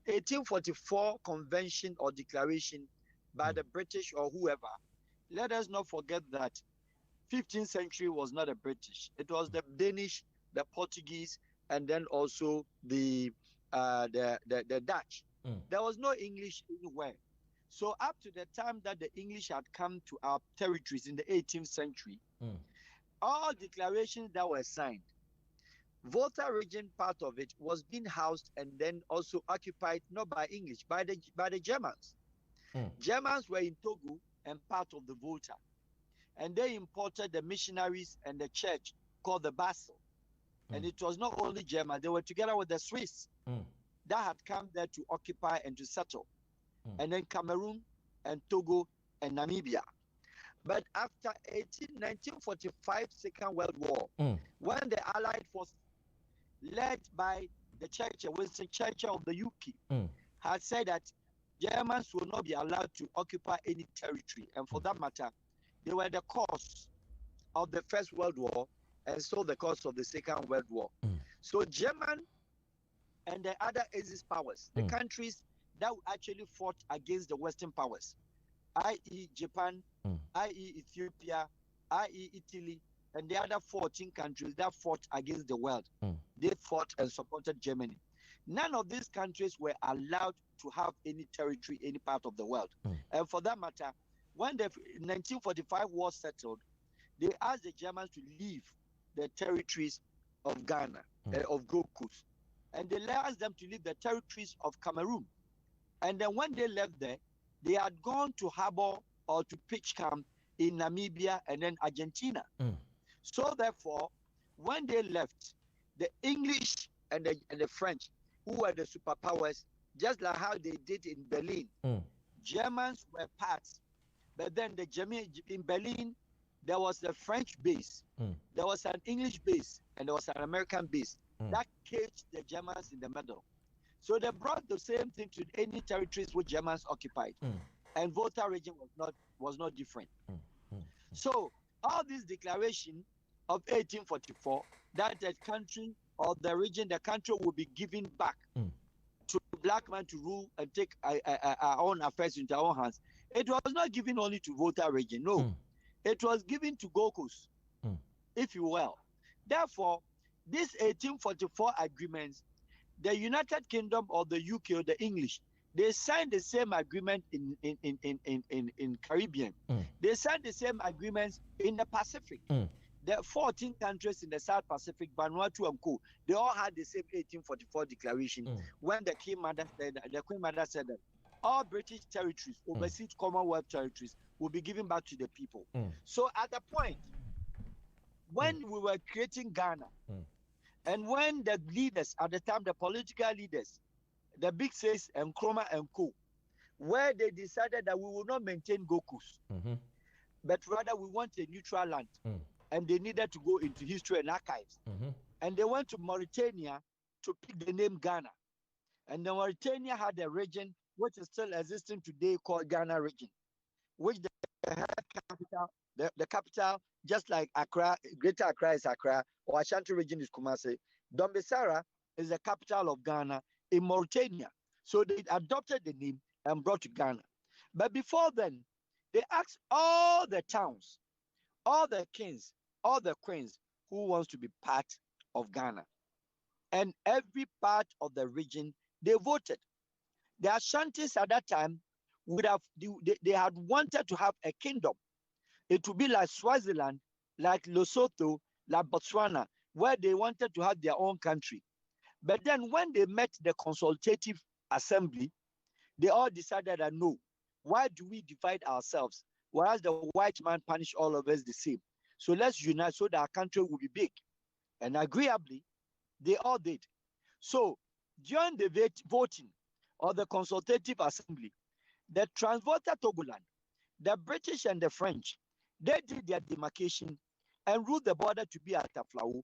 1844 convention or declaration by the British or whoever, let us not forget that 15th century was not a British. It was the Danish, the Portuguese, and then also the Dutch. There was no English anywhere. So up to the time that the English had come to our territories in the 18th century, all declarations that were signed, Volta region part of it was being housed and then also occupied not by English, by the Germans. Germans were in Togo and part of the Volta. And they imported the missionaries and the church called the Basel. And it was not only Germans, they were together with the Swiss that had come there to occupy and to settle. And then Cameroon and Togo and Namibia. But after 1945 Second World War, when the Allied forces, led by the Winston Churchill of the UK, had said that Germans will not be allowed to occupy any territory. And for that matter, they were the cause of the First World War and so the cause of the Second World War. So German and the other Axis powers, the countries that actually fought against the Western powers, i.e. Japan, i.e. Ethiopia, i.e. Italy, and the other 14 countries that fought against the world, they fought and supported Germany. None of these countries were allowed to have any territory, any part of the world. And for that matter, when the 1945 war settled, they asked the Germans to leave the territories of Ghana, of Gold Coast. And they asked them to leave the territories of Cameroon. And then when they left there, they had gone to harbor or to pitch camp in Namibia and then Argentina. So therefore, when they left, the English and the French, who were the superpowers, just like how they did in Berlin, Germans were parts. But then in Berlin, there was the French base, there was an English base, and there was an American base that caged the Germans in the middle. So they brought the same thing to any territories which Germans occupied, and Volta region was not different. So all this declaration of 1844 that the country or the region, the country will be given back to black man to rule and take our own affairs into our own hands. It was not given only to Volta region, no. It was given to Gold Coast, if you will. Therefore, these 1844 agreements, the United Kingdom or the UK or the English, they signed the same agreement in Caribbean. They signed the same agreements in the Pacific. The 14 countries in the South Pacific, Vanuatu and Co., they all had the same 1844 declaration when the Queen Mother said that all British territories, overseas Commonwealth territories, will be given back to the people. So at the point when we were creating Ghana, and when the leaders at the time, the political leaders, the Big Six and Nkrumah and Co., where they decided that we will not maintain Gold Coast, but rather we want a neutral land. And they needed to go into history and archives. And they went to Mauritania to pick the name Ghana. And the Mauritania had a region which is still existing today called Ghana region. which the head capital, the capital, just like Accra, Greater Accra is Accra, or Ashanti region is Kumasi. Dombesara is the capital of Ghana in Mauritania. So they adopted the name and brought to Ghana. But before then, they asked all the towns, all the kings, all the queens who wants to be part of Ghana. And every part of the region, they voted. The Ashantis at that time would have, they had wanted to have a kingdom. It would be like Swaziland, like Lesotho, like Botswana, where they wanted to have their own country. But then when they met the consultative assembly, they all decided that no, why do we divide ourselves? Whereas the white man punished all of us the same. So let's unite so that our country will be big. And agreeably, they all did. So during the voting of the consultative assembly, the Transvolta Togoland, the British and the French, they did their demarcation and ruled the border to be at Aflao.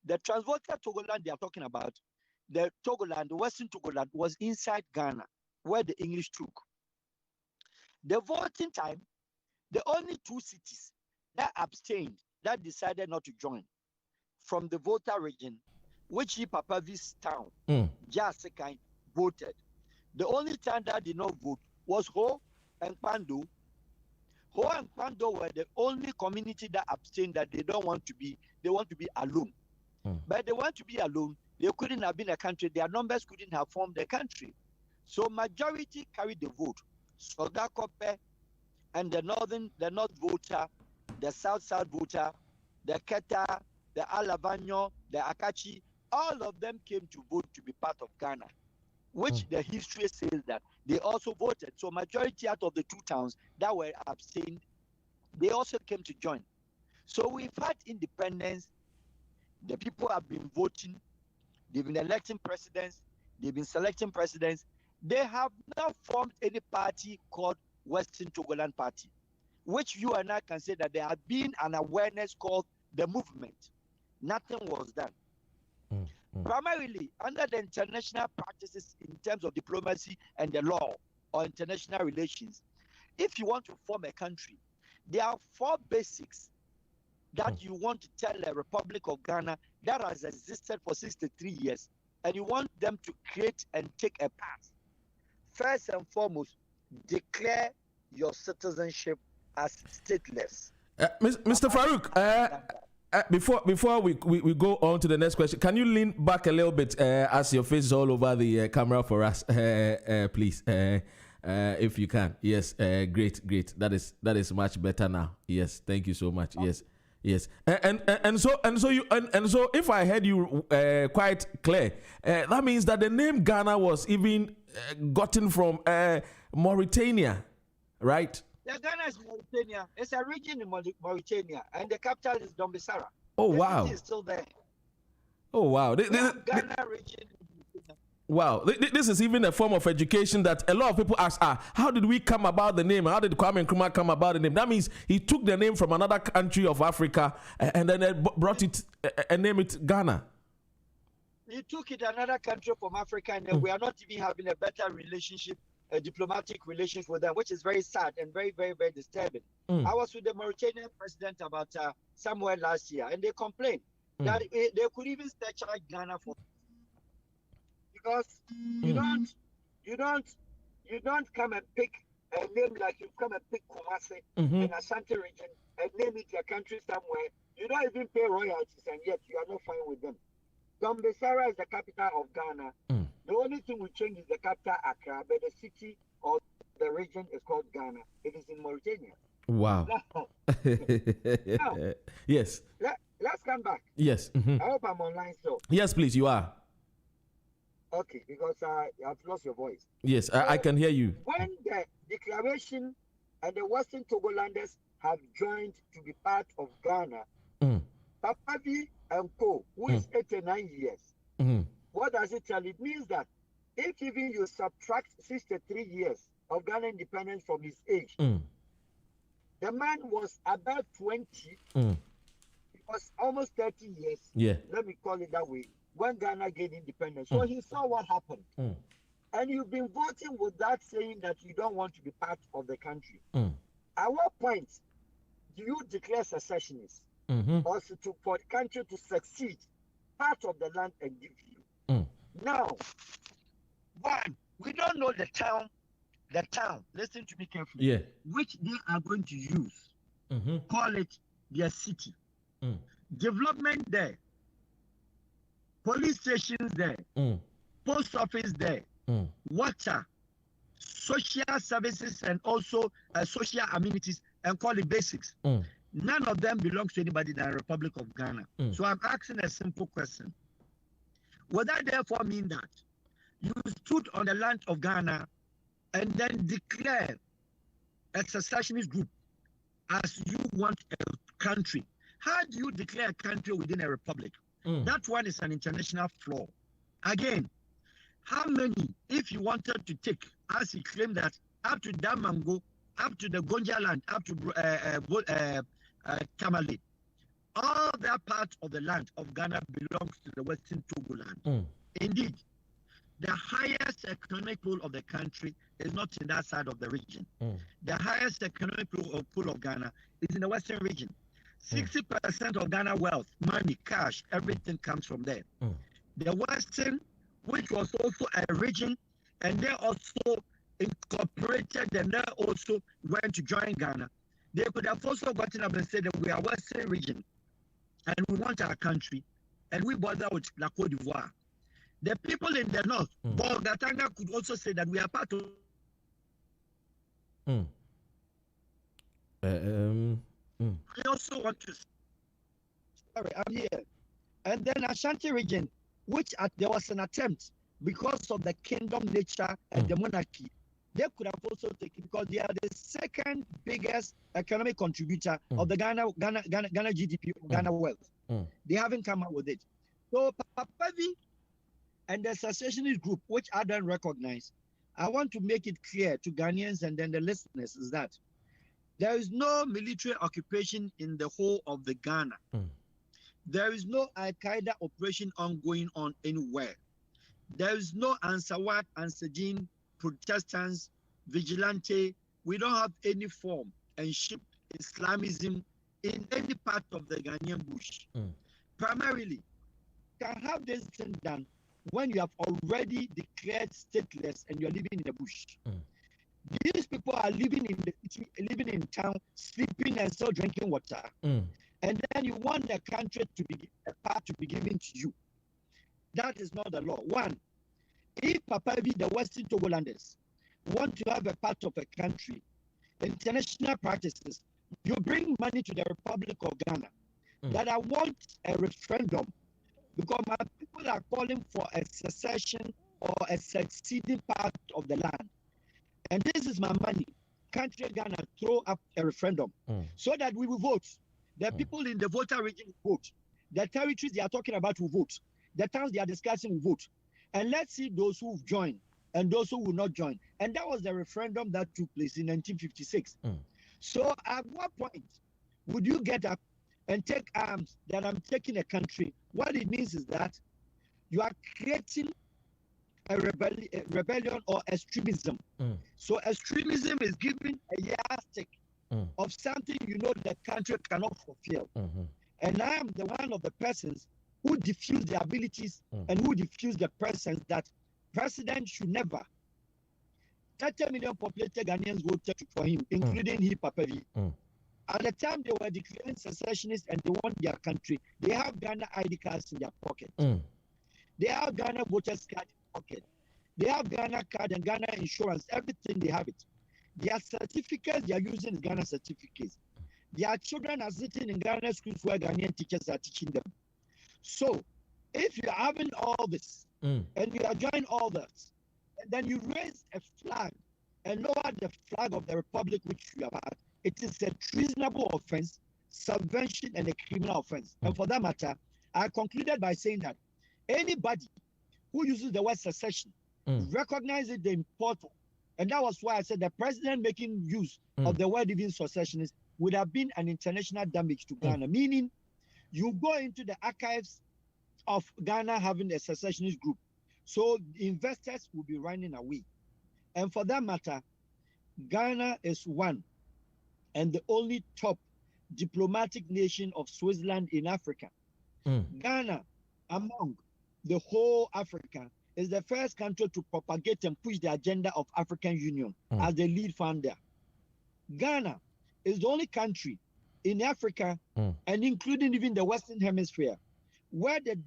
The Transvolta Togoland they are talking about, the Togoland, the Western Togoland, was inside Ghana, where the English took. The voting time, the only two cities that abstained, that decided not to join from the voter region, which Papavi's town, Jasikai, voted. The only town that did not vote was Ho and Pando. Ho and Pando were the only community that abstained, that they don't want to be, they want to be alone. But they want to be alone. They couldn't have been a country. Their numbers couldn't have formed a country. So majority carried the vote. Sogakope and the north voter, the south voter, the Keta, the Alavanyo, the Akachi, all of them came to vote to be part of Ghana, which the history says that they also voted. So majority out of the two towns that were abstained, they also came to join. So we've had independence. The people have been voting. They've been electing presidents. They've been selecting presidents. They have not formed any party called Western Togoland Party, which you and I can say that there had been an awareness called the movement. Nothing was done. Primarily under the international practices in terms of diplomacy and the law or international relations, if you want to form a country, there are 4 basics that you want to tell the Republic of Ghana that has existed for 63 years, and you want them to create and take a path. First and foremost, declare your citizenship as stateless. Mr. Farouk, before we go on to the next question, can you lean back a little bit as your face is all over the camera for us, please, if you can? Yes, great. That is much better now. Yes, thank you so much. Yes, and so if I heard you quite clear, that means that the name Ghana was even gotten from Mauritania, right? Yeah, Ghana is Mauritania. It's a region in Mauritania, and the capital is Dombesara. Oh, the wow. city is still there. Oh, wow. Ghana region. Wow, this is even a form of education that a lot of people ask, how did we come about the name? How did Kwame Nkrumah come about the name? That means he took the name from another country of Africa and then brought it and named it Ghana. He took it another country from Africa, and then we are not even having a better relationship, a diplomatic relationship with them, which is very sad and very, very, very disturbing. I was with the Mauritanian president about somewhere last year, and they complained that they could even search out Ghana for, because you don't come and pick a name like you come and pick Kumasi in Ashanti region and name it your country somewhere. You don't even pay royalties, and yet you are not fine with them. Dombesara is the capital of Ghana. The only thing we change is the capital Accra, but the city or the region is called Ghana. It is in Mauritania. Wow. Now, yes. Let's come back. Yes. I hope I'm online still. Yes, please, you are. Okay, because I've lost your voice. Yes, so, I can hear you. When the declaration and the Western Togolanders have joined to be part of Ghana, Papavi and Co., who is 89 years, what does it tell? It means that if even you subtract 63 years of Ghana independence from his age, the man was about 20. It was almost 30 years. Yeah. Let me call it that way. When Ghana gained independence. So he saw what happened. And you've been voting without saying that you don't want to be part of the country. At what point do you declare secessionists? Or for the country to succeed, part of the land and give you? Now, one, we don't know the town, listen to me carefully, which they are going to use. Call it their city. Development there, police stations there, post office there, water, social services, and also social amenities, and call it basics. None of them belongs to anybody in the Republic of Ghana. So I'm asking a simple question. Would that therefore mean that you stood on the land of Ghana and then declare a secessionist group as you want a country? How do you declare a country within a republic? That one is an international flaw. Again, how many, if you wanted to take, as he claimed that up to Damango, up to the Gonja land, up to Tamale, all that part of the land of Ghana belongs to the Western Togo land. Indeed, the highest economic pool of the country is not in that side of the region. The highest economic pool of Ghana is in the Western region. 60% of Ghana wealth, money, cash, everything comes from there. The Western, which was also a region, and they also incorporated and they also went to join Ghana. They could have also gotten up and said that we are Western region and we want our country, and we bother with La Côte d'Ivoire. The people in the north, Bolgatanga, could also say that we are part of. I also want to. Sorry, I'm here. And then Ashanti region, which there was an attempt because of the kingdom nature and the monarchy. They could have also taken, because they are the second biggest economic contributor of the Ghana GDP, Ghana wealth. They haven't come up with it. So Papavi and the secessionist group, which I don't recognize, I want to make it clear to Ghanaians and then the listeners is that there is no military occupation in the whole of the Ghana. There is no Al-Qaeda operation ongoing on anywhere. There is no Ansawat, Ansajin, Protestants, vigilante. We don't have any form and ship Islamism in any part of the Ghanaian bush. Primarily, you can have this thing done when you have already declared stateless and you're living in the bush. These people are living in the city, living in town, sleeping and still drinking water. And then you want the country to be a part to be given to you. That is not the law. One, if Papavi, the Western Togolanders, want to have a part of a country, international practices, you bring money to the Republic of Ghana. That I want a referendum, because my people are calling for a secession or a succeeding part of the land. And this is my money. Country Ghana throw up a referendum so that we will vote. The people in the voter region will vote. The territories they are talking about will vote. The towns they are discussing will vote. And let's see those who join and those who will not join. And that was the referendum that took place in 1956. So at what point would you get up and take arms that I'm taking a country? What it means is that you are creating a rebellion or extremism. So extremism is giving a yardstick of something you know the country cannot fulfill. And I am the one of the persons who diffuse the abilities and who diffuse the presence that president should never. 30 million populated Ghanaians voted for him, including he, Papavi. At the time they were declaring secessionists and they want their country, they have Ghana ID cards in their pocket. They have Ghana voters card in their pocket. They have Ghana card and Ghana insurance, everything they have it. Their certificates they are using is Ghana certificates. Their children are sitting in Ghana schools where Ghanaian teachers are teaching them. So, if you're having all this and you are joining all this, and then you raise a flag and lower the flag of the republic which you have had, it is a treasonable offense, subversion, and a criminal offense. And for that matter, I concluded by saying that anybody who uses the word secession recognizes the importance. And that was why I said the president making use of the word even secessionist would have been an international damage to Ghana, meaning you go into the archives of Ghana having a secessionist group. So investors will be running away. And for that matter, Ghana is one and the only top diplomatic nation of Switzerland in Africa. Ghana, among the whole Africa, is the first country to propagate and push the agenda of African Union as the lead founder. Ghana is the only country in Africa, and including even the Western Hemisphere, where the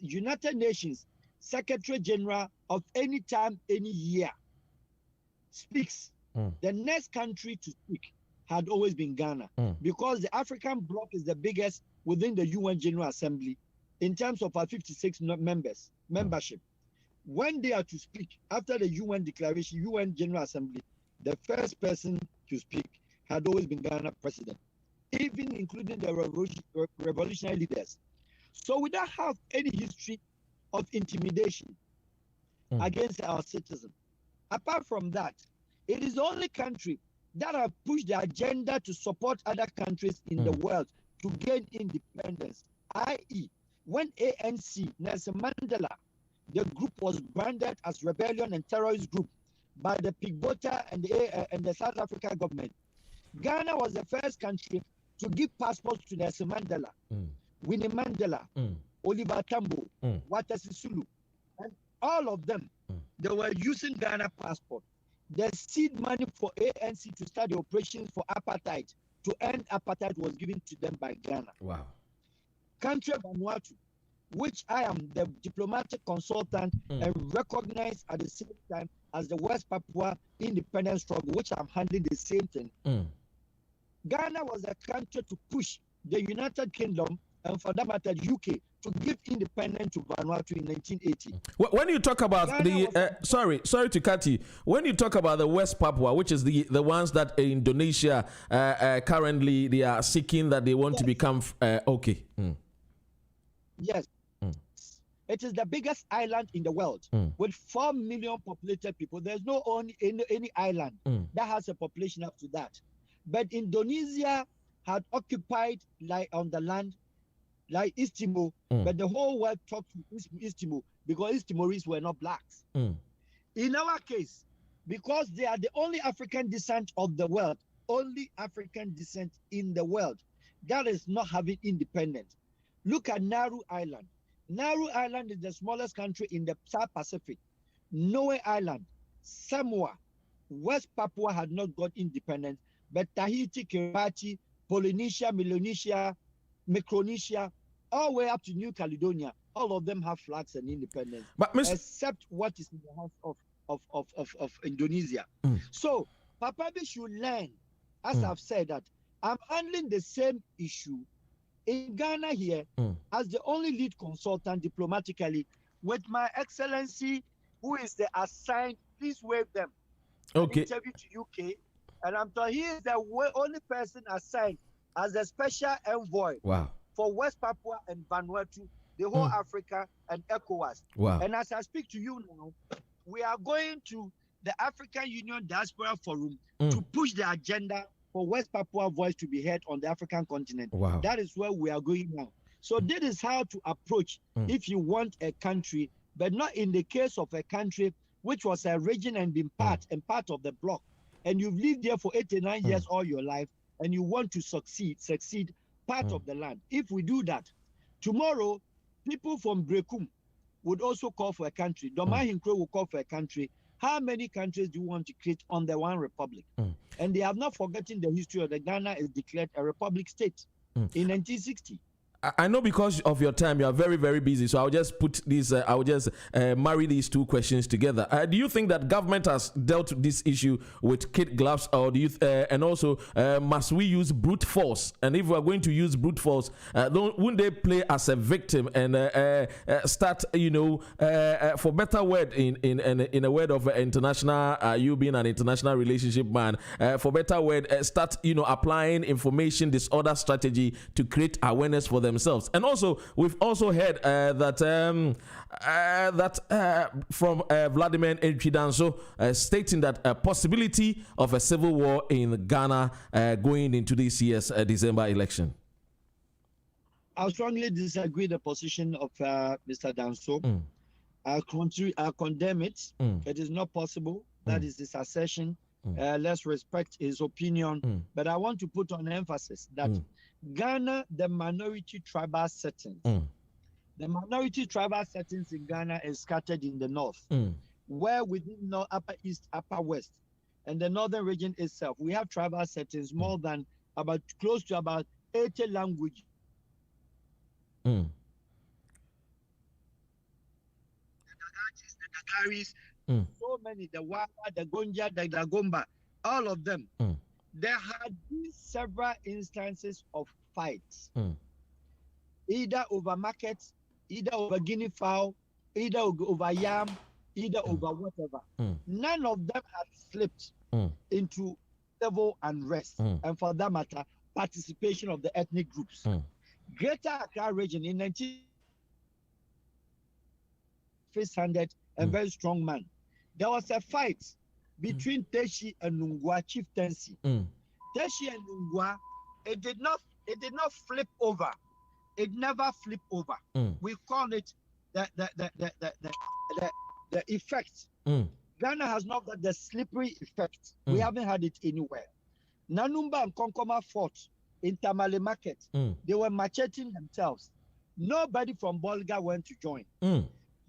United Nations Secretary General of any time, any year speaks. The next country to speak had always been Ghana, because the African bloc is the biggest within the UN General Assembly in terms of our 56 membership. When they are to speak after the UN declaration, UN General Assembly, the first person to speak had always been Ghana president, even including the revolutionary leaders. So we don't have any history of intimidation against our citizens. Apart from that, it is the only country that have pushed the agenda to support other countries in the world to gain independence, i.e., when ANC, Nelson Mandela, the group was branded as rebellion and terrorist group by the Pigbota and the South Africa government. Ghana was the first country to give passports to Nelson Mandela, Winnie Mandela, Oliver Tambo, Walter Sisulu, and all of them, they were using Ghana passport. The seed money for ANC to start the operations for apartheid, to end apartheid, was given to them by Ghana. Wow. Country of Vanuatu, which I am the diplomatic consultant and recognized at the same time as the West Papua independence struggle, which I'm handling the same thing. Ghana was a country to push the United Kingdom, and for that matter, the UK, to give independence to Vanuatu in 1980. When you talk about sorry to cut you. When you talk about the West Papua, which is the ones that Indonesia currently they are seeking that they want to become okay. Yes. It is the biggest island in the world with 4 million populated people. There's no any island that has a population up to that. But Indonesia had occupied like on the land like East Timor, but the whole world talked to East Timor because East Timorese were not blacks. In our case, because they are the only African descent of the world, only African descent in the world that is not having independence. Look at Nauru Island. Nauru Island is the smallest country in the South Pacific. Niue Island, Samoa, West Papua had not got independence, but Tahiti, Kiribati, Polynesia, Melanesia, Micronesia, all the way up to New Caledonia, all of them have flags and independence, except what is in the hands of Indonesia. So, Papabi should learn, as I've said, that I'm handling the same issue in Ghana here as the only lead consultant diplomatically with my excellency, who is the assigned, please wave them, interview to UK, and I'm told he is the only person assigned as the special envoy for West Papua and Vanuatu, the whole Africa and ECOWAS. And as I speak to you now, we are going to the African Union Diaspora Forum to push the agenda for West Papua voice to be heard on the African continent. That is where we are going now. So this is how to approach if you want a country, but not in the case of a country which was a region and been part of the bloc. And you've lived there for 89 years all your life, and you want to succeed part of the land. If we do that, tomorrow, people from Brekum would also call for a country. Doma Hinkro will call for a country. How many countries do you want to create on the one republic? And they have not forgotten the history of the Ghana is declared a republic state in 1960. I know because of your time, you are very, very busy. So I'll just put these, I'll just marry these two questions together. Do you think that government has dealt with this issue with kid gloves, or do you, and also must we use brute force? And if we are going to use brute force, wouldn't they play as a victim and start, for better word in a word of international, you being an international relationship man, for better word, start, applying information disorder strategy to create awareness for themselves. And also, we've also heard that from Vladimir Nchidanso stating that a possibility of a civil war in Ghana going into this year's December election. I strongly disagree the position of Mr. Danso. I condemn it. It is not possible. That is his assertion. Let's respect his opinion. But I want to put on emphasis that Ghana, the minority tribal settings, the minority tribal settings in Ghana is scattered in the north, where within the upper east, upper west, and the northern region itself, we have tribal settings more than close to about 80 languages. The Dagaris, so many, the Wahab, the Gonja, the Dagomba, all of them. There had been several instances of fights, either over markets, either over guinea fowl, either over yam, either over whatever. None of them had slipped into civil unrest, and for that matter, participation of the ethnic groups. Greater Accra region in 19 face-handed and very strong man. There was a fight between Teshi and Nungwa chieftaincy. Teshi and Nungwa, it did not flip over. It never flipped over. We call it the effect. Ghana has not got the slippery effect. We haven't had it anywhere. Nanumba and Konkoma fought in Tamale Market. They were macheting themselves. Nobody from Bolga went to join.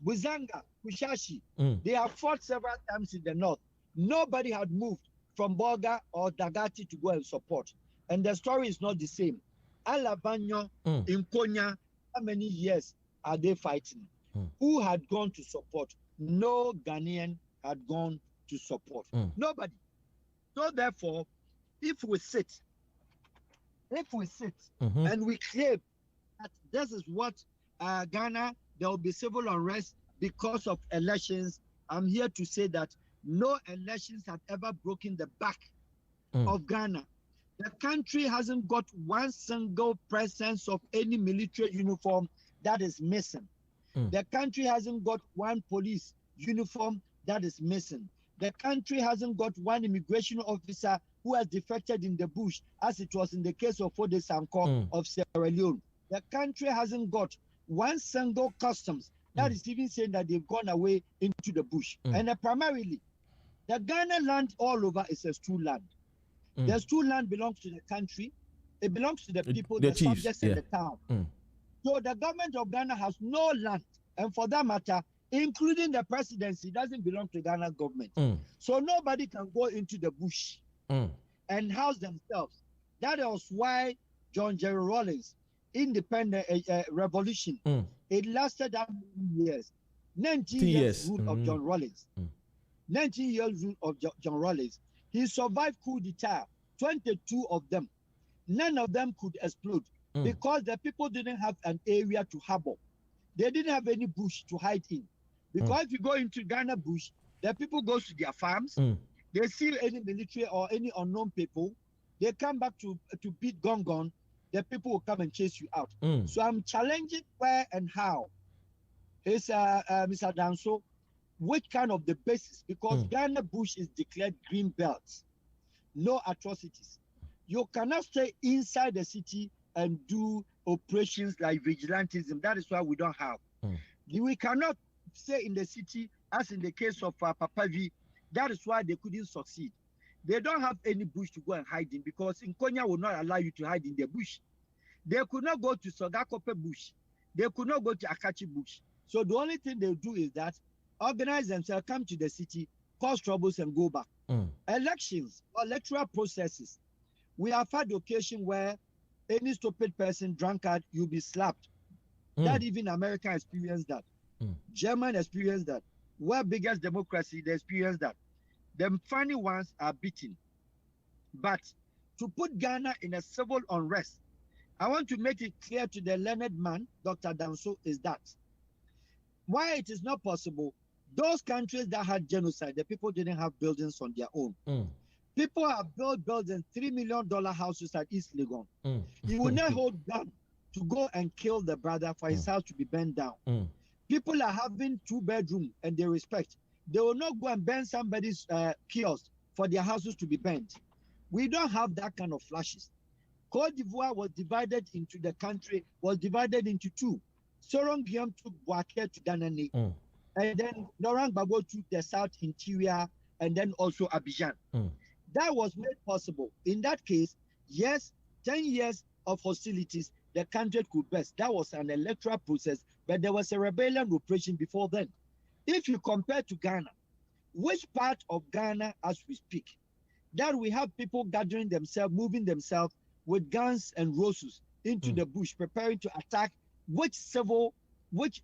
Buzanga, Kushashi, they have fought several times in the north. Nobody had moved from Bolga or Dagati to go and support. And the story is not the same. Alabanyo, in Konya, how many years are they fighting? Who had gone to support? No Ghanaian had gone to support. Nobody. So therefore, if we sit and we claim that this is what Ghana, there will be civil unrest because of elections, I'm here to say that no elections have ever broken the back of Ghana. The country hasn't got one single presence of any military uniform that is missing. The country hasn't got one police uniform that is missing. The country hasn't got one immigration officer who has defected in the bush, as it was in the case of Fode Sanko of Sierra Leone. The country hasn't got one single customs that is even saying that they've gone away into the bush. And primarily, the Ghana land all over is a stool land. The stool land belongs to the country. It belongs to the people, the subjects in the town. So the government of Ghana has no land. And for that matter, including the presidency, doesn't belong to Ghana government. So nobody can go into the bush and house themselves. That was why John Jerry Rawlings, independent revolution, it lasted that many years. 19 years rule of John Rawlings. 19 years rule of John Rawlings. He survived coup d'etat, 22 of them. None of them could explode because the people didn't have an area to harbor. They didn't have any bush to hide in. Because if you go into Ghana bush, the people go to their farms, they see any military or any unknown people, they come back to beat Gongon, the people will come and chase you out. So I'm challenging where and how is Mr. Danso, which kind of the basis, because Ghana bush is declared green belts, no atrocities. You cannot stay inside the city and do operations like vigilantism. That is why we don't have. We cannot stay in the city, as in the case of Papavi. That is why they couldn't succeed. They don't have any bush to go and hide in, because Nkonya will not allow you to hide in the bush. They could not go to Sogakope bush. They could not go to Akachi bush. So the only thing they do is that organize themselves, come to the city, cause troubles, and go back. Elections or electoral processes, we have had occasion where any stupid person, drunkard, you'll be slapped. That even America experienced that. German experienced that. World biggest democracy, they experienced that. The funny ones are beaten. But to put Ghana in a civil unrest, I want to make it clear to the learned man, Dr. Danso, is that why it is not possible. Those countries that had genocide, the people didn't have buildings on their own. People have built buildings, $3 million houses at East Legon. He will not hold gun to go and kill the brother for his house to be burned down. People are having 2-bedroom and they respect. They will not go and burn somebody's kiosk for their houses to be burnt. We don't have that kind of flashes. Côte d'Ivoire was divided into the country, was divided into two. Soron Guillaume took Boaké to Danane. And then Laurent Gbagbo took the south interior and then also Abidjan. That was made possible. In that case, yes, 10 years of hostilities, the country could burst. That was an electoral process, but there was a rebellion operation before then. If you compare to Ghana, which part of Ghana, as we speak, that we have people gathering themselves, moving themselves with guns and roses into the bush, preparing to attack which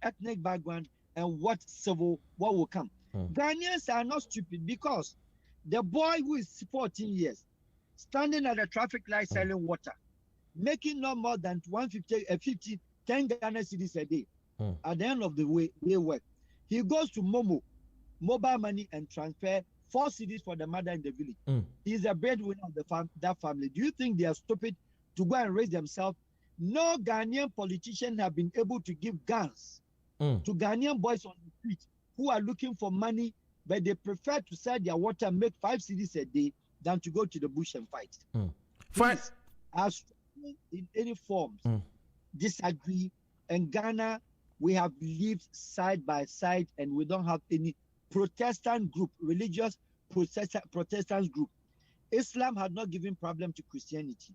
ethnic background and what will come. Ghanaians are not stupid, because the boy who is 14 years, standing at a traffic light selling water, making no more than 10 Ghana cedis a day, at the end of the way, they work. He goes to mobile money, and transfer 4 cedis for the mother in the village. He's a breadwinner of that family. Do you think they are stupid to go and raise themselves? No Ghanaian politician have been able to give guns to Ghanaian boys on the street who are looking for money, but they prefer to sell their water and make 5 cedis a day than to go to the bush and fight. Please, as in any forms, disagree. In Ghana, we have lived side by side, and we don't have any Protestant group, religious Protestant group. Islam had not given problem to Christianity.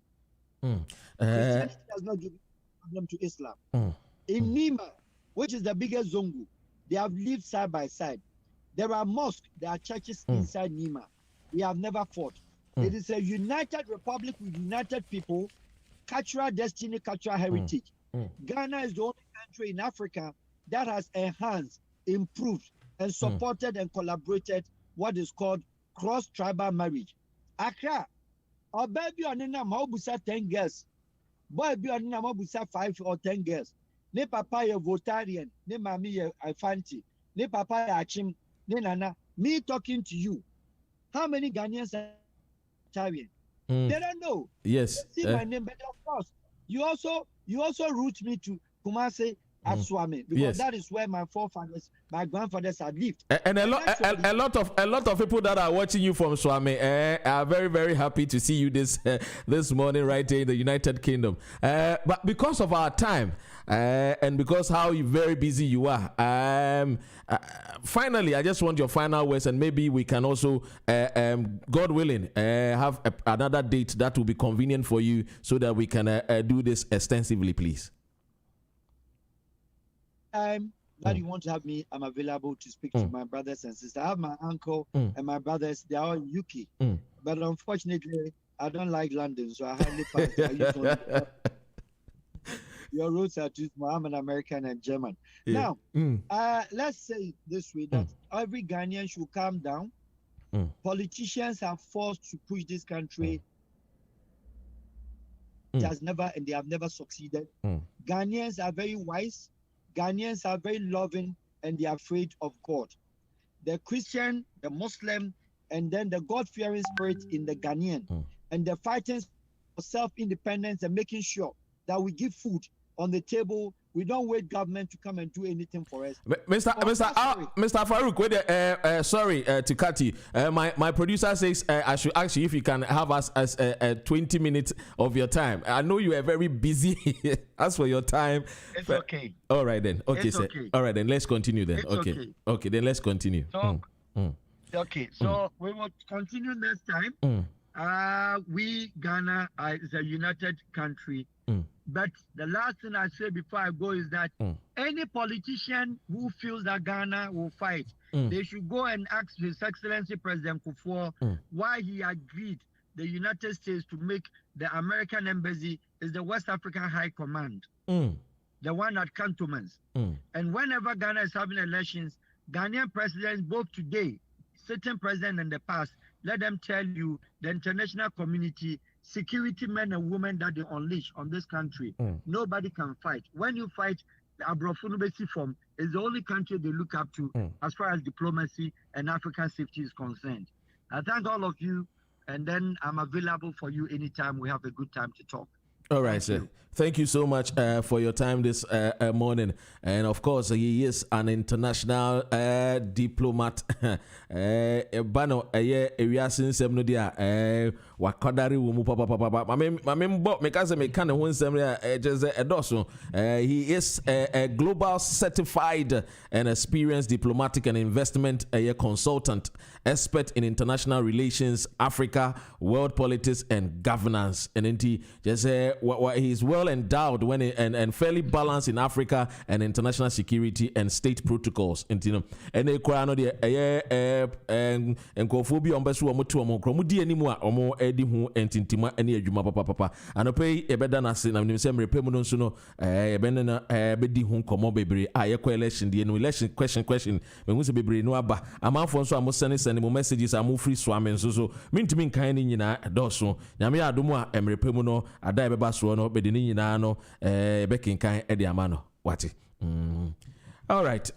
Christianity has not given problem to Islam. In Nima, which is the biggest Zongo, they have lived side by side. There are mosques, there are churches inside Nima. We have never fought. It is a united republic with united people, cultural destiny, cultural heritage. Ghana is the only country in Africa that has enhanced, improved, and supported and collaborated what is called cross-tribal marriage. Accra, or baby on in Mabusa 10 girls, boy be on Mabusa 5 or 10 girls. Ne papa ye votarian, ne mami ye Fanti, ne papa ye Achim, ne nana. Me talking to you, how many Ghanaians are Italian? They don't know. Yes. See my name, but of course, you also root me to Kumasi Aswame, because that is where my grandfathers had lived. And a lot of people that are watching you from Swame are very, very happy to see you this morning right here in the United Kingdom. But because of our time and because how very busy you are, finally, I just want your final words, and maybe we can also, God willing, have another date that will be convenient for you so that we can do this extensively, please. Time that you want to have me, I'm available to speak to my brothers and sisters. I have my uncle and my brothers, they are all UK. But unfortunately, I don't like London, so I hardly pass. Your roots are too small. I'm an American and German. Now, let's say this way, that every Ghanaian should calm down. Politicians are forced to push this country. It has never, and they have never succeeded. Ghanaians are very wise. Ghanaians are very loving, and they are afraid of God. The Christian, the Muslim, and then the God-fearing spirit in the Ghanaian, and the fighting for self-independence and making sure that we give food on the table. We don't wait government to come and do anything for us. Mr. Farouk, sorry to cut you. My producer says I should ask you if you can have us as 20 minutes of your time. I know you are very busy. As for your time, it's okay. All right then. Okay, it's sir. Okay. All right then. Let's continue then. It's okay. Okay, then let's continue. So, okay, so we will continue next time. We, Ghana, is a united country. But the last thing I say before I go is that any politician who feels that Ghana will fight, they should go and ask His Excellency President Kufuor why he agreed the United States to make the American embassy is the West African High Command, the one at cantonments. And whenever Ghana is having elections, Ghanaian presidents, both today, sitting president in the past, let them tell you, the international community, security men and women that they unleash on this country, nobody can fight. When you fight, the Abrofunubesi form is the only country they look up to as far as diplomacy and African safety is concerned. I thank all of you, and then I'm available for you anytime we have a good time to talk. All right, sir. Thank you so much for your time this morning. And of course, he is an international diplomat. Bano ewiasin semno dia wakadari wumu papa. Mamembo mekaze mekane ho nsem jeze edoso. He is a global certified and experienced diplomatic and investment consultant, expert in international relations, Africa, world politics and governance. And he is well endowed and fairly balanced in Africa and international security and state protocols. And they crown the enkophobia on besu omotu omokromu animu a omo edi hu entintima ene adwuma papa anope ebeda na se na nimse mrepemu no nso no ebena bedi hu komo bebre ayekọ election die no election question mehu se bebre no aba amanfo nso amosene mo messages amu free swame nso so mintimi nkan ni nyina doso nyame adomu a emrepemu no ada ebeba so no bedi ni nyina no bekinkan edi amano wati all right,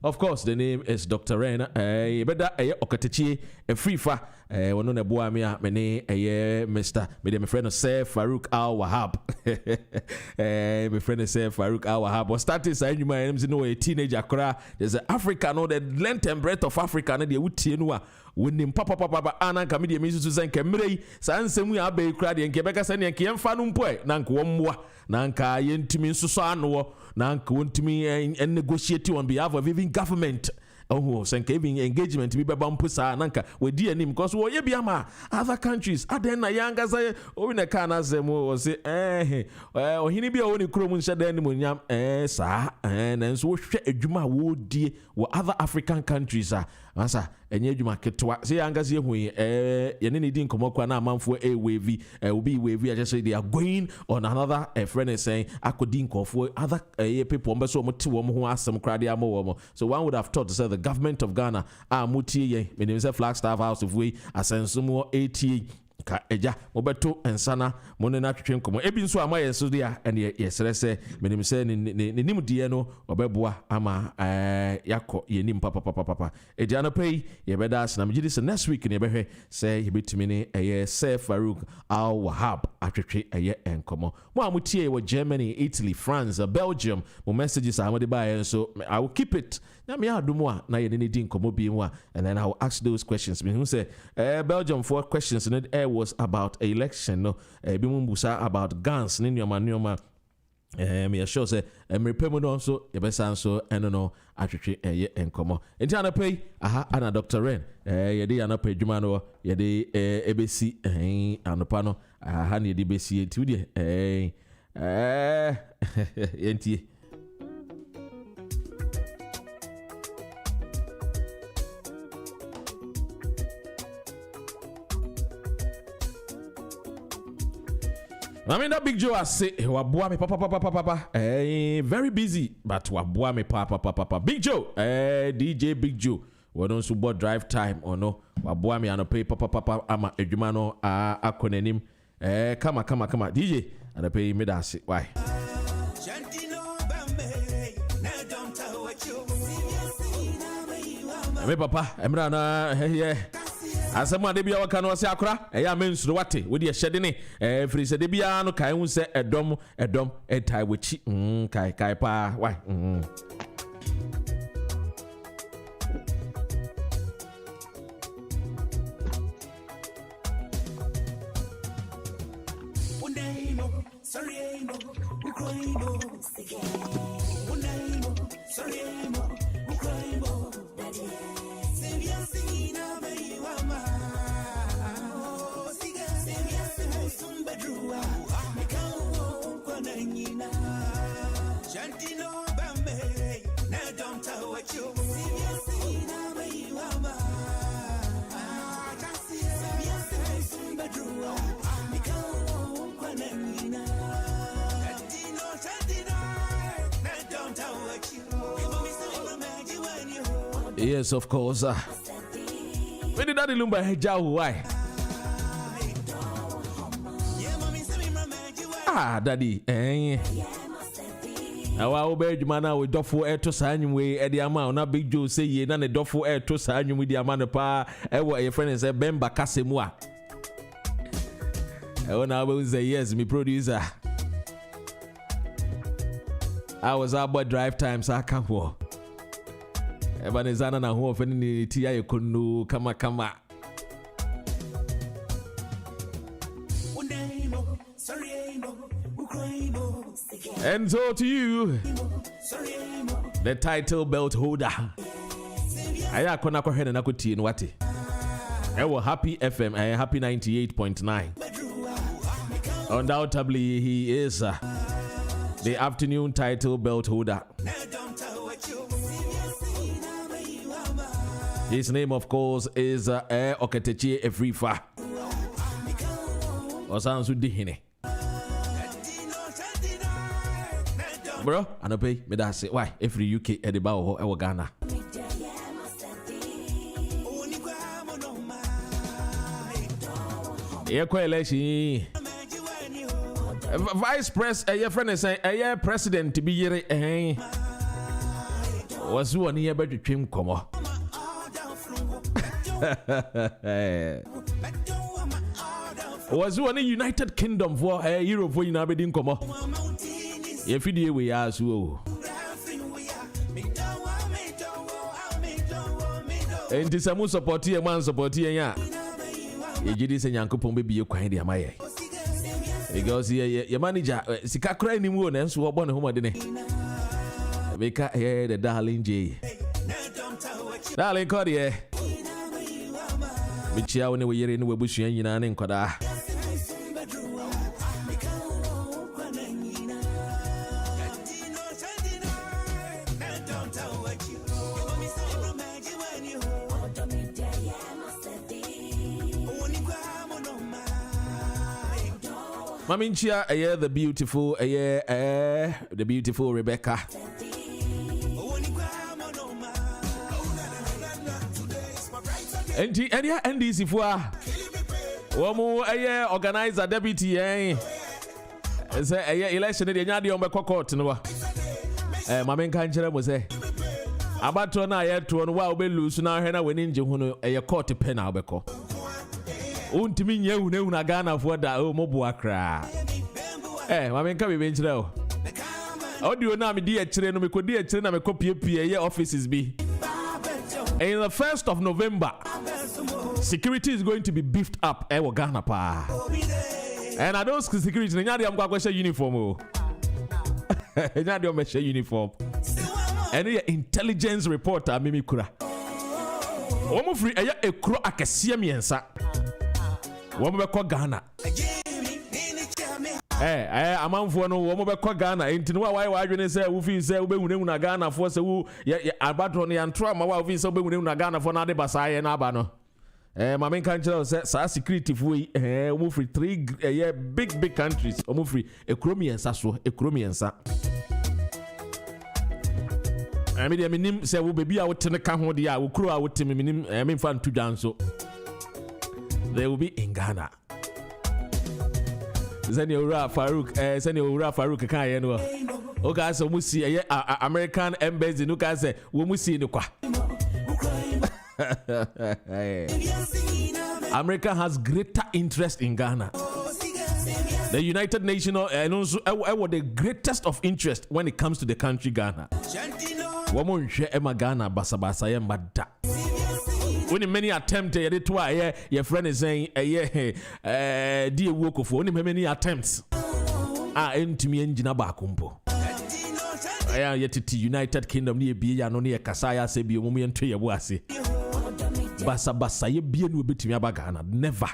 of course, the name is Dr. Ren. Beda okatechi frifa wono ne boa me a mene Mr. My friend say Farouk Al Wahab. My friend say Farouk Al Wahab. Was starting say you my no a teenager kra. There's Africa no the length and breadth of Africa na de wutie no a wonim papa ana nka me de mi susu nka mrei sa nsemu ya ba kra de nka beka sane nka yemfa no mpo na nka wo mmoa na nka yentumi nsuso ano na nka wontumi negotiate on behalf of even government. Oh, senka even engagement bi beba mpusa nanka we di anim because wo ye bia ma other countries aden na yanga say o na ka na zemu o say ohini bia o ni krom nhyɛ dan ni monyam saa na nso wo hwɛ adwuma wo die wo other African countries ansa enye adwuma ketwa say yanga say hu ye ne di nkomo kwa na amanfo wavy obi wavy I say they are going on another friend is saying akodi nkofo other people mbeso mo te wo ho asem krade amo so one would have thought to say the government of Ghana mutie ye menim say Flagstaff House of we asensumo 80 ka eja obeto ensana mono na twetwe nkomo ebi nso ama yeso dia ene yesere se menim say ne nim die no obeboa ama yakọ yenim papa eja no pay ye beda as na mjidi se next week ne behwe say ye betimi ne say Farouk Al Wahab atwetwe enkomo mo amutie wo Germany, Italy, France, Belgium mo messages amode ba so I will keep it na me adumo a na ye ne di nkomo bi mu a and then I will ask those questions me who say Belgium for questions in it was about election no bimumbusa about guns ni nyoma me sure say emrepemu no so yebesa so eno no atwetwe enkomo enti anapay ana Dr. Ren yede anapay dwuma no yede ebesi anopa no ne yede besi enti wudi enti I mean that Big Joe I say waboa me papa very busy but waboa me papa Big Joe DJ Big Joe we don't support drive time or no waboa me anope papa ama adwuma no akonanim kama DJ anope me da say why me papa emra na here asema de bia waka no se akora eya mensuro wate we de hyede ne free se de bia no kai hu se edom etai wachi kai pa why Yes, of course. When did Daddy Lumba Hejau? Why? Daddy, Our old man with Doffo air to sign way at the amount. Now, Big Joe say ye none a Doffo air to sign with the amount of pa. A friend is a Bemba Casimwa. When I will say yes, me producer. I was about drive time, so I can't walk. Ebanezana na huo feni tia yekunu kama. And so to you, the title belt holder. Aya kona kwa hene na kuti nwati. Ewo Happy FM, Happy 98.9. Undoubtedly, he is the afternoon title belt holder. His name, of course, is Oketechi Efrifa. Osansu Dihine. Bro, I don't pay me that say why every UK Edibao or Ghana. Election. Vice President, your friend is saying, President to be here. Was one here better trim come. Was one United Kingdom for a Europe for United come. If you we are so. And this a most supporting a man supporting ya. You did this and Yankupon baby you kind of my. Because your manager, Sika crying in one and so upon home didn't. Make her the darling J. Darling Cordier. Which I only wear in Webush and Yinan and Koda. Maminchia, the beautiful Rebecca. And this if we are one more organizer deputy, say election in the Yadi on the court. No, Mamin Kanjera was say about to na yet to one be loose now. Hena winning Juno a court pen albeko. Untimin you know Nagana for that Mobuakra. Mamin can be ventured out. How do you know me, dear children? We could dear children, a copy of PA offices be. In the 1st of November, security is going to be beefed up. Ghana pa. And I don't security. I'm going to uniform. Uniform. And the intelligence reporter, Mimi Kura. Woman free a crow akasiamiensa. Woman call Ghana. A man for no woman call Ghana. Into why you say, Ufi say, we Ghana for so, Abatoni and trauma, while we so we Ghana for Nade Basai and Abano. My main country says, security we move free 3 big countries, or move free a chromian sasso, a chromian sa. I mean, say, will be out in the Cambodia, will crew out to me, I mean, fun to dance so. They will be in Ghana. Senora Farouk, Senora Farouk, okay, so we see American embassy, no can say, when we see the qua. America has greater interest in Ghana. The United Nations and also the greatest of interest when it comes to the country Ghana. Woman share Emma Ghana basabasa yemada. When many attempt to your friend is saying dear work for only many attempts. Into me engine abakumpo. I yet to United Kingdom near Bia no near Kasaya say be a woman to your wasi. Basa ye bien will be to me Ghana. Never.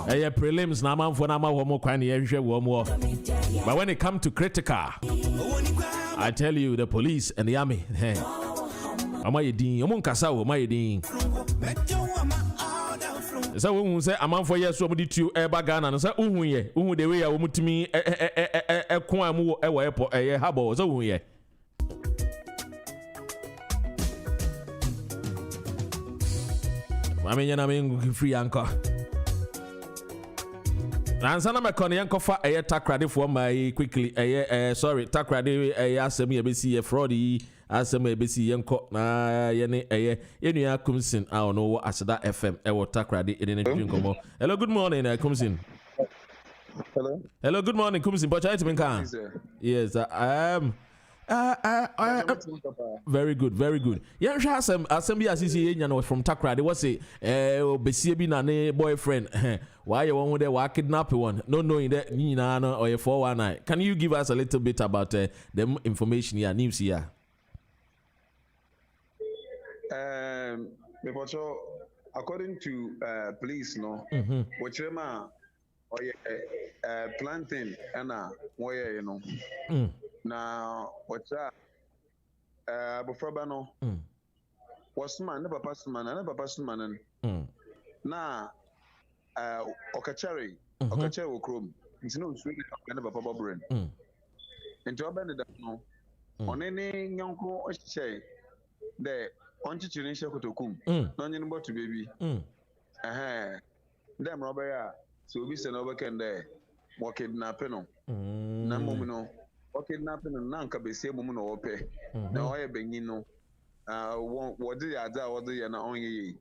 Prelims na man for nama womo kwani ehwe womo. But when it comes to critical, I tell you the police and the army, hey. Amayedin, omunkasa wo mayedin. So when say a man for years so to eba Ghana no say uhu the way a wo mutumi kon amu e wo airport habo so uhu ye. Mami nyana me free anchor. Ansana me kono yankofa Takoradi for my quickly sorry Takoradi asem ye besi fraud yi asem ye besi yenko na ye ne yenua Koomson a ono Aseda FM wo Takoradi ene ne twinkomo. Hello, good morning Koomson. Hello, good morning Koomson. But it menka. Yes, very good, very good. Yeah, asem bi asisi enya no from Takoradi. What say obesie bi na ne boyfriend why you want there wa kidnap one no knowing that ni na no or 419. Can you give us a little bit about the information here, news here? According to police, no, whichever or planting and where you know now what's that before bano was man never pass man na okachari okrom nti no nsuo na papa bobren nti obene da no onene nyonko ohye de onchichiri nhye kotokum na onye no to baby dem robe ya so obi se na obekende wo kidnap no na mum no o kidnap no na nka besie mum no wope na oye benyi no wodi ada wodi ya na onye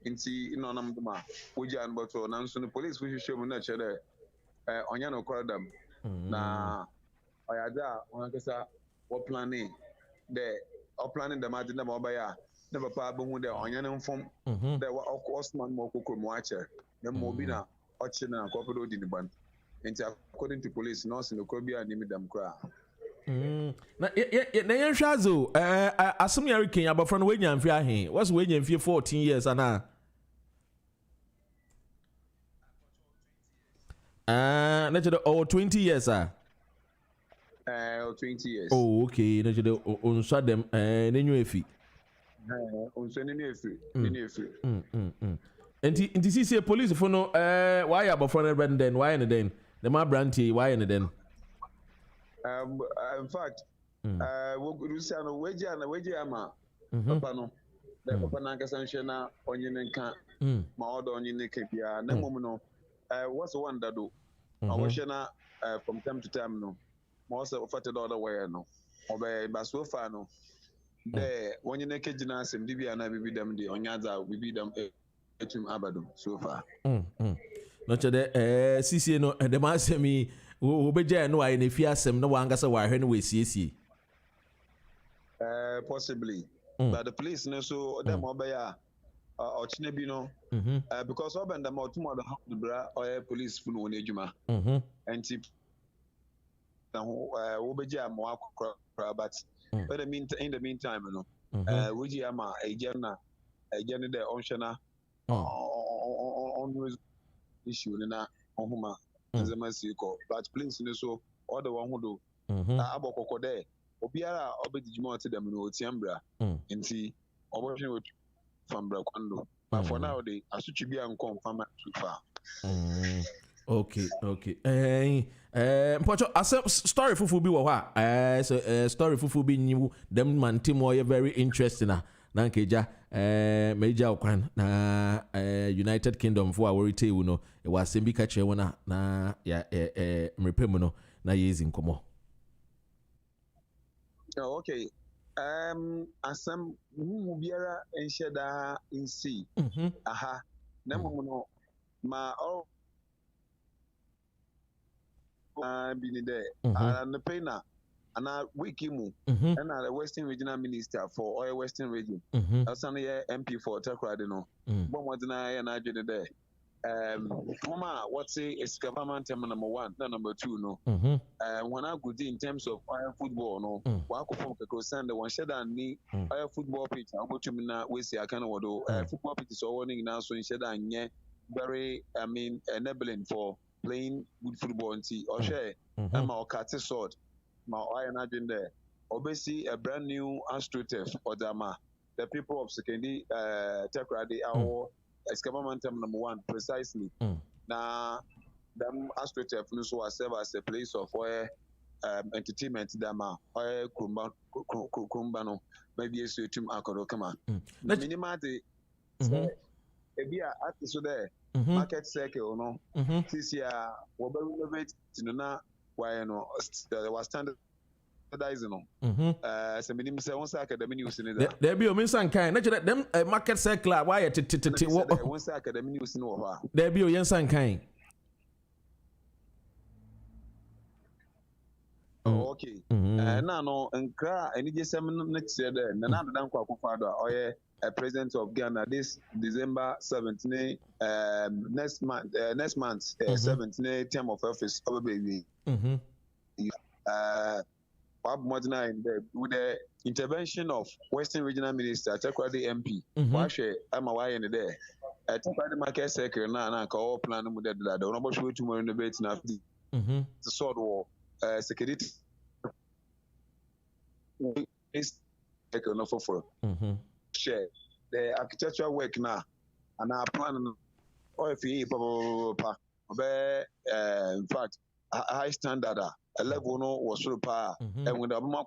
nti ino nam duma woji an boto na nso no police wi hwehwe mu na chere onya no kordam na oyada onkesa wo planning the margin na obaya na papa abu de onya no mfom de osman mo kokro mu ache na mo bi na oche na kopodo di ni ban nti according to police no se no kobia ani dam kra na yenhwazo asem yare ken abofra no wenya mfi ahe was wenya mfi 14 years ana na jede 20 years 20 years okay na jede onso dem nenyu efi onso nenyu efi enti sisi police for no why abofra no benden why and then the ma branty why and then in fact Luciano weji ama papa no the papa na nkasa nhwe na onye nka ma odo onye ne kebia na mum no what's one that do awhwe na from time to time no ma also fated other way no obey baso fa no de onye ne kejina asem dibia na bibi dem de onye adza bibi dem etum abado so far no chede sisi no de ma asemi obeja no aye na fi asem no wangasa wa hwe no wesiesie possibly but the police no so them obeya ochine bi no because oben them otumo the bra or police fu no ejuma anti na obeja mo akokra but in the meantime no woji ama ejena de onhwena on issue na ohuma nzemasiiko but please no so all the one who do abokoko there obiara obedijuma oti dem no otiambra nti obohwe fambra kwando but for now they asuchi bia nkom fama too far okay mpocho asem story fufu bi wo ha so story fufu bi nyiwu dem mantim wo very interesting na nkeja meja okwan na United Kingdom for our retail no e was sembi ka kire wona na ya mrepem no na yezi nkomo okay asam mu biara enhyeda nsi aha na mu no ma bi ni de na pena ana wiki mu and the Western Regional Minister for Oil Western Region that's an MP for Takoradi no bon wadina ya na adwene de mama what say is government number 1 and number 2 no when I go in terms of oil football no wa ko from Koomson the one sheda ni oil football pitch I go to me na we say aka no do football pitch so warning na so sheda nye very enabling for playing good football nti o share ma o cut sword ma I imagine there obviously a brand new AstroTurf Odama the people of Sekendi Takoradi our government number 1 precisely na them AstroTurf no so serve as a place of where entertainment dama oil kumba no maybe esu etum akodo kama na minima de ebia artist so there market circle no this year we be renovate na why no was standardizing no so minimum say one academy news in there there be o min san kan na chere dem market circle why tititi one academy news no ho there be o yen san kan. Okay. Now, no, and cry, and it just next year, then another Danko Father, or a president of Ghana this December 17th, next month, 17th term of office, baby. With the intervention of Western Regional Minister, Takoradi MP, I'm away in there. I think the market sector now, call plan with that, the number should tomorrow in the debate now, the sword war. Security is taken for share the architectural work now and our plan or if you in fact a high standard a level no was so power and with the more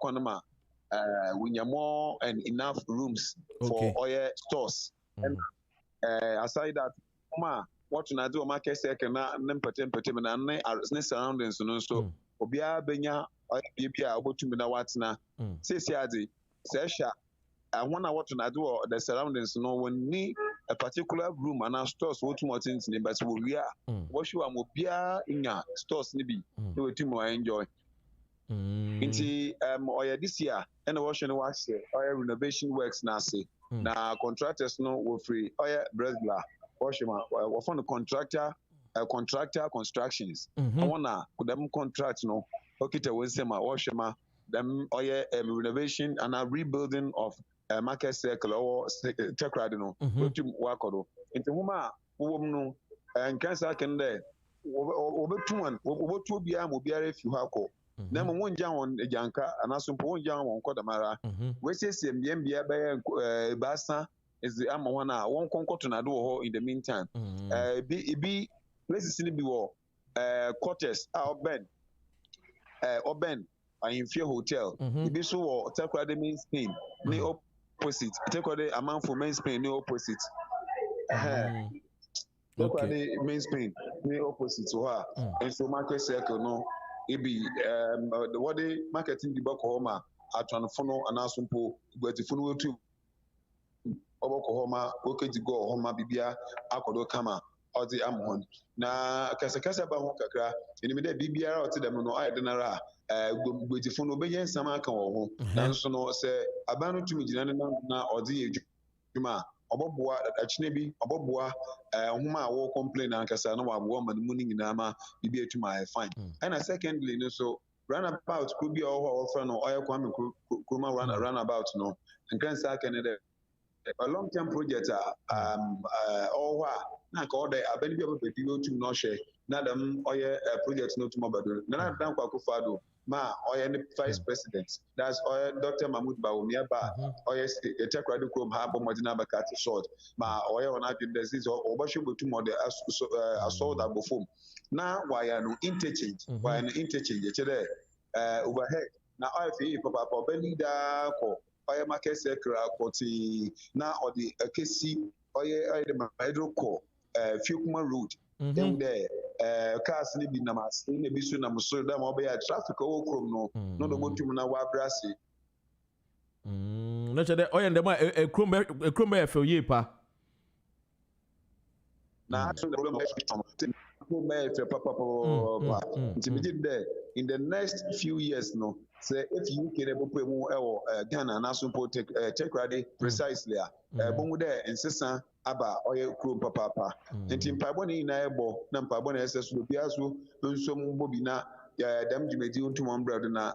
we have more and enough rooms for oil stores and aside that what you do market sector na and surroundings so obia benya bibia obotumi na watina sesiade sesha when I want to do the surroundings no when ni a particular room and our stores what more things in but we are what you am obia inya stores ni bi no wetin enjoy nti oya this year and what you know say oya renovation works na say na contractors no wo free oya Bresla washima we found contractor constructions. I wanna them contract no okay to win some washima them renovation and a rebuilding of market circle or Takoradi no to work on into huma no and cancer can there over 2 bia mo biara if you hako na mo wonja on janka anaso po wonja on kodamara we say mbia be basa is the am one won konkoto na do in the meantime be places in the quarters Oben in Fear Hotel. It is so Takoradi main Spain, near opposite. Takoradi amount for main Spain, near opposite. Takoradi main Spain, near opposite to her. And so market circle no, it be the what they marketing the Bokohoma at Tranfono and Asumpo, but if you to Obokohoma, okay to go Homa Bibia, Akodo Kama. Or the Amon. Na Casacasa Bahokakra, in the BBR or to the Mono Idenara, with the phone obeying some alcohol. Nanso no say, Abano to me, na or the Juma, Obobua, Achnebi, Obobua, Huma war complain and Casano, woman, mooning in Ama, BB to my fine. And a secondly, so runabout could be all friend or oil coming, Kuma runabout no, and Cancer Canada. A long-term project or na call the abeni be to no share na dem oye project no to mobile na dan kwakufado ma oye the vice president that's oye Dr. Mahmoud Bawumia ba oye Takoradi Chrome ha bomodina bakati short ma oye on have disease or obasho to mod assault abofom na why no interchange chere overhead na oye fi papa beli da ko oye market circle akoti na odi akesi oye the hydro Fukuma road. Then there cars ni bi namas ni bi so na muso da ma obeya traffic o krom no do botum na wa brase no chere oye ndem krom e fe ye pa na so the problem in the next few years no say if you can able put more Ghana na so Takoradi precisely bomu there insisa aba oye krom papa nti mpabo ni na ebo na mpabo na ss bia so nso mbo bi na dam jumedi ontum umbrella na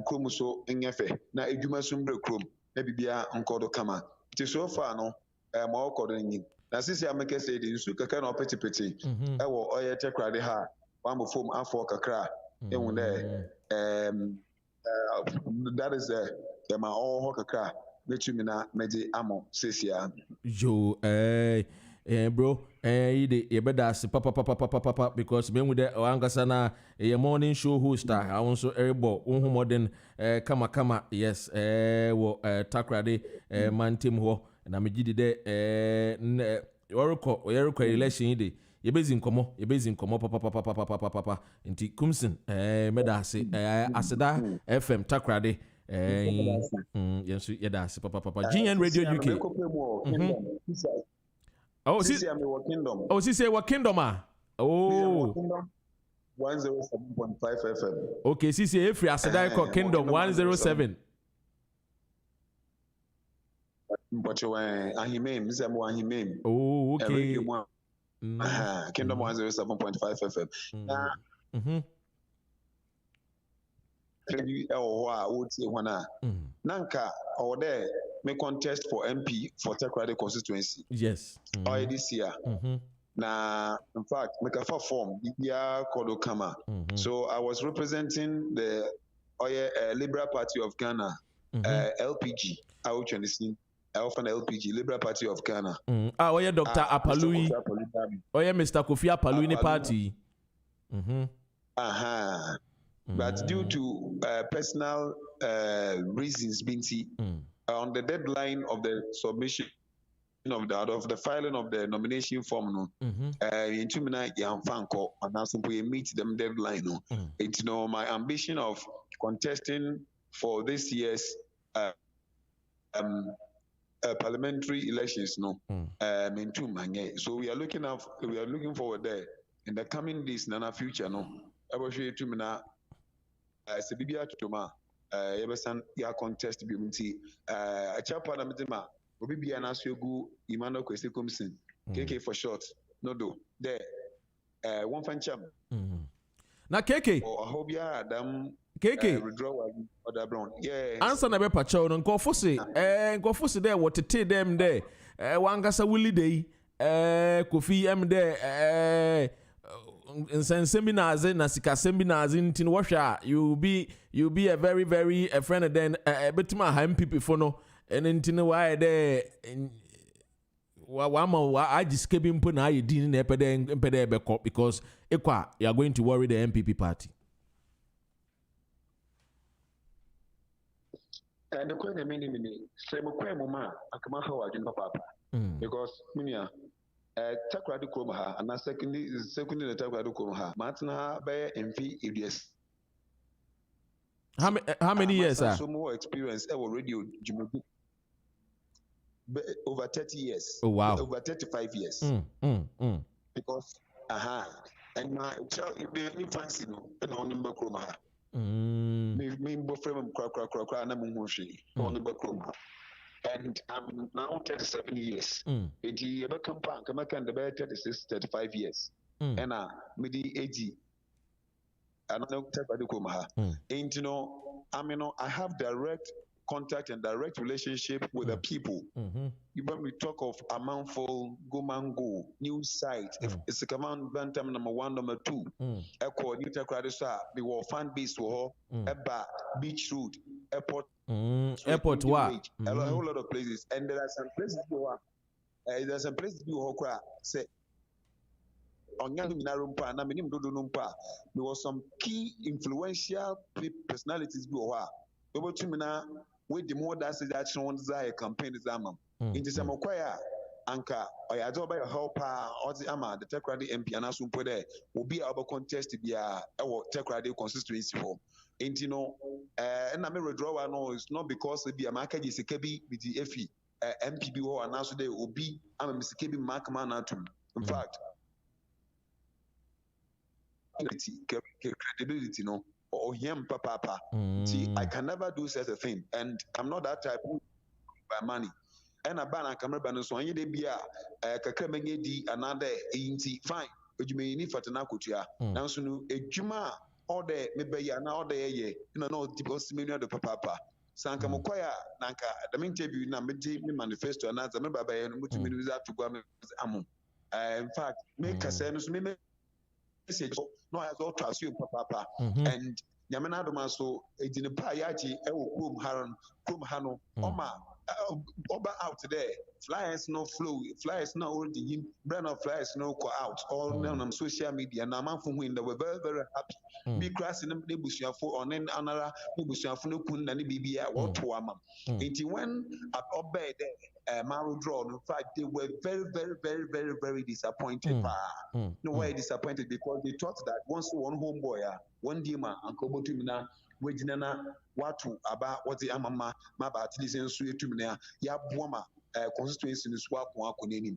krom so nyefe na edwuma so mbre krom na bibia nkodo kama ti so far no ma okodo nyi na sisi ameke say the nsu kaka na opetipeti ewo oye Takoradi ha wambo form afọ kakra ehun there that is ma all kakra betumi na meji amo sesia yo bro you better say papa because me with the angasa na morning show host I also everybody who modern kama yes wo Takoradi man team ho na me gidi de Yorko election day. Yebezi nkomo papa nti Koomson medase aseda FM Takoradi yensu yedase papa GN Radio UK. Oh, see what Kingdom ah. Oh, 107.5 FM. Okay, see every aseda ko Kingdom 107. But you ahimem, oh, okay. Kingdom 107.5 FM. Nanka or there may contest for MP for Takoradi constituency. Yes. Or this year. Now, in fact, make a form Libya Kodokama. So I was representing the Liberia Party of Ghana, LPG. I will understand. Often LPG, Liberal Party of Ghana. Dr. Apalui. Mr. Kofi Apalui party. But due to personal reasons, Binti, on the deadline of the submission of the filing of the nomination form, in 2 minutes, Fanko, and also we meet them deadline. It's my ambition of contesting for this year's parliamentary elections, in 2 months. So we are looking forward there in the coming days, in future, I will show you 2 minutes. Sebibia Toma, Everson, ya contest beauty, a chap on a will be an Asyogu, Emmanuel Kwesi Koomson, KKForShort, no do, there, one fan champ. Now, KK, or I hope ya, damn. KK withdrawal other brown. Yeah. Answer na be pacho no nkofose there what te them there. Wangasa wuli dey. Kofi em there. In seminars na sika seminars ntin washa you be a very a friend then betima ha MPP for no and ntin why there I just keep him put na you din na epede be because ekwa you are going to worry the MPP party. And the question meaning say mo kwa mama akama ha wadin papa because minia Takoradi Chrome ha and secondly the Takoradi Chrome ha matna ha be MV EDS. How many years so more experience already over 30 years. Oh wow. Over 35 years. Because and my child be fancy no and on number Chrome ha. Me boyfriend cry na munhoshi on the backroom. And I'm now 37 years. It is a campaign, come back and the 36, 35 years. And me the age. I don't know Takoradi Chrome. And I have direct contact and direct relationship with the people. When we talk of Amanful, Gomango, new site, if it's a command bantam number 1, number 2, Echo, New Takoradi, we were fan base for Eba, Beach Road, Airport, Airport, what? A whole lot of places. And there are some places there's some places you say on Narumpa, Naminim Dodo Numpa. There was some key influential personalities who are over to Mina with the more that's that a campaign is into some choir anchor or I don't buy a helper or the ama the Takoradi MP and as we put there will be our contest to be our Takoradi constituency for. And and I may withdraw no it's not because it be a market is a KB with the FE MPB or an answer there will be I'm a Mr. KB Mark Manatu. In fact, credibility, or him papa. See, I can never do such a thing, and I'm not that type of by money. And a banner camera banner so any day be a kakemenge di another fine. But you may need for Tanakutia. Now soon a juma or the maybe an order ye, no because many of the papa. Sanka Mokoya, Nanka, the main table na manifesto and as a member by a multi to go among. In fact, make a sense, message no as all trust you papa and Yamanado Maso, a dinner payaji, Krum Hano, Oma, over out there, flyers no flow, flyers no holding, brand of flyers no go out, all on social media. And I'm for when they were very, very happy. Be crossing them, they bush for on another bush for no kun and BB at what to am. Until when at obey the Maru draw, in fact, they were very, very, very, very, very disappointed. No way disappointed because they thought that once one homeboy, one demon, Uncle Botumina, Wejinana, watu aba wati amama maba at least in suye tumina ya buama constituency ni swap kwa kuneni.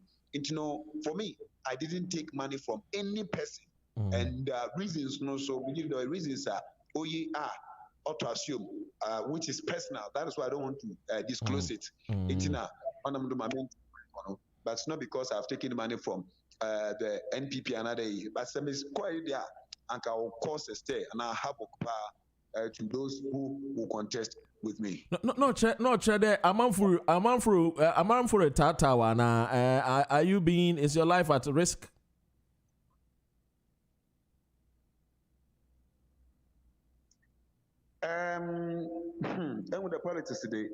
For me, I didn't take money from any person, and reasons no so we give the reasons are or to assume which is personal. That is why I don't want to disclose it. But it's not because I've taken money from the NPP another year, but some is quite there and I will cause a stay and I have to those who will contest with me. No, there. I'm for a tatawa now. Are you being? Is your life at risk? And with the politics today,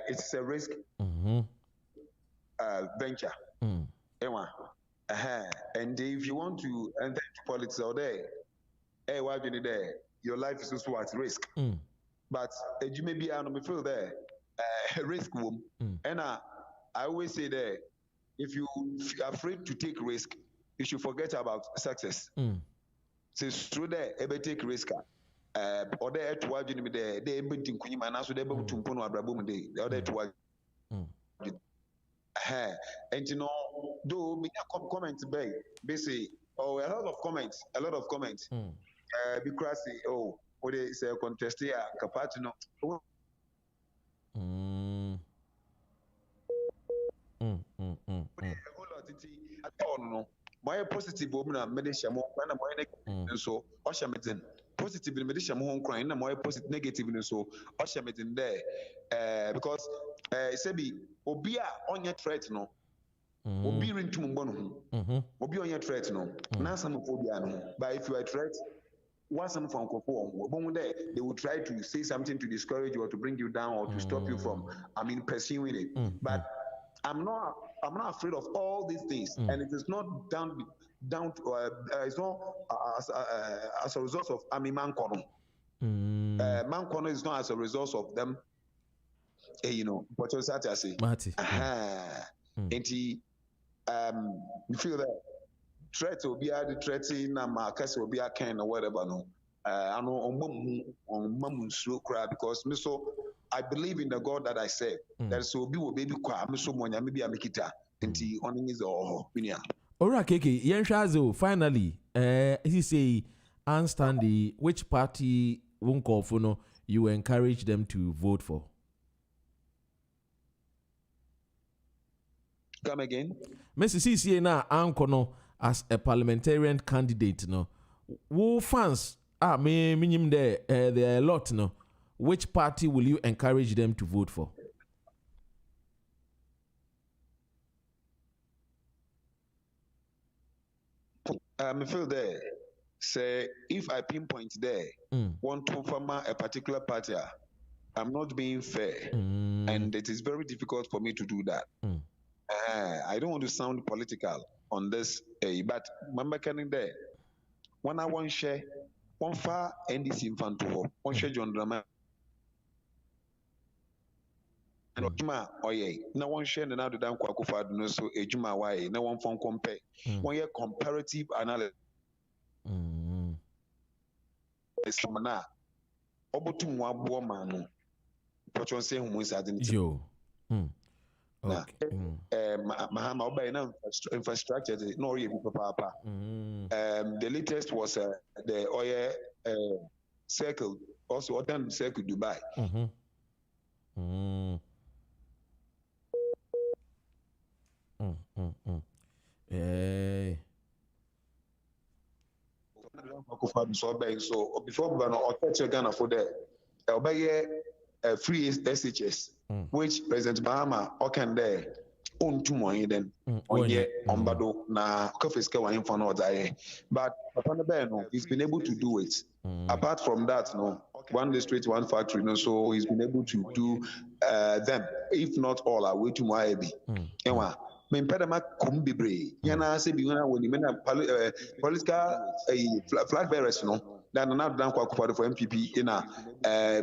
it's a risk venture. And if you want to enter into politics all day, why do you need there? Your life is also at risk. But you may be out of the field there, risk room. And I always say that if you are afraid to take risk, you should forget about success. So it's true there, ever take risk. Or there to watch you there, they able to Kunyama and also they able to Pono Abrabum Day, the other to watch. And though me comments bay, basically, a lot of comments. Because what is a contest here, Capatino. My positive woman, medicine, and my so Oshametin. Positive in medicine, home crying, and my positive negative in so Oshametin there. Because Sebi, Obia on your threat, no. Obi into Mbono, Obi on your threat, no. Nasamophobia, but if you are threat, once some from Kopo, they will try to say something to discourage you or to bring you down or to stop you from, pursuing it. But I'm not afraid of all these things, and it is not down to it's not as a result of Mankono. Mankono is not as a result of them. But you say, and he you feel that threat will be the threat in Marcus will be a kind or whatever. No, I know on Mamun cry because I believe in the God that I serve. That so be will baby cry. Maybe a mikita and he on his or opinion. Alright, KK. Yenshazo. Finally, he say, understand which party won't call for no. You encourage them to vote for. Come again. Mr. CCA na Ankono as a parliamentarian candidate, no. Who fans minimum there are a lot, no. Which party will you encourage them to vote for? I feel there. Say if I pinpoint there, want to form a particular party, I'm not being fair, and it is very difficult for me to do that. I don't want to sound political on this, but remember, can there when I want share one far NDC Infanto, one share John Drama. And Ojuma oye, no one share and now the damn Kwakufa no so Ejuma why, no one phone compare. 1 year comparative analysis. Eslamana Obutum Wabomano. Pochon say who is Yo. Okay. Mahama Oba now infrastructure no papa. The latest was the oil circle, also other circle Dubai. So before Bano or touch Ghana for the obey free SHS, which President Mahama Okan there on to one then on ye on bado na Kofiska one for no die. But upon the bed, he's been able to do it. Apart from that, one district, one factory, so he's been able to do them, if not all, are way to my baby. Men pedama kumbibre. Yana say be when you mean political flag bearers, then another down for MPP in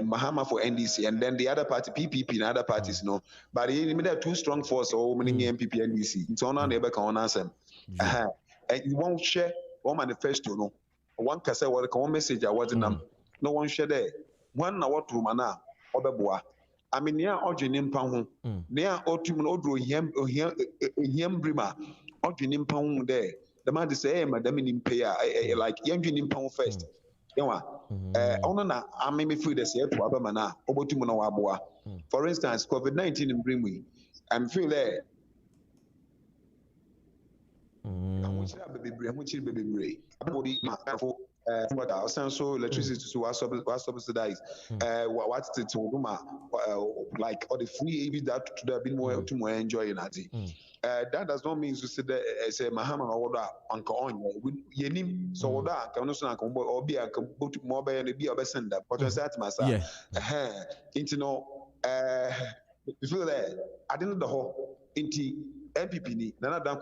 Mahama for NDC, and then the other party PPP and other parties, But he made two strong force or many MPP NDC. It's on our neighbor can answer. And you won't share one manifesto, one cassette, one message. I wasn't no one share there. One hour to mana or I mean, near Origin Pound, near Otum Odro, him Brima, Origin Pound there. The man is saying, Madame in pay, like young in Pound first. I may be free to say to Abamana, Obotumana Wabua. For instance, COVID-19 in Brimwe, I'm feel there. So electricity was subsidized. What's the like all the free EV that to have been more to more enjoying it. That does not mean to say that say Mahama order uncle on yenim so that can also or be a mobile and be a sender. But I said myself, into you feel that I didn't the whole into MPP ni nana dan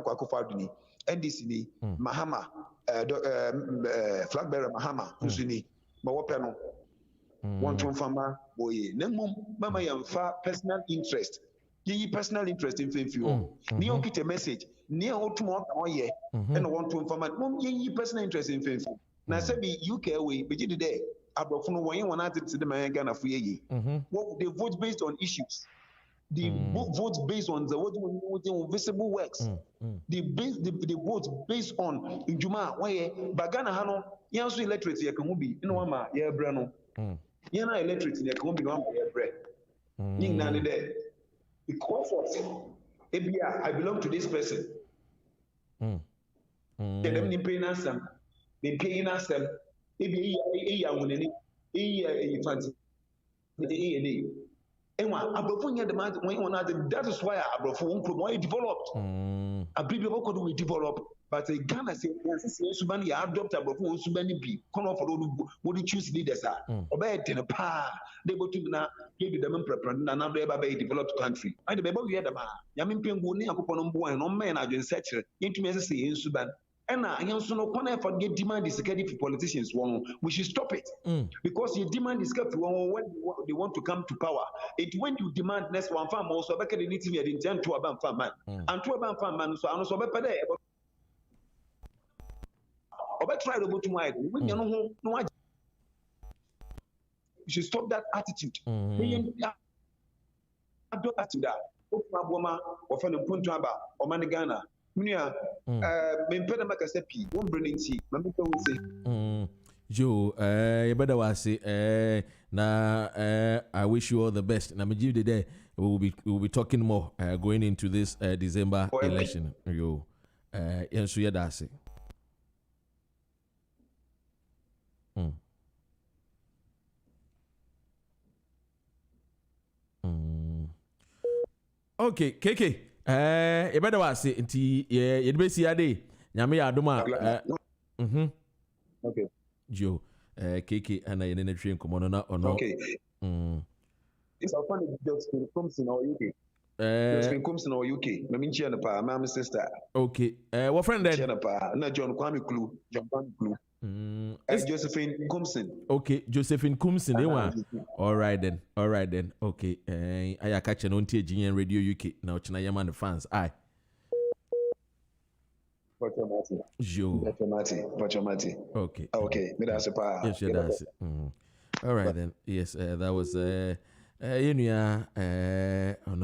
kwa faduni NDC ni Mahama flag bearer Mahama usuni ma wopeno want to farmer boy nemu mama yamfa personal interest yi personal interest in fenfi ni o kite message ni o tumo oye and want to farmer mom yi personal interest in fenfi na say be UK we be did there abrofo no won won ati the man Ghana for ye what they vote based on issues. The votes based on the visible works. The votes based on Juma. Why? Bagana Hano, Yansu electorate, Yakubi, Inwama, Yabrano. Yana electorate, Yakubi, Yabra. Ning Nani there. Because of Ebia, I belong to this person. Them paying us some. They paying us some. Ebia, winning. Fancy. That is why Abrofo developed. A people could develop, but a Ghana say, Subani adopt Abrofo Subani be. Come off what you choose leaders are. Obey in a pa. They go to now give them prepared and another developed country. I the baby we had a man. Yamin Pinguni, a coupon and no man have been set into Messi in Sudan. And I also know when I forget demand is security for politicians. We should stop it because your demand is kept when they want to come to power. It when you demand next one farm also back at the meeting you intend to a farm man and to a farm man. So I also better there. But try to go to my when you know no. You should stop that attitude. Attitude that. Ofunaboma ofana puntuaba o manigana. Munia, Mempena Macasepi, one brilliant tea. Joe, you better was say, I wish you all the best. Now, me day we'll be talking more going into this December election. Yo, yes, we are say. Okay, KK. You better was say nti ye be see ade nyame ya adoma okay Joe KK ana ye ne twen komo no na ono okay it's a funny just Koomson or UK just Koomson or UK me nchi na pa my sister okay what friend then na John Kwame Klu Josephine Koomson. Okay, Josephine Koomson. They want. All right then. Okay. I catch an on TGN Radio UK. Now, China Yaman the fans. Aye. Pachamati. Okay. Okay. That's a part. Yes, that's it. All right then. Yes, that was and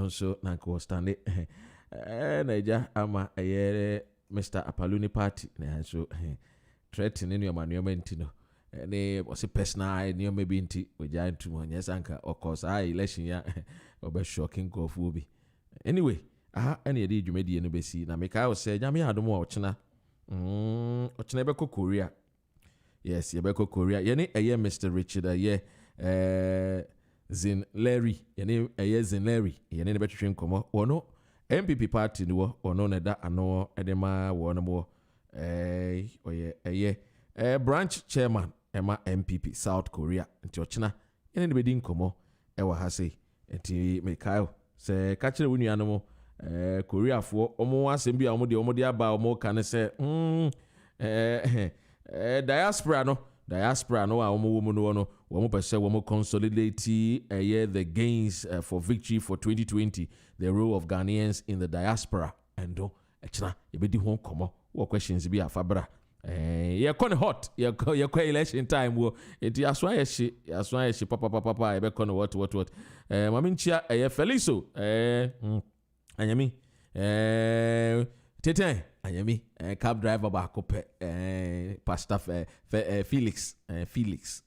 also Nanko Stanley. Naija ama Mr. Apaluni Party. So threatening your monument, and was a personal, near maybe into with giant to one, yes, anchor, of course, election, yeah, or shocking go will anyway. Any idea you made the NBC. Now, make I say, Yami had more China. Ochnebeko Korea. Yes, Yabeko Korea. Yenny a year, Mr. Richard, a year, Zin Larry, Yenny a year, Zin Larry, Yenny better train come or no. MPP party no ono na da ano edema wo no mo branch chairman Emma MPP South Korea nti ochina ene ne bedi nkomo ewa ha sei nti Mikael se ka kire wonu ano Korea fo omo asem bi a omo de aba omo ka ne se diaspora no a omo no omo pese omo consolidate the gains for victory for 2020, the role of Ghanaians in the diaspora endo echina ebedi ho nkomo wo questions bi afabra ye kon hot ye election time wo enti aswa ye shi papa ebe kon what mami nchia Feliso anyami teten anyami cab driver ba ko pe pastor Felix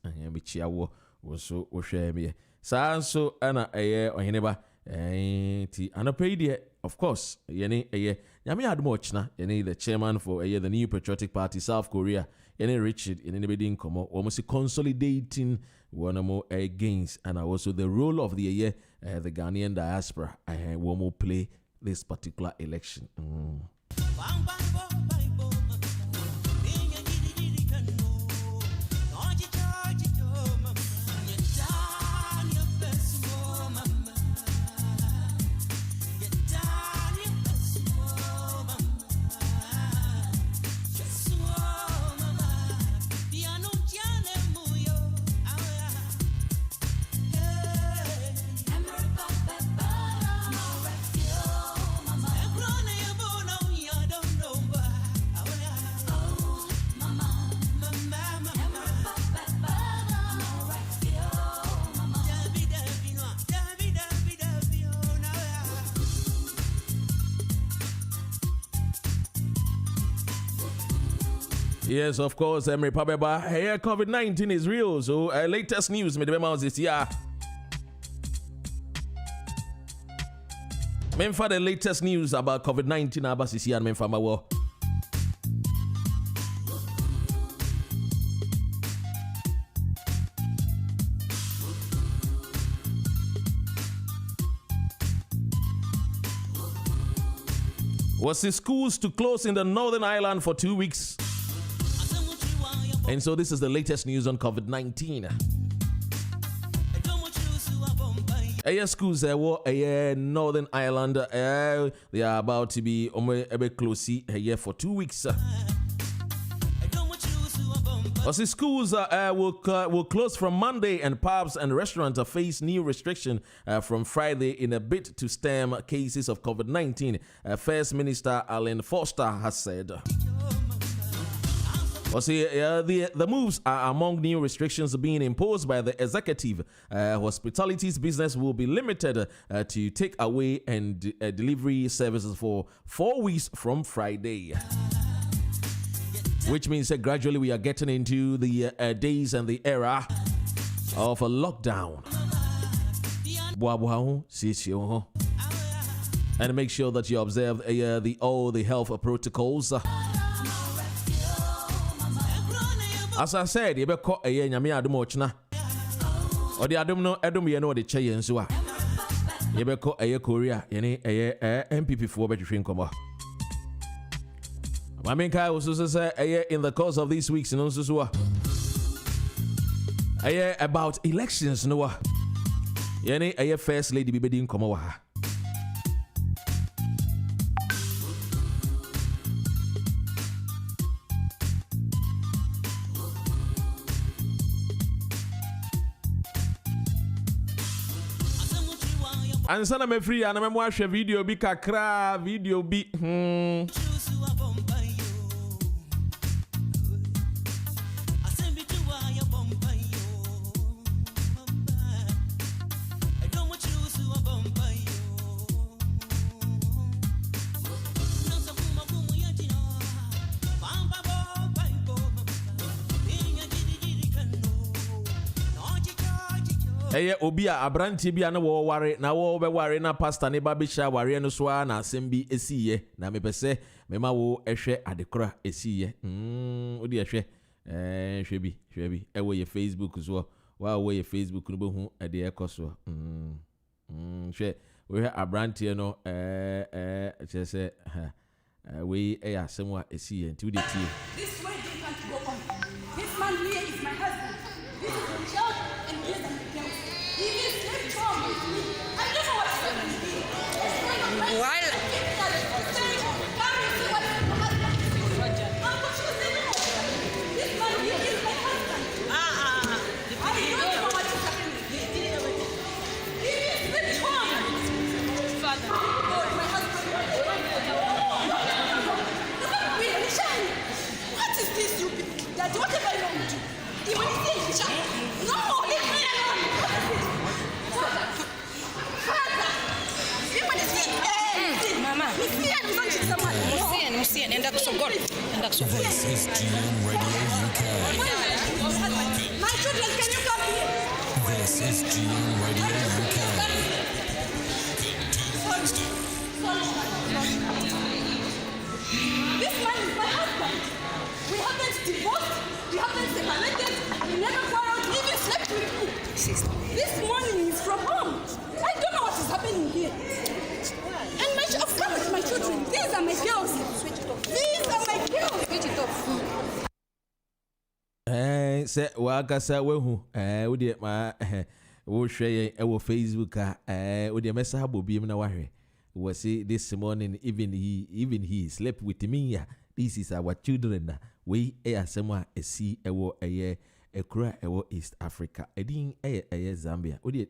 anyami chia wo so wo hwe me sa so ana oheneba ti anapay of course yene nyame admo ochna yene the chairman for the New Patriotic Party South Korea yene Richard yene bedi nkomo almost consolidating one more gains and also the role of the the Ghanaian diaspora one more play this particular election. Yes, of course, Pabeba. Hey, COVID-19 is real. So, latest news, me the this year. For the latest news about COVID-19, about this year, for my war. Was the schools to close in the Northern Ireland for 2 weeks? And so this is the latest news on COVID-19. Schools Northern Ireland they are about to be close here for 2 weeks. The schools will close from Monday, and pubs and restaurants face new restriction from Friday in a bid to stem cases of COVID-19. First Minister Alan Foster has said. The moves are among new restrictions being imposed by the executive. Hospitality's business will be limited to take away and delivery services for 4 weeks from Friday. Which means that gradually we are getting into the days and the era of a lockdown. And make sure that you observe all the health protocols. As I said, you better call a nyame adum ochna. Or the adum no adum ye no de che yen so a. You better call a Korea, yene MPP for better drink come. Maminka also say in the course of these weeks, no so about elections no. Yene first lady be bedin come wa. And son me free and I'm watch a video be kakra video be obi a abranti bi na wo ware na wo be ware na pastor ne ba be sha ware no so na asem bi esiye na me pese me ma wo ehwe adekora esiye odi ehwe hwe bi wo ye Facebook so wa wo ye Facebook no be hu ade ekoso hwe we are Abrantia no just we are somewhat a sea and 2 the tea. This way they can't go on. This man here is my husband. This is my child and he is my girl. He is left home with me. I don't know what's happening here. While this man here is my husband. I don't know what is happening here. He is left home. Father, my husband. What is this, you people? That whatever you want to do, even if it's a no, leave me alone. Father, Mama, Musian, and that's so good. And that's so good. This is GM Radio UK. My children, can you come here? This is GM Radio UK. This man is my husband. We haven't divorced, we haven't separated, we never quarreled, we even slept with me. This morning is from home. I don't know what is happening here. And I've come with my children. These are my girls. These are my girls. Switch it off. Say Wakasa Wehu, would you my share our Facebook, would you mess up be in a worry? Was see this morning, even he slept with me. This is our children. We are somewhere a sea a year. A cry East Africa. I didn't a Zambia. Would you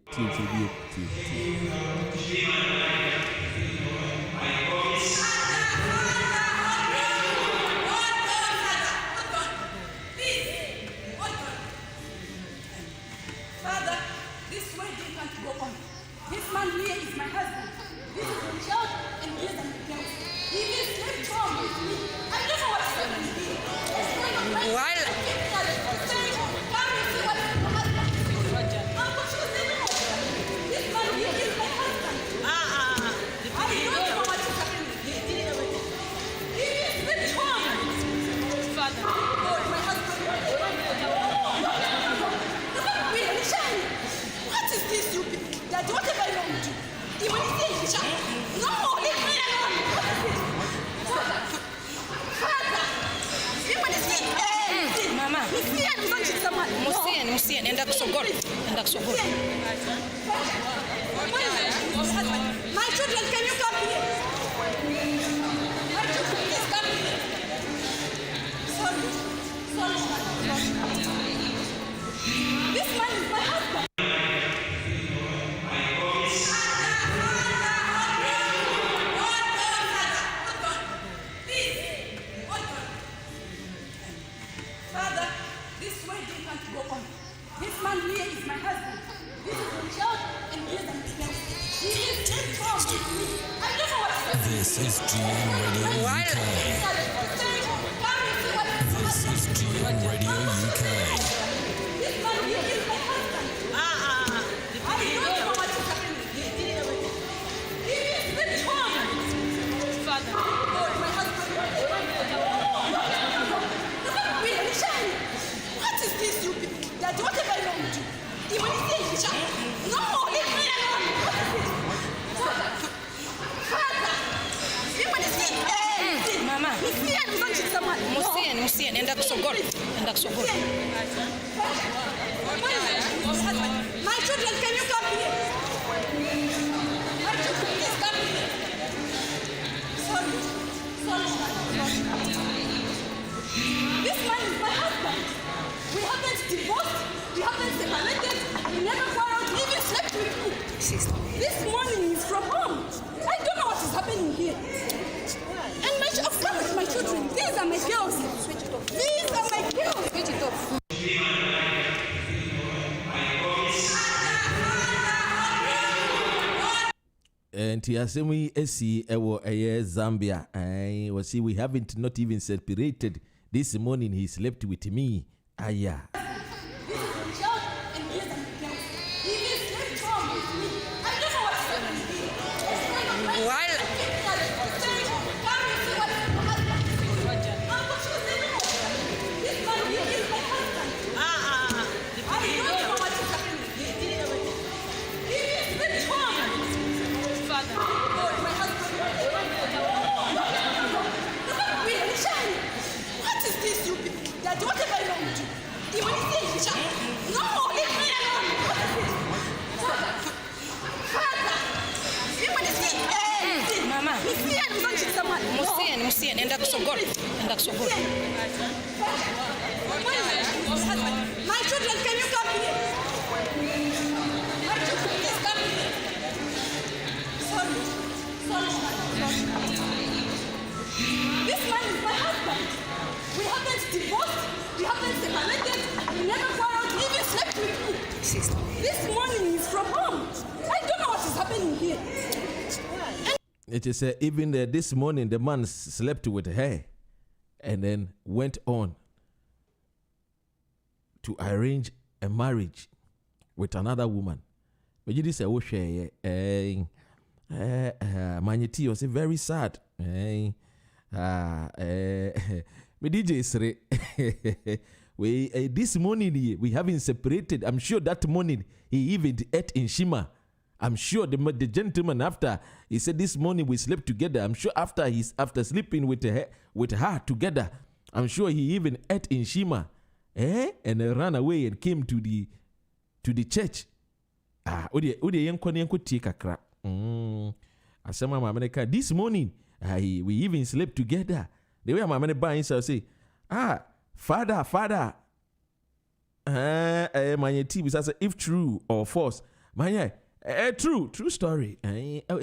Father, this way they can't go on. This man here is my husband. This is my child and he is my girl. He is left home with me. I don't know what's happening here. This man here is my husband. I don't know what is happening here. He is left home. Father, my husband. What is this, you people? That whatever you want to do, even if it's a no, leave me alone. Father, Mama, Musian, and that's so good. And that's so good. My children, can you come here? My children, please come here. Sorry. This man is my husband. Father, this way they can't go on. This man here is my husband. This is my child and he is my girl. He is left home with me. I don't know what's happening. This is GM Radio UK. This is GM Radio UK. This man here is my husband. I don't know what is happening here. He is left home. Father, my husband. What is this, you people? That whatever you want to do, even if it's a no, leave me alone. Father, Mama, Musian, and that's so good. And that's so good. My children, can you come here? My children, please come here. Sorry. This man is my husband. We haven't divorced, we haven't separated, we never quarreled, we even slept with me. This morning is from home. I don't know what is happening here. And I've come with my children. These are my girls. These are my girls. Switch it off. And Tiasemi Esi Ewo Zambia. Was see we haven't not even separated. This morning he slept with me. Aya. Musien, and that's so good. My children, can you come here? My children, please come here. Sorry. This man is my husband. We haven't divorced, we haven't separated, we never quarreled, even slept with you. This morning is from home. I don't know what is happening here. It is even this morning the man slept with her and then went on to arrange a marriage with another woman. But you say, oh, share, Manyeti was very sad. Me DJ Sre, we this morning we haven't separated. I'm sure that morning he even ate in Shima. I'm sure the gentleman after he said this morning we slept together. I'm sure after sleeping with her together, I'm sure he even ate in Shima, and ran away and came to the church. Ode yenko take akra. Asema America this morning we even slept together. The way my man buy himself say, father, my team is if true or false, my true story.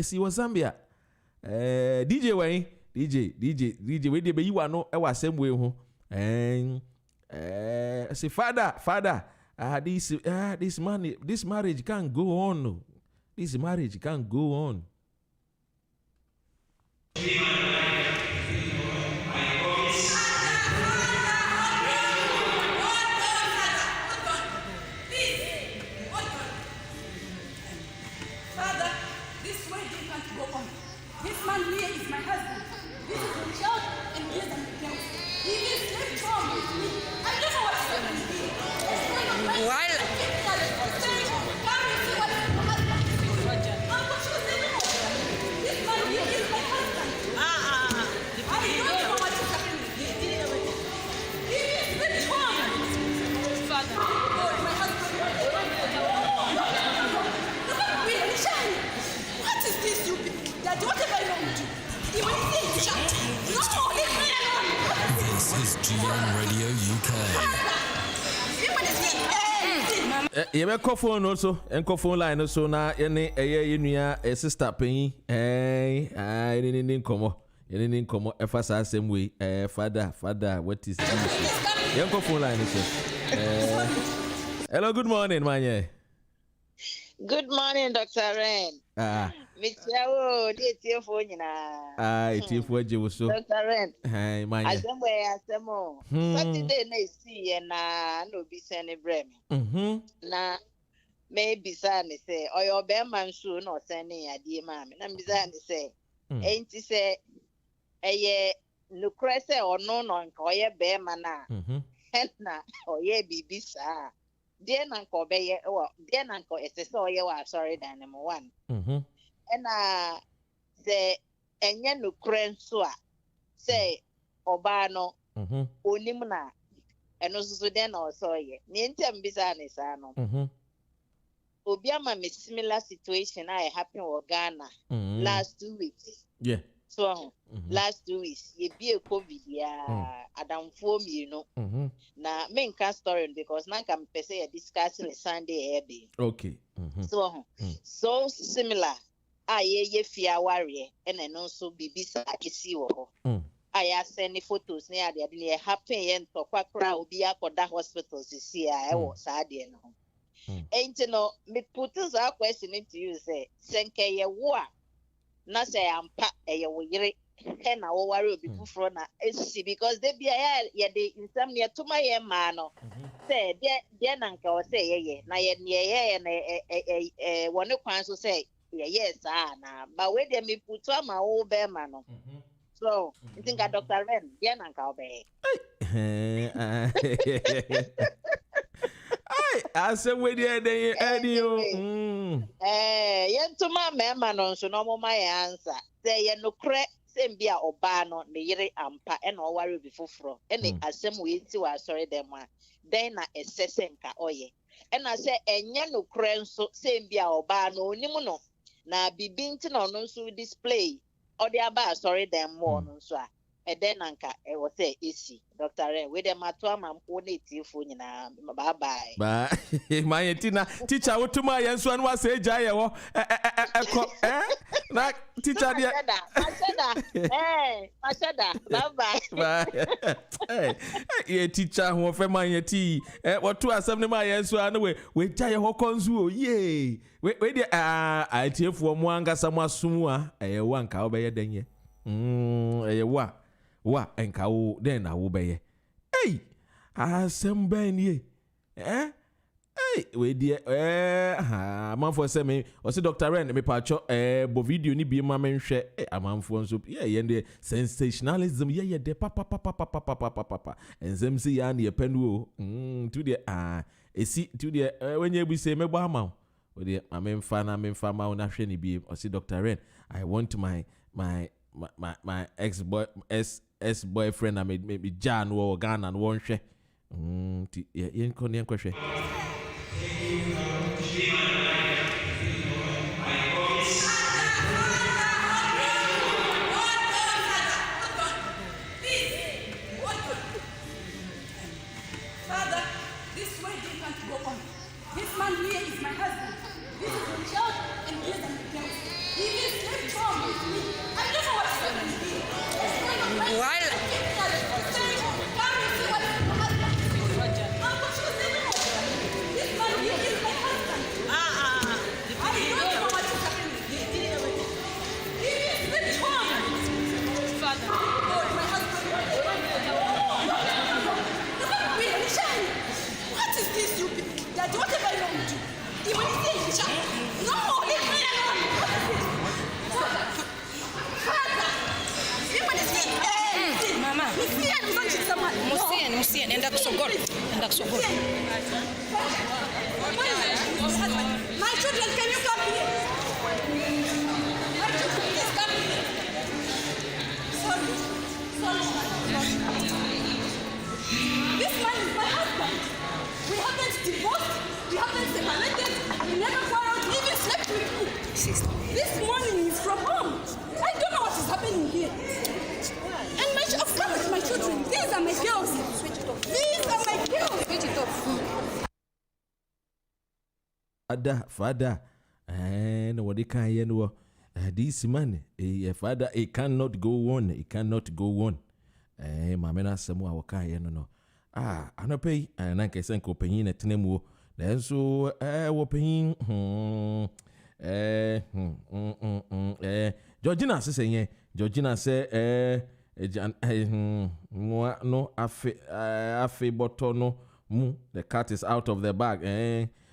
See was Zambia. DJ Wayne, DJ, where the you are no, I was same way home. And say, father, this marriage can't go on. This marriage can't go on. This is GN Radio UK. You have a phone also, and phone line also now. Any a sister paying. I didn't come. You didn't come. If I say same way, father, what is this? You have phone line also. Hello, good morning, man. Good morning, Dr. Ren. Michelle, it's your phone now. It's your phone, so. Dr. Ren. Hi, man. Asemo. Saturday, na see na no be sending bremi. Na maybe say, or your bearman soon or sending a dear mammy. Na bizarre say, ain't he say, no cresse or no non coye bearmana. Henna or ye be bizarre. Dear Uncle Bay, or dear Uncle is a so you are sorry, Dynamo 1. And the Enyan Lucrensua say Obano, Unimuna, and also then also ye. Nintem Bizanis, ano. Obiama me similar situation I happened with Ghana last 2 weeks. Yeah. So last 2 weeks, ye be a COVID, Adam form, you know. Na main cast story because now can say discussing a Sunday ebe. Okay. So similar. Ye fear warrior and then also bibisa kisi wo. I send the photos near the idea happen yen to kwakra obi akoda hospitals this year. I was sad no. Ain't no me put this question into you say senke ye wa na say ampa ye wo yire and I worry people from see because they be de insomnia to my man no say there nanka or say ye na ye na one kwan so say yes na but where they me put my old bear man no so I think Dr. Ren there nanka obey I said where they you yen to my man no so no my answer say ye no cre same be a obano ne yere ampa e no worry before fro e ne asem we ti wa sorry dem a den na esesenka oye e na say enye no kre nso same be a obano onim no na bibinti no no nso display aba sorry them more no so and then anka e was say easy Dr. Ren with them ato am ko na tifo nyina bye bye my tina teacher wotuma yenso an was say jaye wo na teacher dia Mashada bye hey ye teacher ho fe man yeti woto asem ne ma yenso an we jaye ho konzu o ye we dia a tiefo mo angasa mo asum a wo anka wo be ye denye wa enka wo den na wo be ye hey asem ban ye hey we dia amanfo se me o se Dr. Ren me pacho bo video ni bi ma menhwe amanfo nso ye de sensationalism ye de papa enzem si ya na ye panu o to de esi to de when you be say me gba ma o de amemfa ma na hwe ni bi o se Dr. Ren I want my ex-boyfriend I made maybe Jan or Ghana and one share yen kwehwe Father, this wedding can't go on. This man here is my husband. This is my child and he is my girl. He is left home with me. I don't know what's happening here. What's going on? Why? This man here is my husband. I don't know what is happening here. He is left home. Father, oh, my husband. What is this, you people? That whatever you want to do, even if you say, no, leave me alone. What is this? Father, even if you say, Mama, Musien, enda kusogora. My children, can you come here? My children, please come here. Sorry. This man is my husband. We haven't divorced, we haven't separated, we never quarreled, we even slept with you. This morning is from home. I don't know what is happening here. And of course, my children, these are my girls. These are my girls. Switch it off. Father, and what they can you this man, father, it cannot go on. It cannot go on. Mamena semua wakai no. Anope na nkese nko panyin na tenemu nanso wo panyin Georgina se Georgina se no afe bottle no mu the cat is out of the bag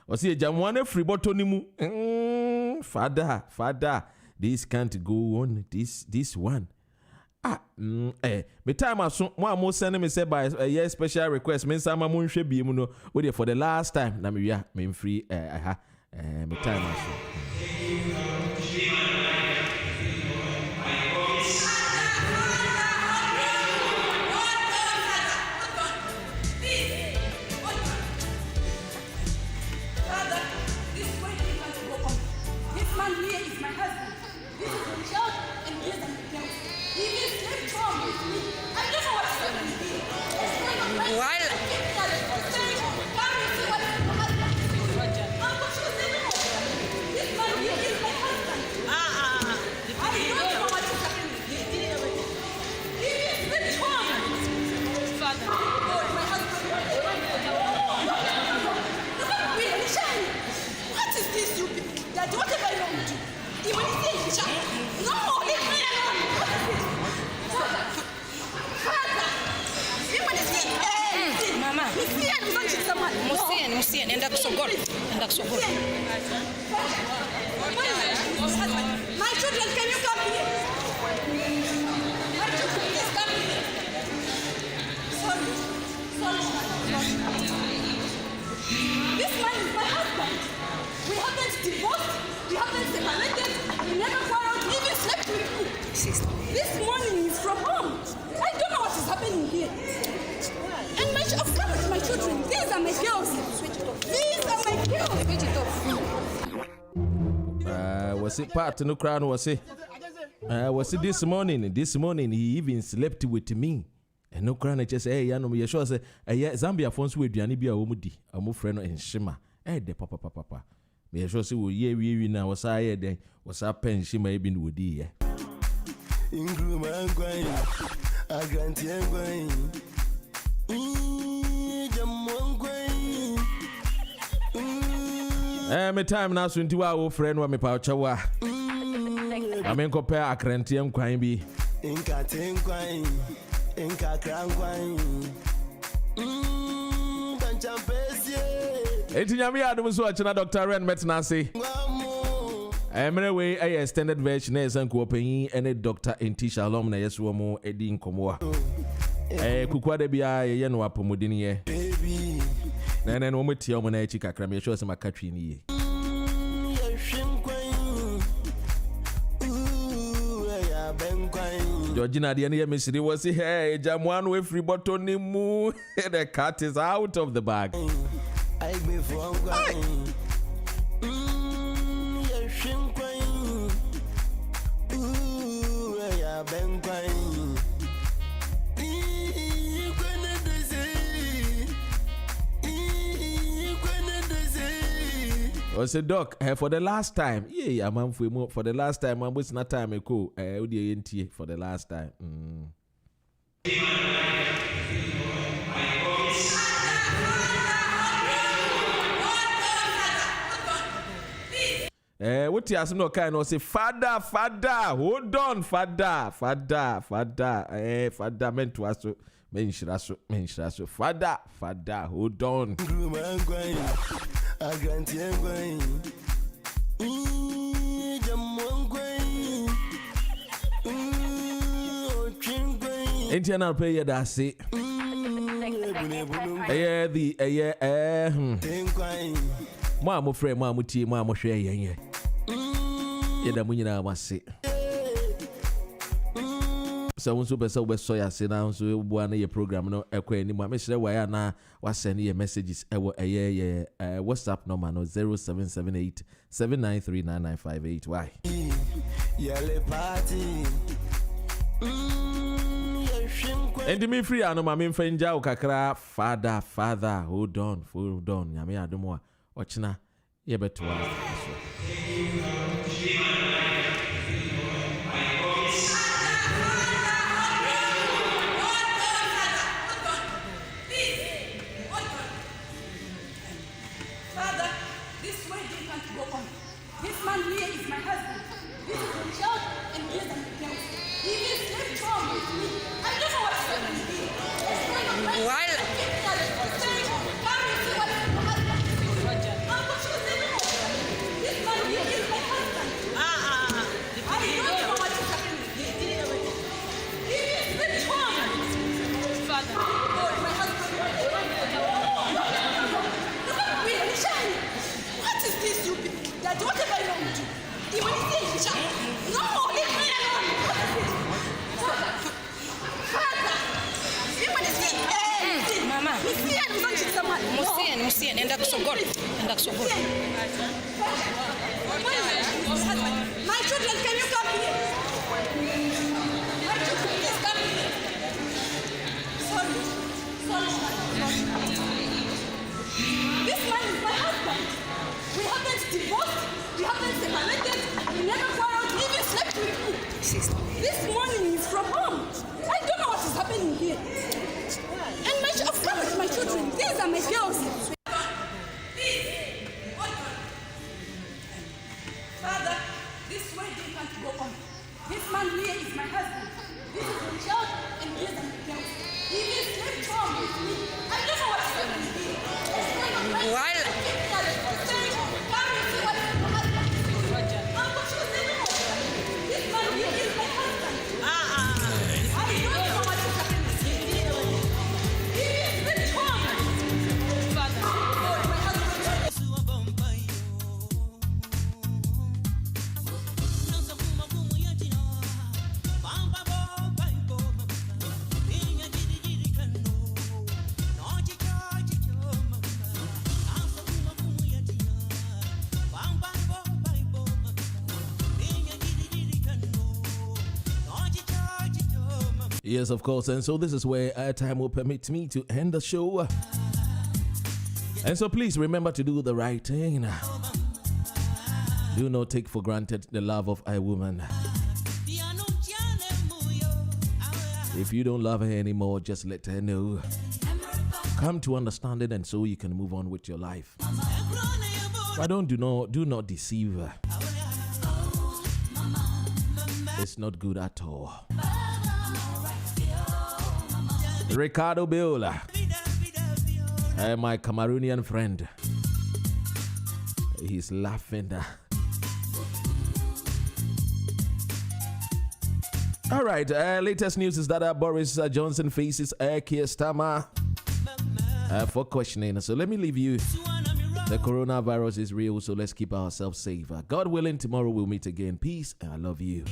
o see jamwane free bottle ni mu father this can't go on this one. Me time aso mo send me say by a special request me sama mo nhwe bi mu no we for the last time na me wia me free me time aso Musien, enda kusogora. My children, can you come here? My children, please come here. Sorry. This man is my husband. We haven't divorced, we haven't separated, we never quarreled, we even slept with you. This morning is from home. I don't know what is happening here. And of course, my children, these are my girls. These are my girls. was it part no crown was it Was it this morning? This morning he even slept with me. And no crown just say, hey, Yanom, you sure say, Zambia phones with Yanibia Omudi, a more friend in Shima. Eh, the papa. Me sure say, we now was I then was our pen she may be with ye. I grant you going. Me time now so into our friend wa me pa chawa. I mean compare akrantiem kwan bi. Inka tenkwan. Inka krankwan. Banchampesi. Etinyami adum so achina Dr. Ren Metnase. Emmanuel a extended version is anko open and Dr. Intisha alum na yeso mo edi nkomo a. Kukwa de bia ye no apomodini ye. Baby. Nene no meti o mo na echi kakra me show se makatwi ni ye. Georgina the end Misri was hey Jamwan with free bottle ni mu. The cat is out of the bag. I be from I said, Doc, for the last time, yeah, I'm for the last time, I'm wasting not time ago. For the last time. What you ask no kind of say, Father, hold on, Father, Father, meant to us. Mention Father, hold on. I grant you going. Internal player that say, Mamma friend, Mamma tea, Mamma share, yeah. The Munina must say. So super so so ya say now so one year program no ekwa ni ma me share why na was send your messages WhatsApp number no 0778 7939958 why yele party and me free no ma me mfenja o kakra father hold on nyame adomo ochina ye beto Musian, enda kusogora. My children, can you come here? My children, please come here. Sorry. This man is my husband. We haven't divorced, we haven't separated, we never quarreled, we even slept with you. This morning is from home. I don't know what is happening here. And I've come with my children. These are my girls. Father, this wedding can't go on. This man here is my husband. This is my child, and these are my girls. He even slept home with me. I don't know what is happening here. This man here is my husband. I don't know what is happening here. He is slept home. Father, my husband. Yes, of course. And so this is where time will permit me to end the show. And so please remember to do the right thing. Do not take for granted the love of a woman. If you don't love her anymore, just let her know. Come to understand it, and so you can move on with your life. But do not deceive her. It's not good at all. Ricardo Biola, my Cameroonian friend, he's laughing. All right, latest news is that Boris Johnson faces Keir Starmer for questioning. So let me leave you. The coronavirus is real, so let's keep ourselves safe. God willing, tomorrow we'll meet again. Peace, and I love you.